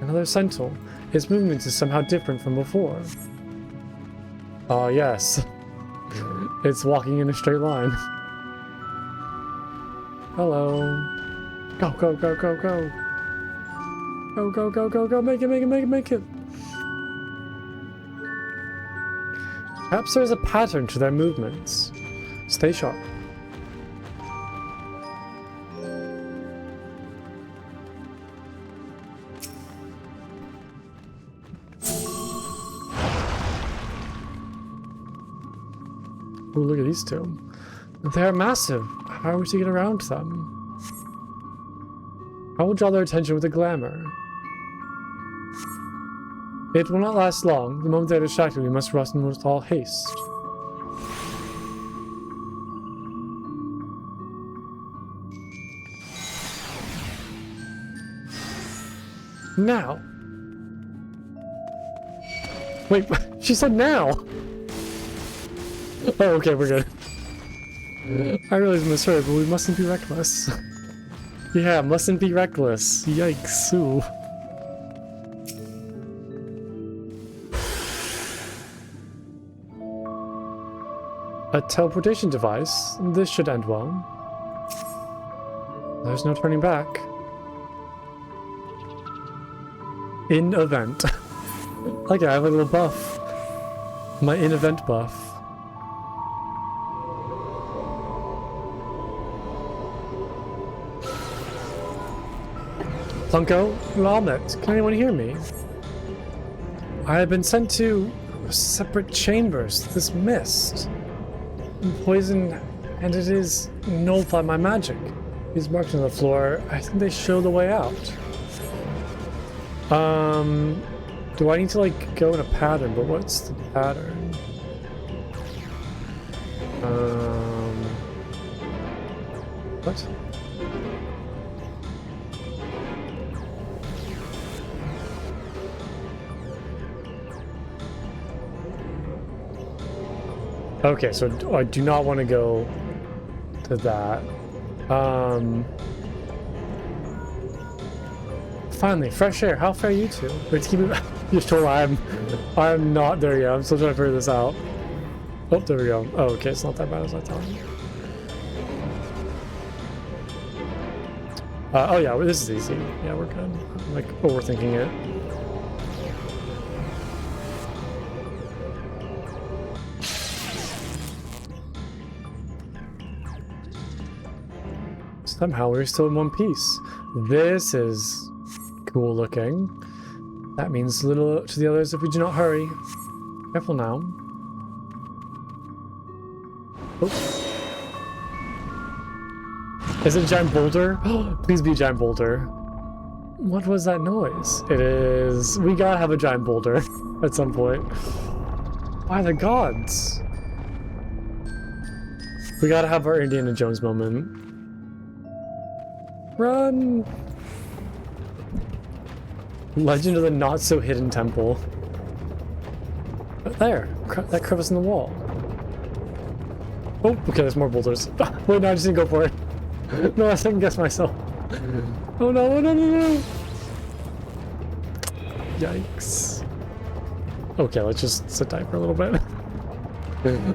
Speaker 1: Another Sentinel. His movement is somehow different from before. Oh, yes. It's walking in a straight line. Hello. Go, go, go, go, go. Go, go, go, go, go. Make it, make it, make it, make it. Perhaps there's a pattern to their movements. Stay sharp. Ooh, look at these two. They're massive. How are we to get around them? I will draw their attention with a glamour. It will not last long. The moment they are distracted, we must rush them with all haste. Now. Wait, she said now! Oh, okay, we're good. I realize I misheard, but we mustn't be reckless. Yeah, mustn't be reckless. Yikes. Ooh. A teleportation device. This should end well. There's no turning back. In event. Okay, I have a little buff. My in-event buff. Plunko, Lalmet, can anyone hear me? I have been sent to separate chambers. This mist. Poison, and it is nullified my magic. These marks on the floor, I think they show the way out. Do I need to like go in a pattern? But what's the pattern? What? Okay, so I do not want to go to that. Finally, fresh air. How far are you two? Wait, keep it. You're told I'm not there yet. I'm still trying to figure this out. Oh, there we go. Oh, okay, it's not that bad as I thought. Oh yeah, well, this is easy. Yeah, we're good. I'm like overthinking it. Somehow we're still in one piece. This is cool looking. That means little to the others if we do not hurry. Careful now. Oh. Is it a giant boulder? Please be a giant boulder. What was that noise? It is... We gotta have a giant boulder at some point. By the gods. We gotta have our Indiana Jones moment. Run! Legend of the Not-So-Hidden Temple. There! That crevice in the wall. Oh, okay, there's more boulders. Wait, no, I just didn't go for it. No, I second guessed myself. Oh no, no, no, no! Yikes. Okay, let's just sit tight for a little bit.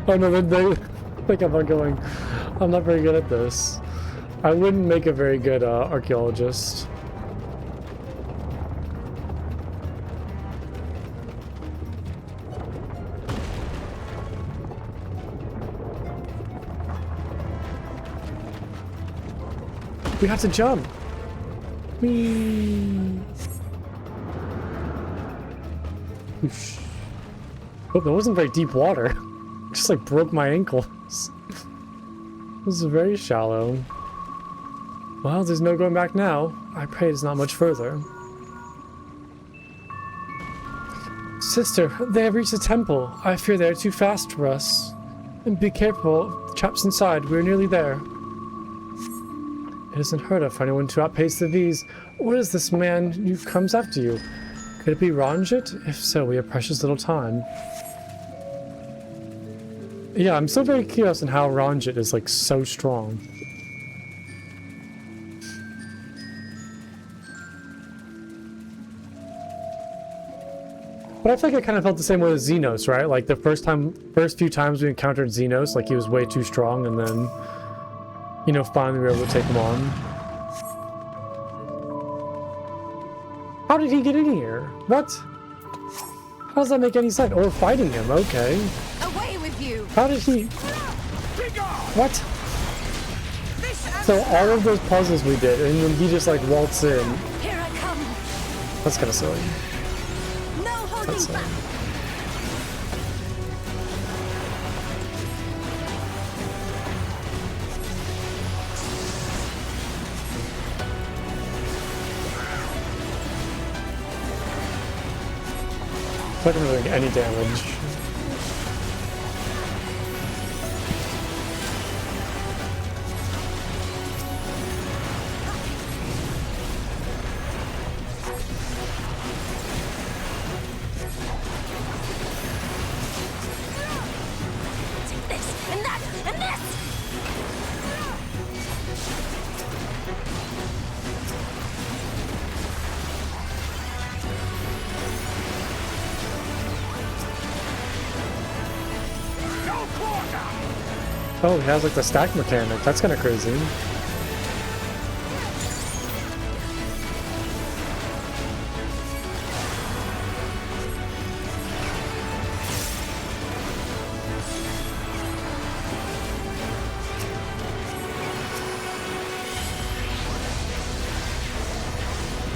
Speaker 1: Oh no, they kept on going. I'm not very good at this. I wouldn't make a very good archaeologist. We have to jump. Whee. Oh, that wasn't very deep water. Just like broke my ankles. This is very shallow. Well, there's no going back now. I pray it's not much further. Sister, they have reached the temple. I fear they are too fast for us. And be careful, the traps inside. We're nearly there. It isn't heard of for anyone to outpace the V's. What is this man who comes after you? Could it be Ranjit? If so, we have precious little time. Yeah, I'm still very curious on how Ranjit is like so strong. But I feel like I kind of felt the same way with Xenos, right? Like the first few times we encountered Xenos, like he was way too strong, and then, you know, finally we were able to take him on. How did he get in here? What? How does that make any sense? Or fighting him, okay.
Speaker 3: Away with you!
Speaker 1: How did he... What? So all of those puzzles we did, and then he just like waltzed in.
Speaker 3: Here I come!
Speaker 1: That's kind of silly.
Speaker 3: No holding
Speaker 1: That's silly.
Speaker 3: back!
Speaker 1: It's not really doing any damage.
Speaker 3: This and that and this!
Speaker 1: Oh, he has like the stack mechanic. That's kind of crazy.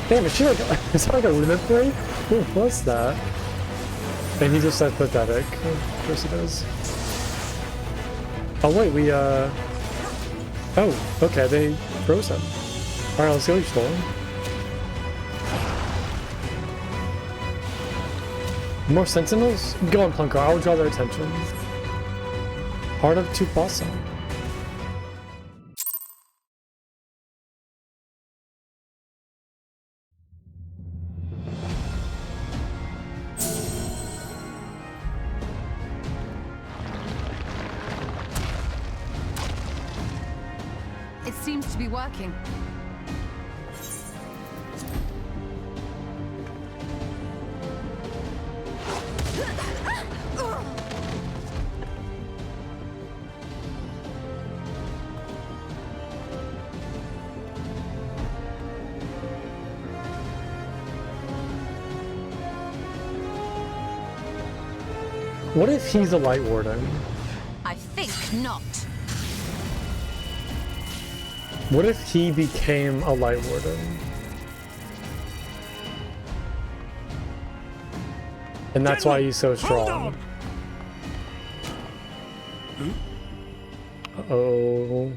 Speaker 1: Damn, is she like, is that like a limit break? What's that? And he just said pathetic. Of course he does. Oh wait, we oh, okay, they froze him. Alright, let's go restore him. More sentinels? Go on, Plunker, I'll draw their attention. Heart of Tupasa.
Speaker 3: It seems to be working.
Speaker 1: What if he's a Light Warden?
Speaker 3: I think not.
Speaker 1: What if he became a Light Warden? And that's why he's so strong. Uh-oh.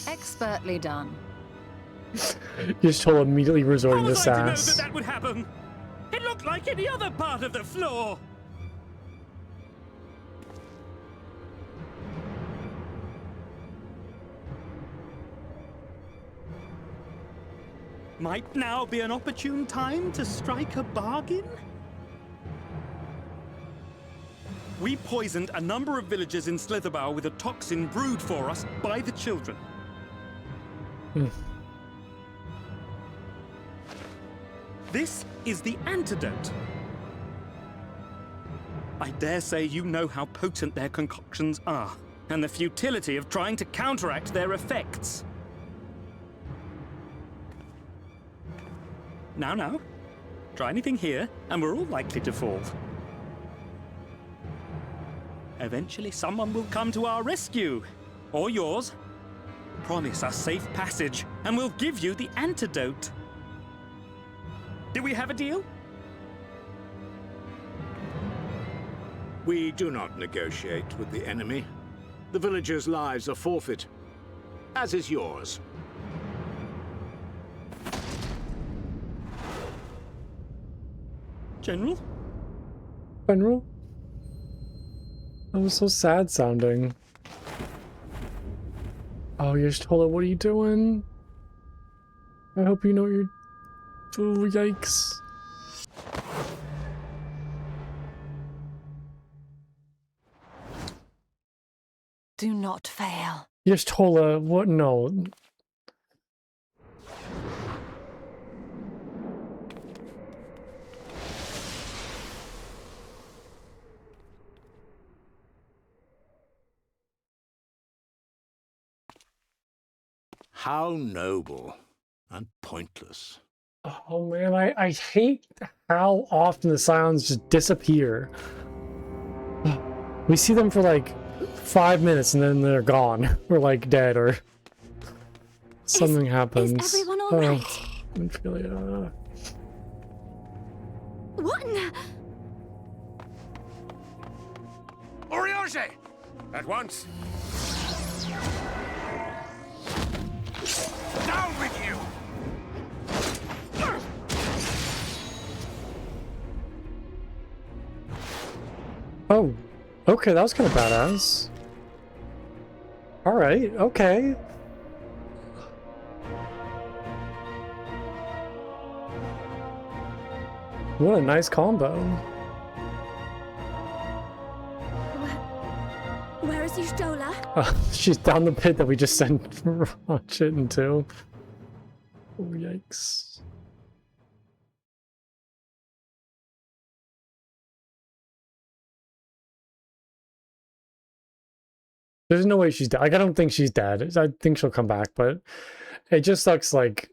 Speaker 3: Expertly done.
Speaker 1: Just told immediately resorting
Speaker 10: How
Speaker 1: to
Speaker 10: was I to know
Speaker 1: sass.
Speaker 10: that would happen? It looked like any other part of the floor. Might now be an opportune time to strike a bargain? We poisoned a number of villagers in Slitherbough with a toxin brewed for us by the children. This is the antidote. I dare say you know how potent their concoctions are, and the futility of trying to counteract their effects. Now, try anything here, and we're all likely to fall. Eventually, someone will come to our rescue, or yours. Promise us safe passage, and we'll give you the antidote. Do we have a deal?
Speaker 4: We do not negotiate with the enemy. The villagers' lives are forfeit, as is yours.
Speaker 10: General?
Speaker 1: General? That was so sad sounding. Oh, Y'shtola, what are you doing? I hope you know you're... Oh, yikes.
Speaker 3: Do not fail.
Speaker 1: Y'shtola, what? No.
Speaker 4: How noble and pointless.
Speaker 1: Oh man, I hate how often the Scions just disappear. We see them for like 5 minutes and then they're gone. Or like dead or something happens.
Speaker 11: Is everyone all right?
Speaker 1: Ophelia.
Speaker 11: What in the...
Speaker 5: Oriage! At once! Down with you!
Speaker 1: Oh, okay, that was kind of badass. Alright, okay. What a nice combo.
Speaker 11: Where is Y'shtola?
Speaker 1: She's down the pit that we just sent shit into. Oh, yikes. There's no way she's dead. Like, I don't think she's dead. I think she'll come back, but it just sucks, like,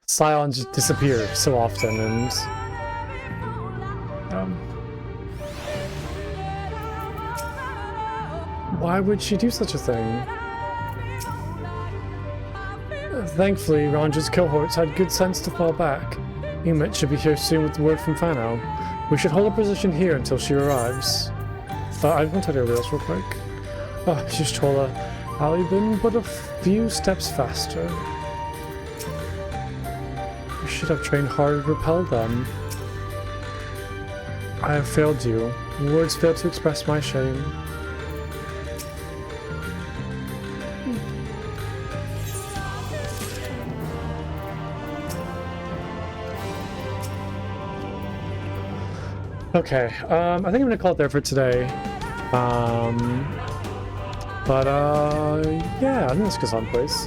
Speaker 1: Scions just disappear so often, and... why would she do such a thing? Thankfully, Ranja's cohorts had good sense to fall back. Umet should be here soon with the word from Fano. We should hold a position here until she arrives. I want to tell you this real quick. Y'shtola, I've been but a few steps faster. You should have trained harder to repel them. I have failed you. Words fail to express my shame. Okay, I think I'm gonna call it there for today. Yeah, I think that's a good song place.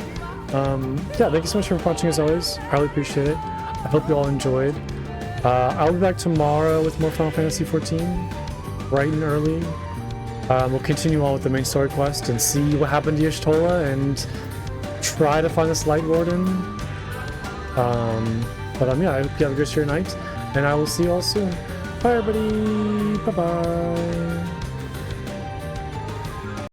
Speaker 1: Yeah, thank you so much for watching as always. I really appreciate it. I hope you all enjoyed. I'll be back tomorrow with more Final Fantasy XIV, bright and early. We'll continue on with the main story quest and see what happened to Y'shtola and try to find this Light Warden. Yeah, I hope you have a good night, and I will see you all soon. Bye everybody, bye-bye.